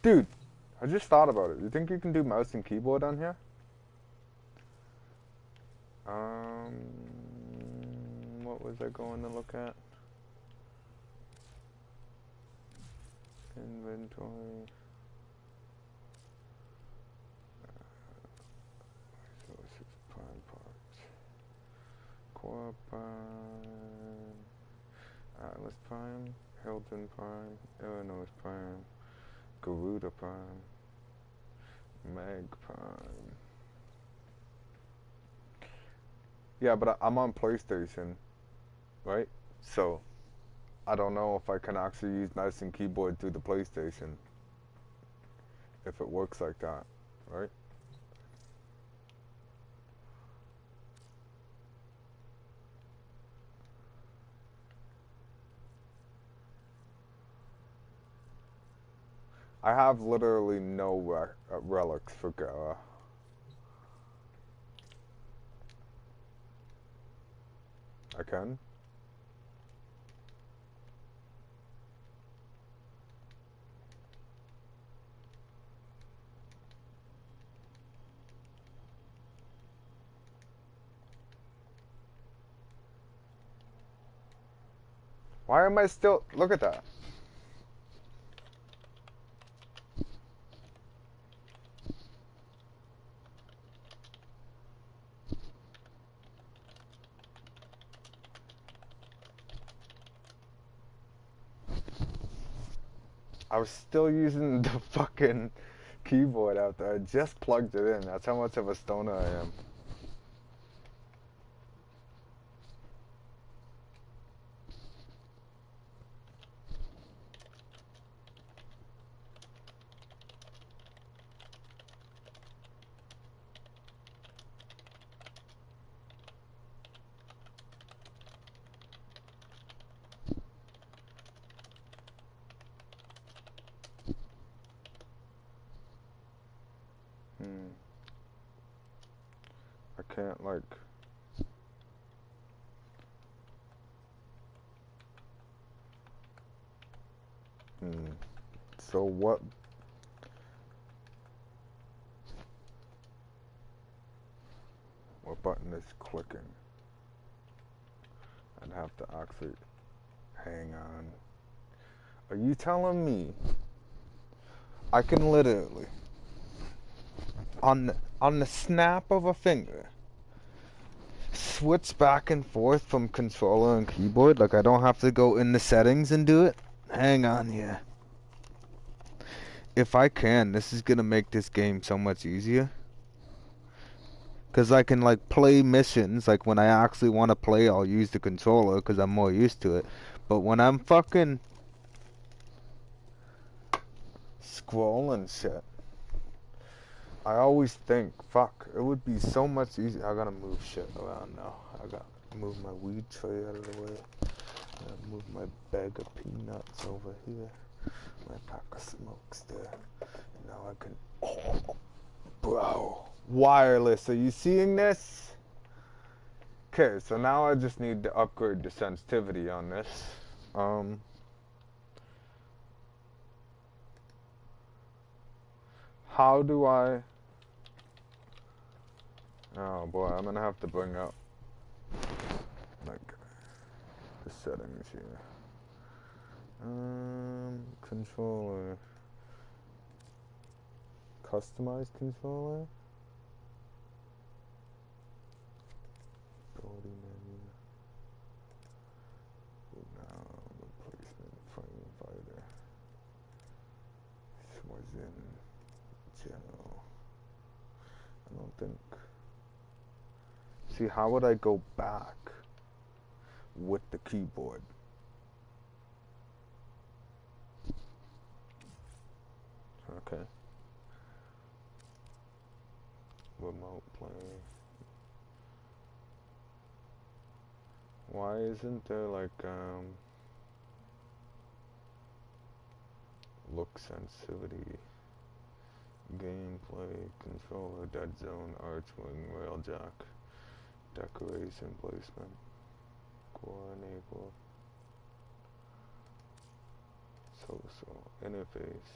Dude, I just thought about it. You think you can do mouse and keyboard on here? What was I going to look at? Inventory. Sources, prime parts. Core prime. Atlas prime. Hilton prime. Illinois prime. Garuda prime. Meg prime. Yeah, but I'm on PlayStation, right? So, I don't know if I can actually use mouse and keyboard through the PlayStation. If it works like that, right? I have literally no relics for Gara. I can? Why am I still... Look at that. I was still using the fucking keyboard out there. I just plugged it in. That's how much of a stoner I am. I can't, like... So what... What button is clicking? I'd have to actually... Hang on. Are you telling me I can literally, on the snap of a finger, switch back and forth from controller and keyboard? Like I don't have to go in the settings and do it? Hang on here. If I can, this is gonna make this game so much easier. Cause I can like play missions, like when I actually want to play I'll use the controller cause I'm more used to it. But when I'm fucking scrolling shit, I always think, fuck, it would be so much easier. I gotta move shit around now. I gotta move my weed tray out of the way. I gotta move my bag of peanuts over here. My pack of smokes there. Now I can... Oh, bro. Wireless, are you seeing this? Okay, so now I just need to upgrade the sensitivity on this. How do I... Oh boy, I'm gonna have to bring up like the settings here. Controller. Customize controller. Ability menu. Now replacement frame fighter. Was in general. I don't think. See, how would I go back with the keyboard? Okay. Remote play. Why isn't there like look sensitivity, gameplay, controller, dead zone, archwing, railjack, decoration placement, core enable, social interface.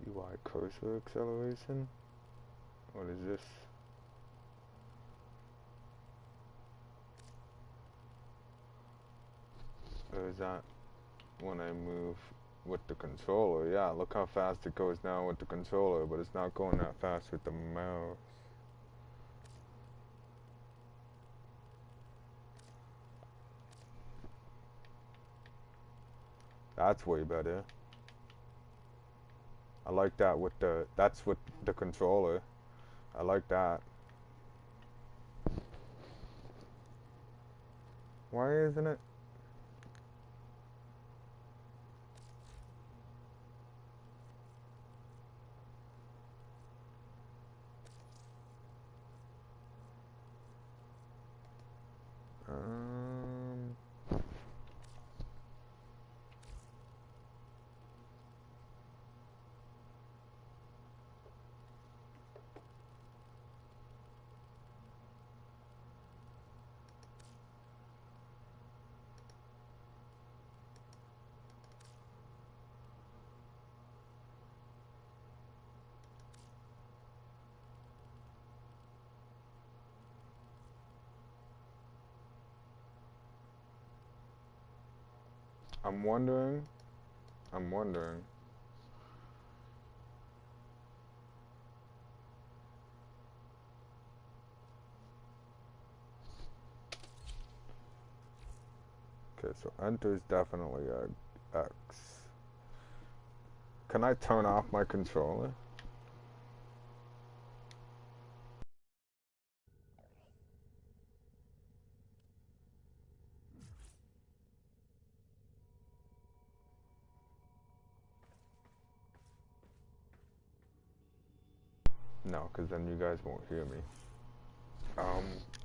UI cursor acceleration? What is this? Or is that when I move with the controller? Yeah, look how fast it goes now with the controller, but it's not going that fast with the mouse. That's way better. I like that with the, that's with the controller. I like that. Why isn't it? Um, I'm wondering. Okay, so enter is definitely a X. Can I turn off my controller? No, because then you guys won't hear me.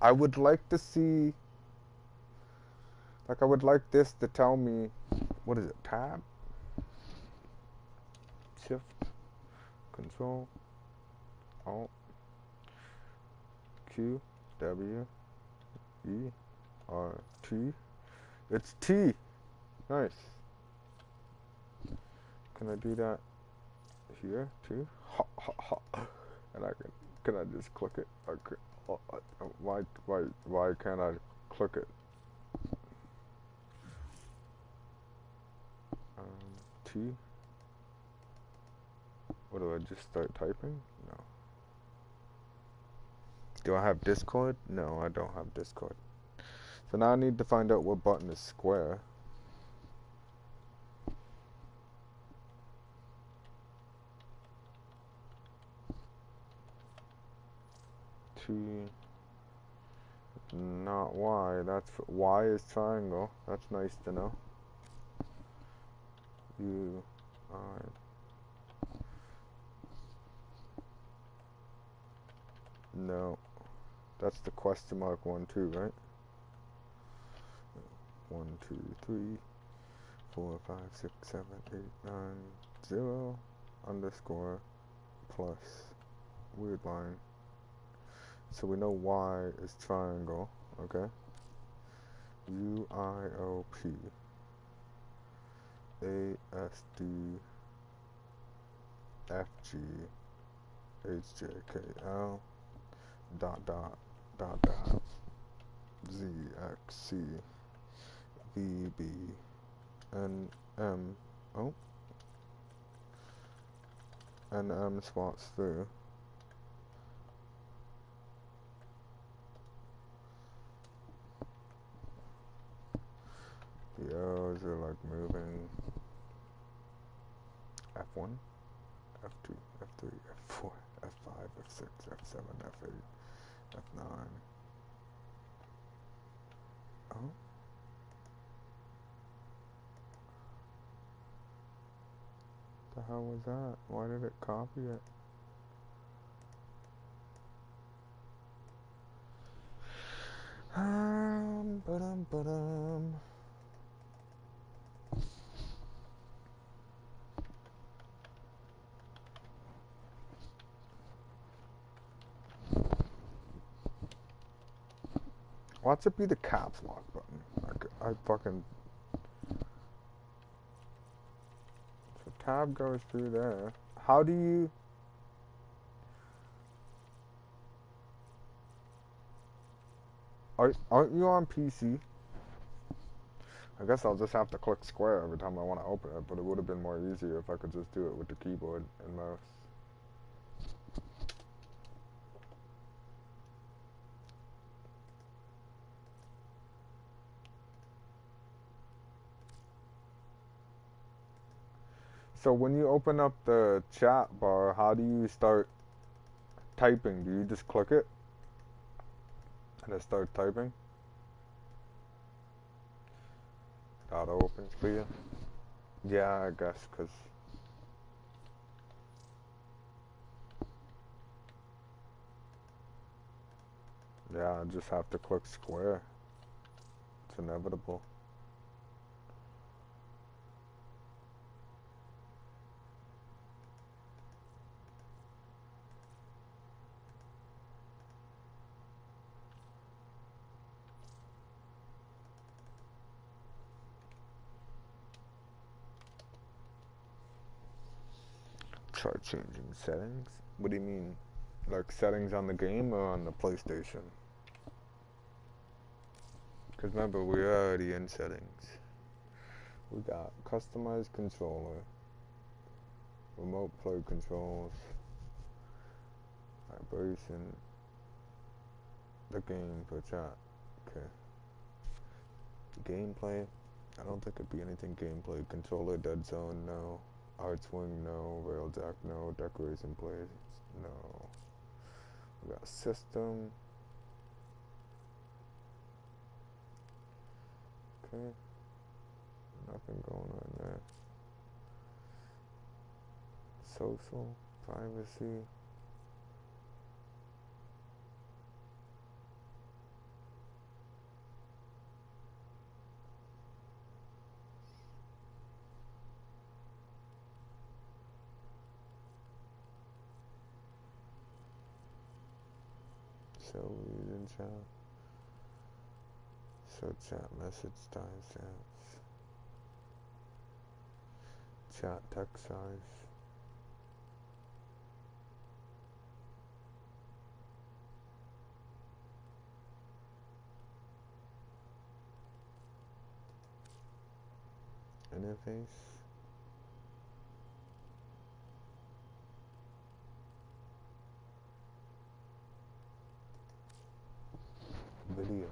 I would like to see, like I would like this to tell me, what is it, tab? Shift, Control, Alt, Q, W, E, R, T. It's T! Nice. Can I do that here too? Ha, ha, ha. And can I just click it? Why can't I click it? T. What do I just start typing? No. Do I have Discord? No, I don't have Discord. So now I need to find out what button is square. T. Not Y. That's Y is triangle. That's nice to know. U, I. No. That's the question mark 1, 2, right? 1, 2, 3, 4, 5, 6, 7, 8, 9, 0, underscore, plus, weird line. So we know Y is triangle, okay? U, I, O, P, A, S, D, F, G, H, J, K, L, dot, dot, dot, dot, Z, X, C, V, B, N, M, oh, and M swaps through. The arrows are like moving. F1, F2, F3, F4, F5, F6, F7, F8, F9. Oh. The hell was that? Why did it copy it? Ba-dum. Watch it be the caps lock button. I fucking. So tab goes through there. How do you? Aren't you on PC? I guess I'll just have to click square every time I want to open it, but it would have been more easier if I could just do it with the keyboard and mouse. So when you open up the chat bar, how do you start typing? Do you just click it and it start typing? Auto opens for you? Yeah, I guess, because yeah, I just have to click square. It's inevitable. Try changing settings? What do you mean? Like settings on the game or on the PlayStation? Because remember, we're already in settings. We got customized controller, remote play controls, vibration, the game for chat. Okay. Gameplay. I don't think it'd be anything gameplay. Controller, dead zone, no. Art swing, no. Rail jack, no. Decoration plays, no. We got system. Okay. Nothing going on there. Social, privacy. So read in chat. So chat message timestamps. Chat text size. Interface. Video.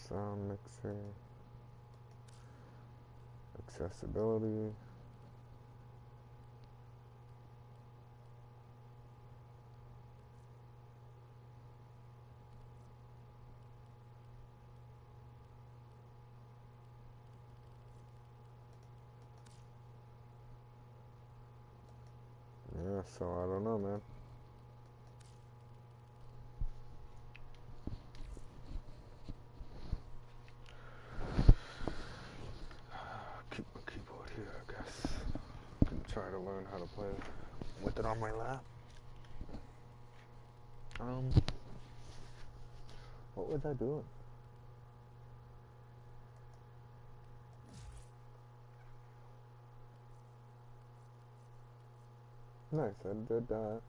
Sound mixer. Accessibility. Yeah, so I don't know, man. Keep my keyboard here, I guess. Can try to learn how to play with it on my lap. What was I doing? Nice, I did that.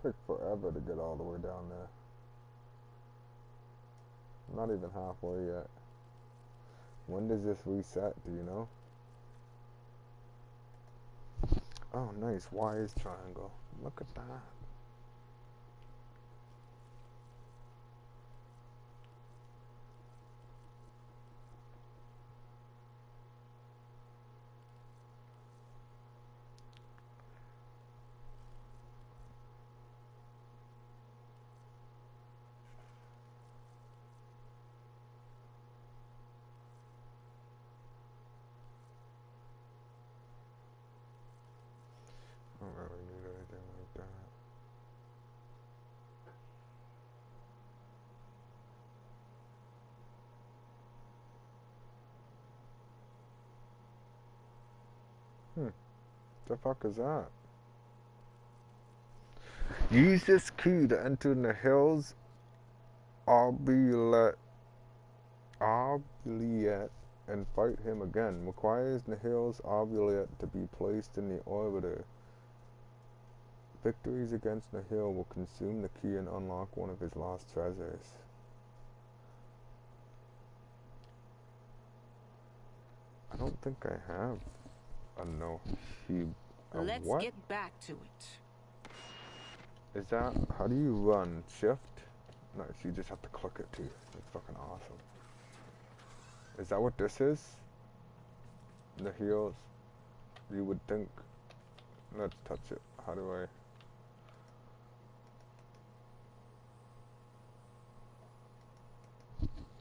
Took forever to get all the way down there. I'm not even halfway yet. When does this reset, do you know? Oh, nice, Y is triangle. Look at that. The fuck is that? Use this key to enter in the hills Arbalete and fight him again. Requires the hills Arbalete to be placed in the orbiter. Victories against Nihil will consume the key and unlock one of his lost treasures. I don't think I have a no. Let's what? get back to it. Is that, how do you run? Shift? Nice, you just have to click it too. That's fucking awesome. Is that what this is? The heels? You would think. Let's touch it. How do I?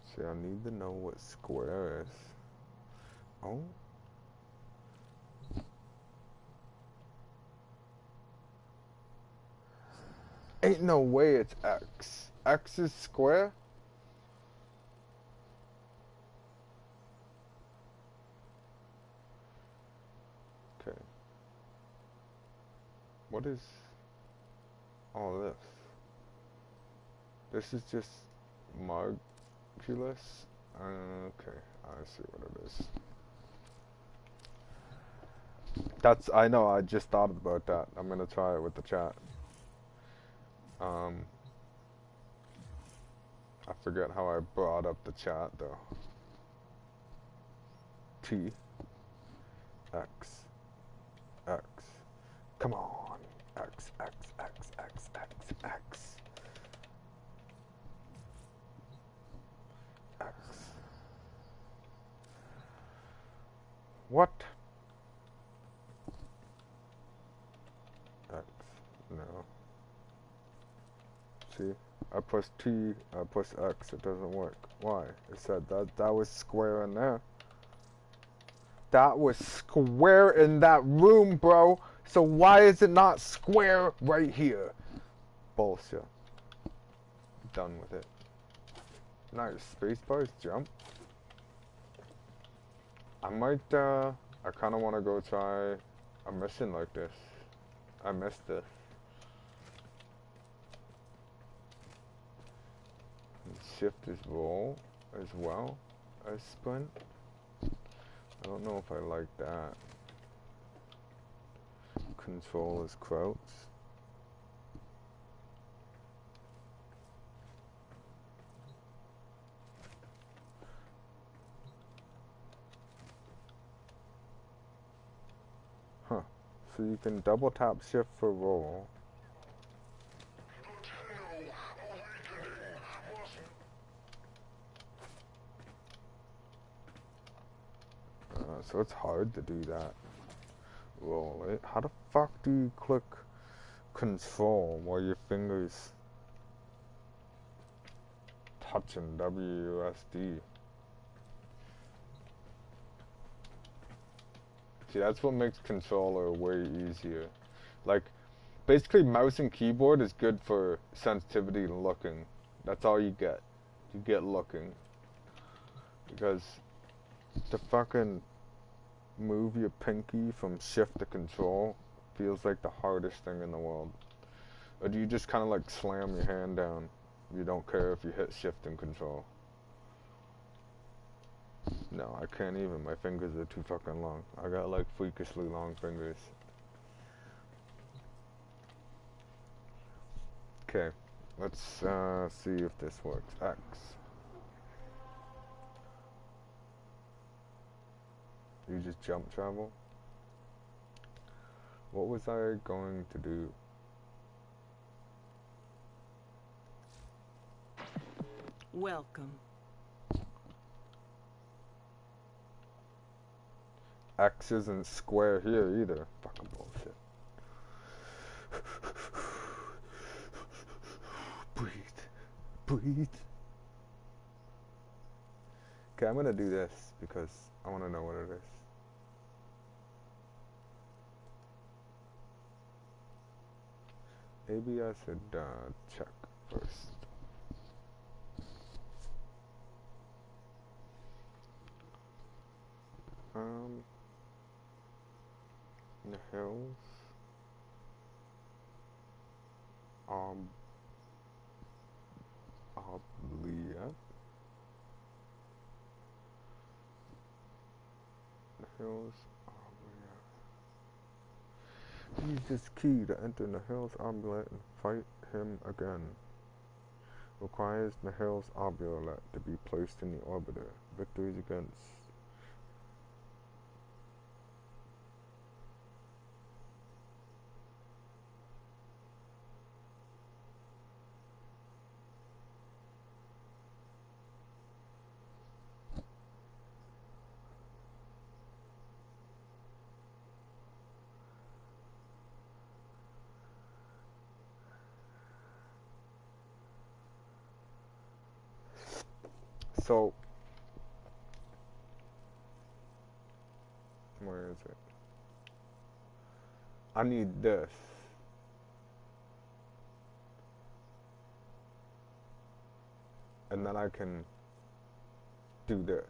See, I need to know what square is. Oh? Ain't no way it's X. X is square? Okay. What is all this? This is just margulus? Okay, I see what it is. I know, I just thought about that. I'm gonna try it with the chat. I forget how I brought up the chat though. T X X. Come on. X X X X X X X. What? X. No. See? I push T, I push X, it doesn't work. Why? It said that was square in there. That was square in that room, bro. So why is it not square right here? Bullshit. Done with it. Nice. Spacebar's jump. I might, I kind of want to go try a mission like this. I missed this. Shift is roll as well as sprint. I don't know if I like that. Control is crouch. Huh. So you can double tap shift for roll. So it's hard to do that. Roll it. How the fuck do you click control while your fingers touching WSD? See, that's what makes controller way easier. Like, basically mouse and keyboard is good for sensitivity and looking. That's all you get. You get looking. Because to fucking move your pinky from shift to control feels like the hardest thing in the world. Or do you just kind of like slam your hand down? You don't care if you hit shift and control. No, I can't even. My fingers are too fucking long. I got like freakishly long fingers. Okay, let's see if this works. X. You just jump travel? What was I going to do? Welcome. X isn't square here either. Fucking bullshit. Breathe. Breathe. Okay, I'm gonna do this because I wanna know what it is. Maybe I should check first. In the hills. Oblia. The hills. Oblia. Use this key to enter the hills Oblia and fight him again. Requires the hills Oblia to be placed in the orbiter. Victories against. So, where is it? I need this. And then I can do this.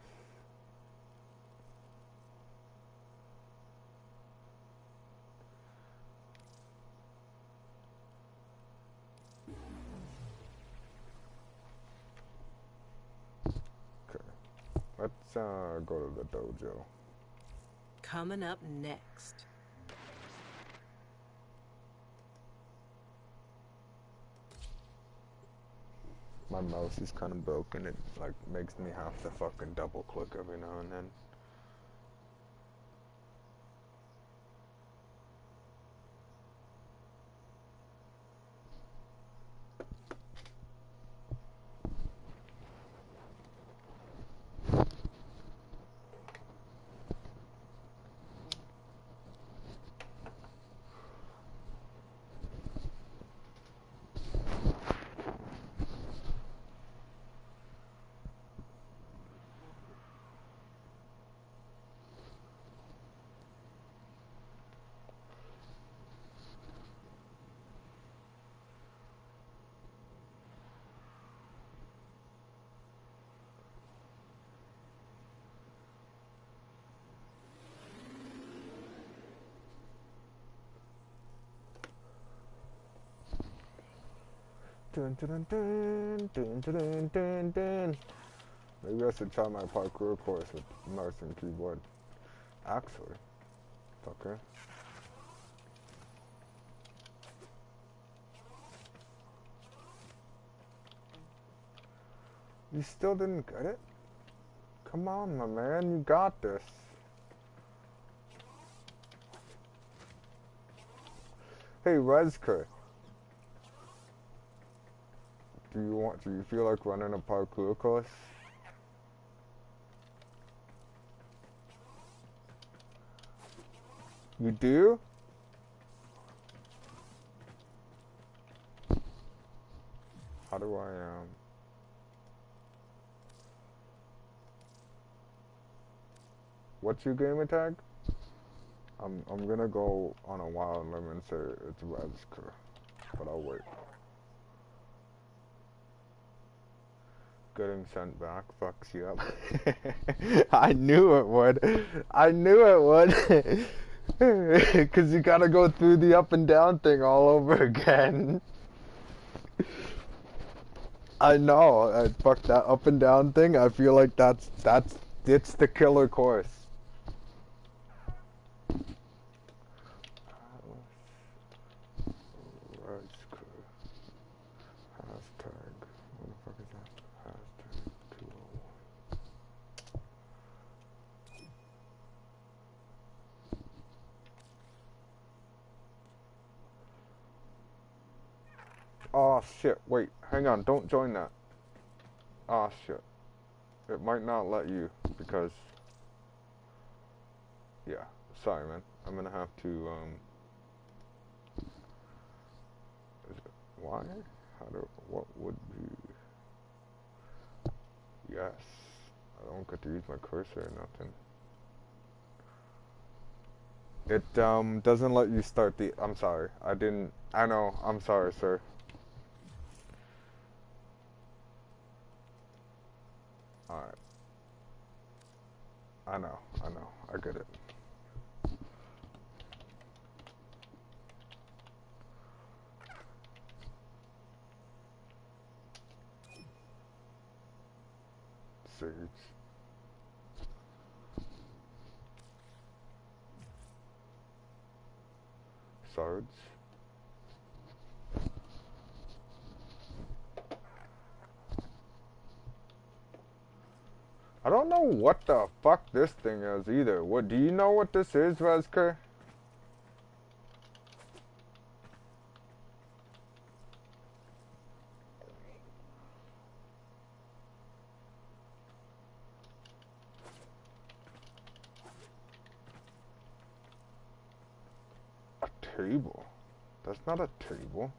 Okay. Let's go to the dojo. Coming up next. My mouse is kind of broken. It like makes me have to fucking double click every now and then. Dun, dun, dun, dun, dun, dun, dun, dun. Maybe I should try my parkour course with mouse and keyboard. Actually, okay. You still didn't get it? Come on, my man, you got this. Hey, Rezker. Do you feel like running a parkour course? You do? How do I, what's your gamer tag? I'm gonna go on a wild limb and say it's Rezker, but I'll wait. Getting sent back fucks you up. I knew it would. I knew it would. Cause you gotta go through the up and down thing all over again. I know. Fuck that up and down thing. I feel like it's the killer course. Hashtag. What the fuck is that? Hashtag 201. Oh shit, wait, hang on, don't join that. Oh shit. It might not let you because yeah, sorry man. I'm gonna have to why? What would be yes. I don't get to use my cursor or nothing. It doesn't let you start the I'm sorry. I know, I'm sorry, sir. Alright. I know, I get it. Sage. Sarge. I don't know what the fuck this thing is either. What do you know what this is, Rezker? A table. That's not a table.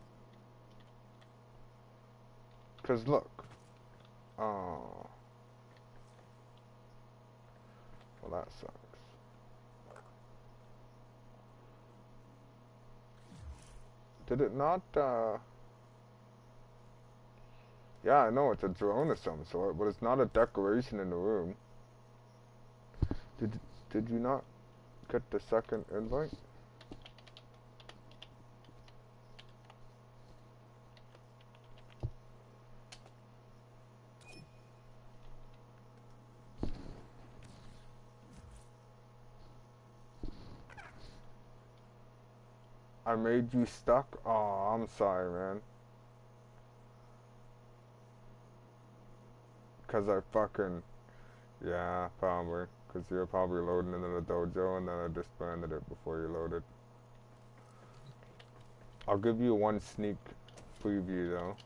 Cause look. Oh. Well, that sucks. Did it not, Yeah, I know it's a drone of some sort, but it's not a decoration in the room. Did you not get the second invite? I made you stuck? Oh, I'm sorry, man. Cause I fucking... Yeah, probably. Cause you're probably loading into the dojo and then I disbanded it before you loaded. I'll give you one sneak preview though.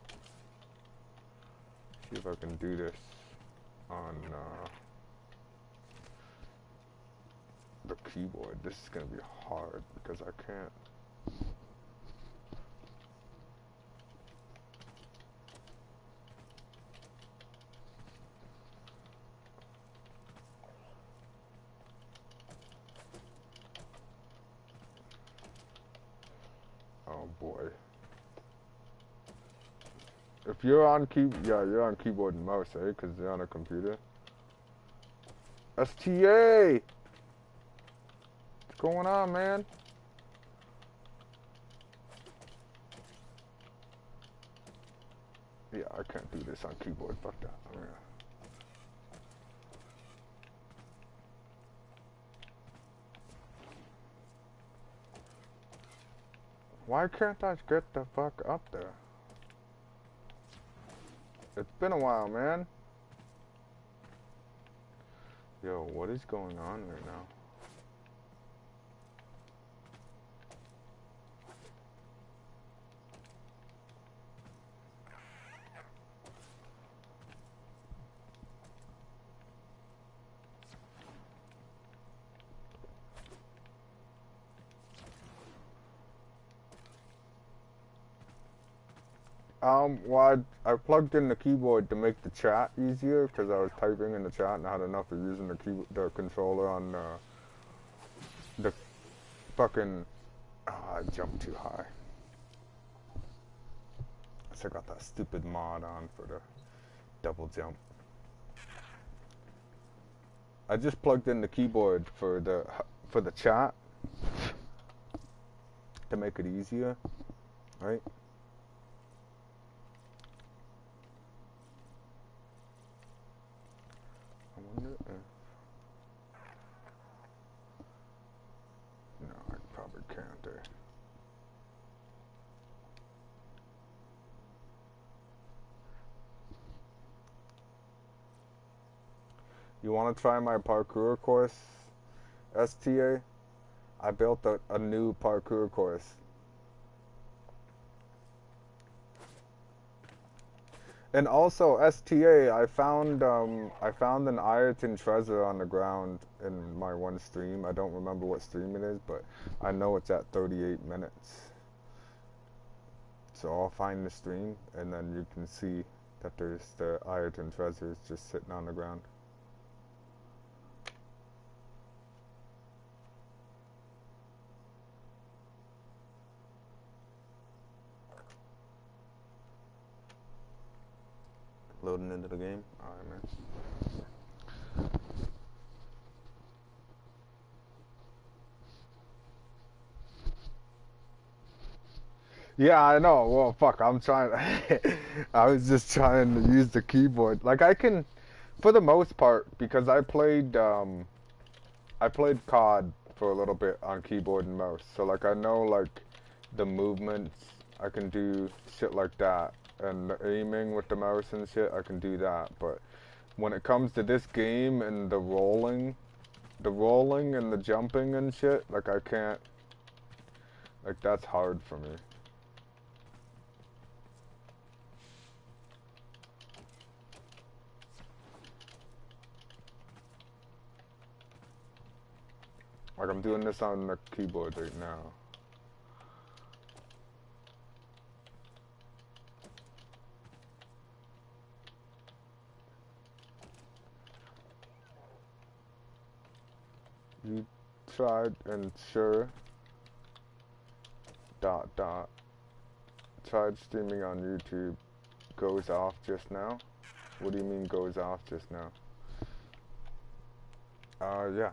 See if I can do this on the keyboard. This is gonna be hard because I can't. Oh boy. If you're on you're on keyboard and mouse, eh? Because you're on a computer. STA! What's going on, man? Yeah, I can't do this on keyboard. Fuck that. Oh, yeah. Why can't I get the fuck up there? It's been a while, man. Yo, what is going on right now? Well, I plugged in the keyboard to make the chat easier because I was typing in the chat and I had enough of using the controller on the fucking. Oh, I jumped too high. So I got that stupid mod on for the double jump. I just plugged in the keyboard for the chat to make it easier, right? I wonder if... No, I probably can't there. You want to try my parkour course, STA? I built a new parkour course. And also, STA, I found an Ireton treasure on the ground in my one stream. I don't remember what stream it is, but I know it's at 38 minutes. So I'll find the stream, and then you can see that there's the Ireton treasures just sitting on the ground. Loading into the game? Alright, man. Yeah, I know. Well, fuck, I'm trying. I was just trying to use the keyboard. Like, I can For the most part, because I played COD for a little bit on keyboard and mouse, so like I know like the movements, I can do shit like that, and the aiming with the mouse and shit, I can do that. But when it comes to this game and the rolling and the jumping and shit, like I can't, like that's hard for me. Like I'm doing this on the keyboard right now. You tried and sure ... tried streaming on YouTube. Goes off just now? What do you mean goes off just now? Yeah.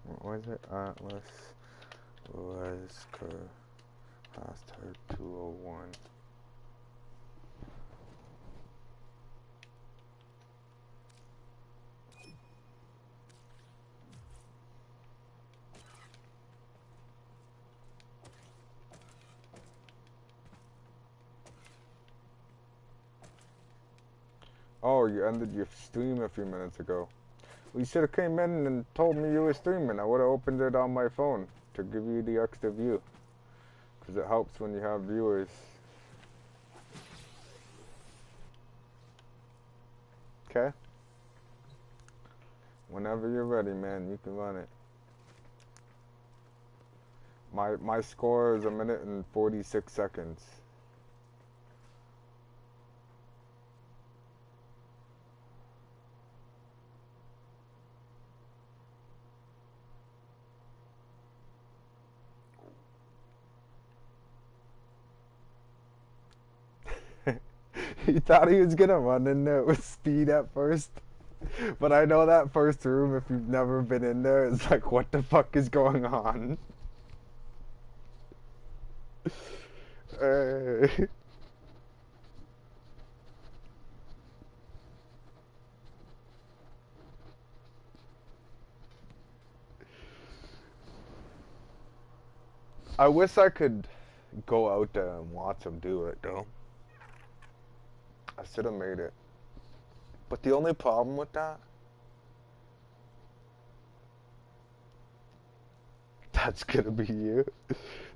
What was it? Atlas Wesker #201. Oh, you ended your stream a few minutes ago. Well, you should have came in and told me you were streaming. I would have opened it on my phone to give you the extra view. Because it helps when you have viewers. Okay? Whenever you're ready, man, you can run it. My score is 1 minute and 46 seconds. He thought he was gonna run in there with speed at first. But I know that first room, if you've never been in there, it's like, what the fuck is going on? I wish I could go out there and watch him do it, though. I should have made it. But the only problem with that... That's gonna be you.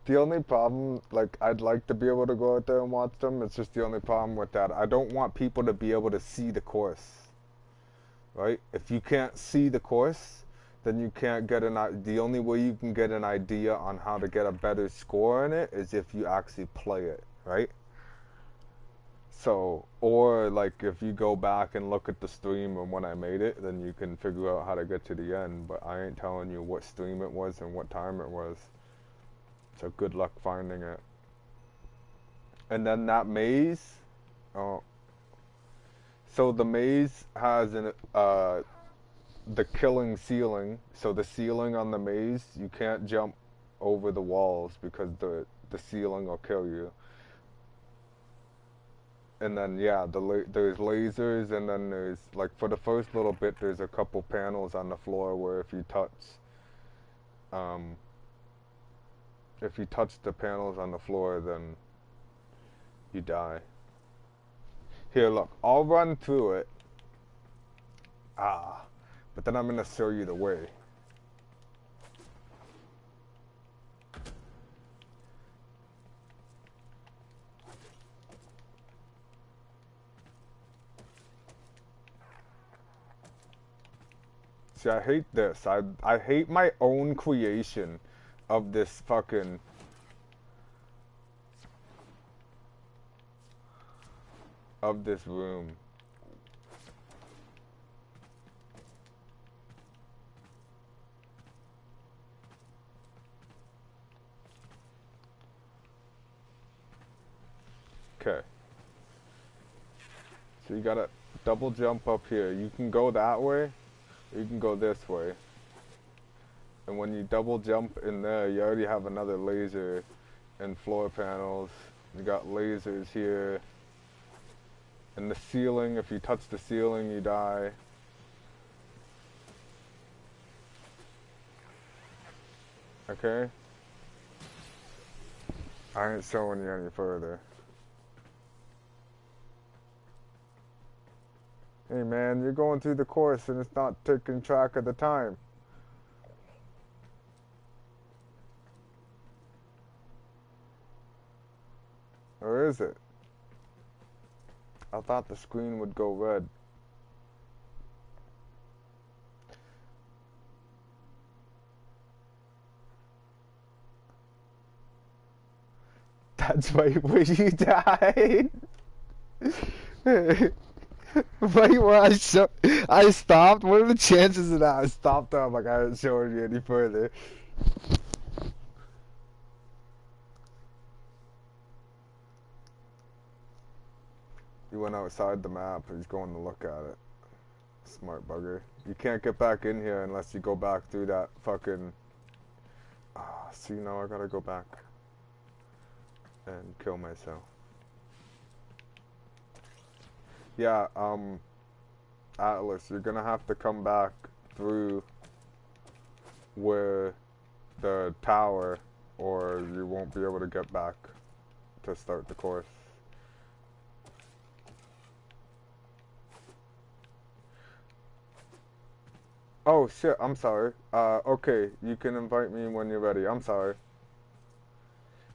The only problem, like, I'd like to be able to go out there and watch them. It's just the only problem with that. I don't want people to be able to see the course. Right? If you can't see the course, then you can't get the only way you can get an idea on how to get a better score in it is if you actually play it, right? So, or like if you go back and look at the stream and when I made it, then you can figure out how to get to the end, but I ain't telling you what stream it was and what time it was. So good luck finding it. And then that maze, oh, so the maze has the killing ceiling. So the ceiling on the maze, you can't jump over the walls because the ceiling will kill you. And then yeah, there's lasers, and then there's like for the first little bit, there's a couple panels on the floor where if you touch the panels on the floor, then you die. Here, look, I'll run through it. But then I'm gonna show you the way. See, I hate this. I hate my own creation of this fucking... of this room. Okay. So you gotta double jump up here. You can go that way, or you can go this way. And when you double jump in there, you already have another laser and floor panels You got lasers here. And the ceiling, if you touch the ceiling, you die. Okay? I ain't showing you any further. Hey man, you're going through the course and it's not taking track of the time. Or is it? I thought the screen would go red. That's right where you died. Right where I stopped. What are the chances of that? I stopped up like I wasn't showing you any further. He went outside the map. He's going to look at it. Smart bugger. You can't get back in here unless you go back through that fucking... Ah, see, now I gotta go back and kill myself. Yeah, Atlas, you're gonna have to come back through where the tower, or you won't be able to get back to start the course. Oh shit, I'm sorry. Okay, you can invite me when you're ready. I'm sorry.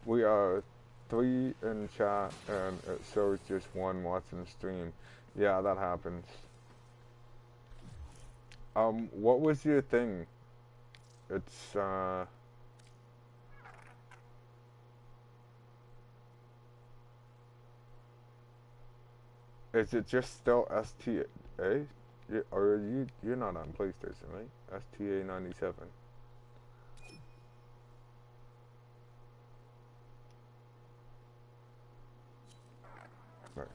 We are 3 in chat and it shows just 1 watching the stream. Yeah, that happens. What was your thing? It's, is it just still STA? Or you're not on PlayStation, right? STA 97. Nice.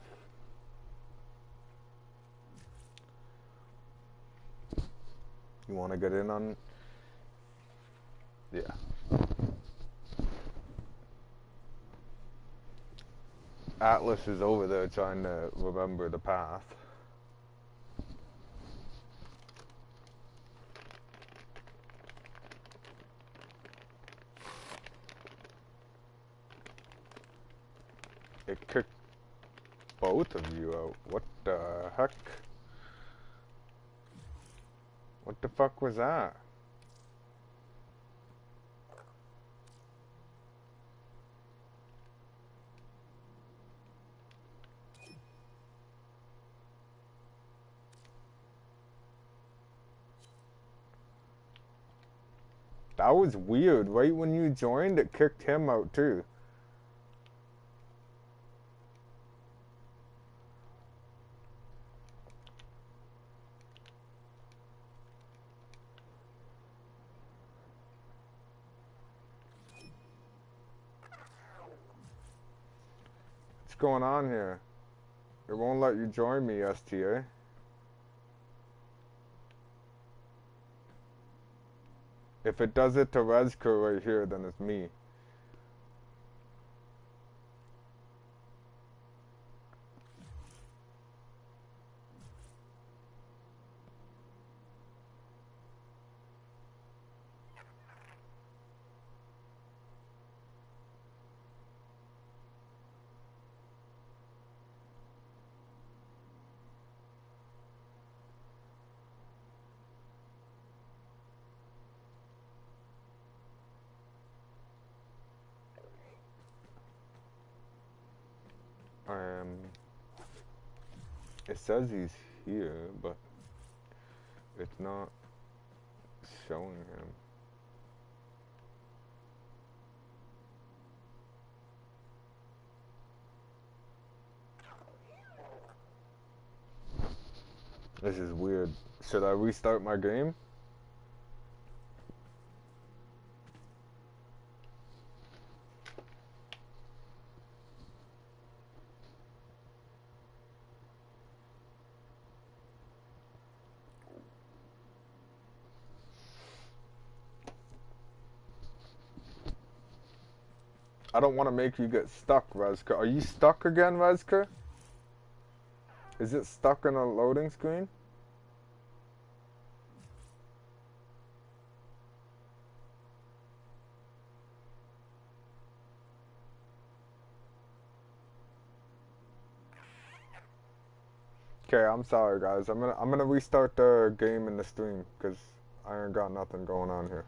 You want to get in on? Yeah. Atlas is over there trying to remember the path. It kicked both of you out. What the heck? What the fuck was that? That was weird. Right when you joined, it kicked him out too. What's going on here? It won't let you join me, STA. If it does it to Rezker right here, then it's me. It says he's here, but it's not showing him. This is weird. Should I restart my game? I don't want to make you get stuck, Rezka. Are you stuck again, Rezka? Is it stuck in a loading screen? Okay, I'm sorry guys. I'm gonna restart the game in the stream because I ain't got nothing going on here.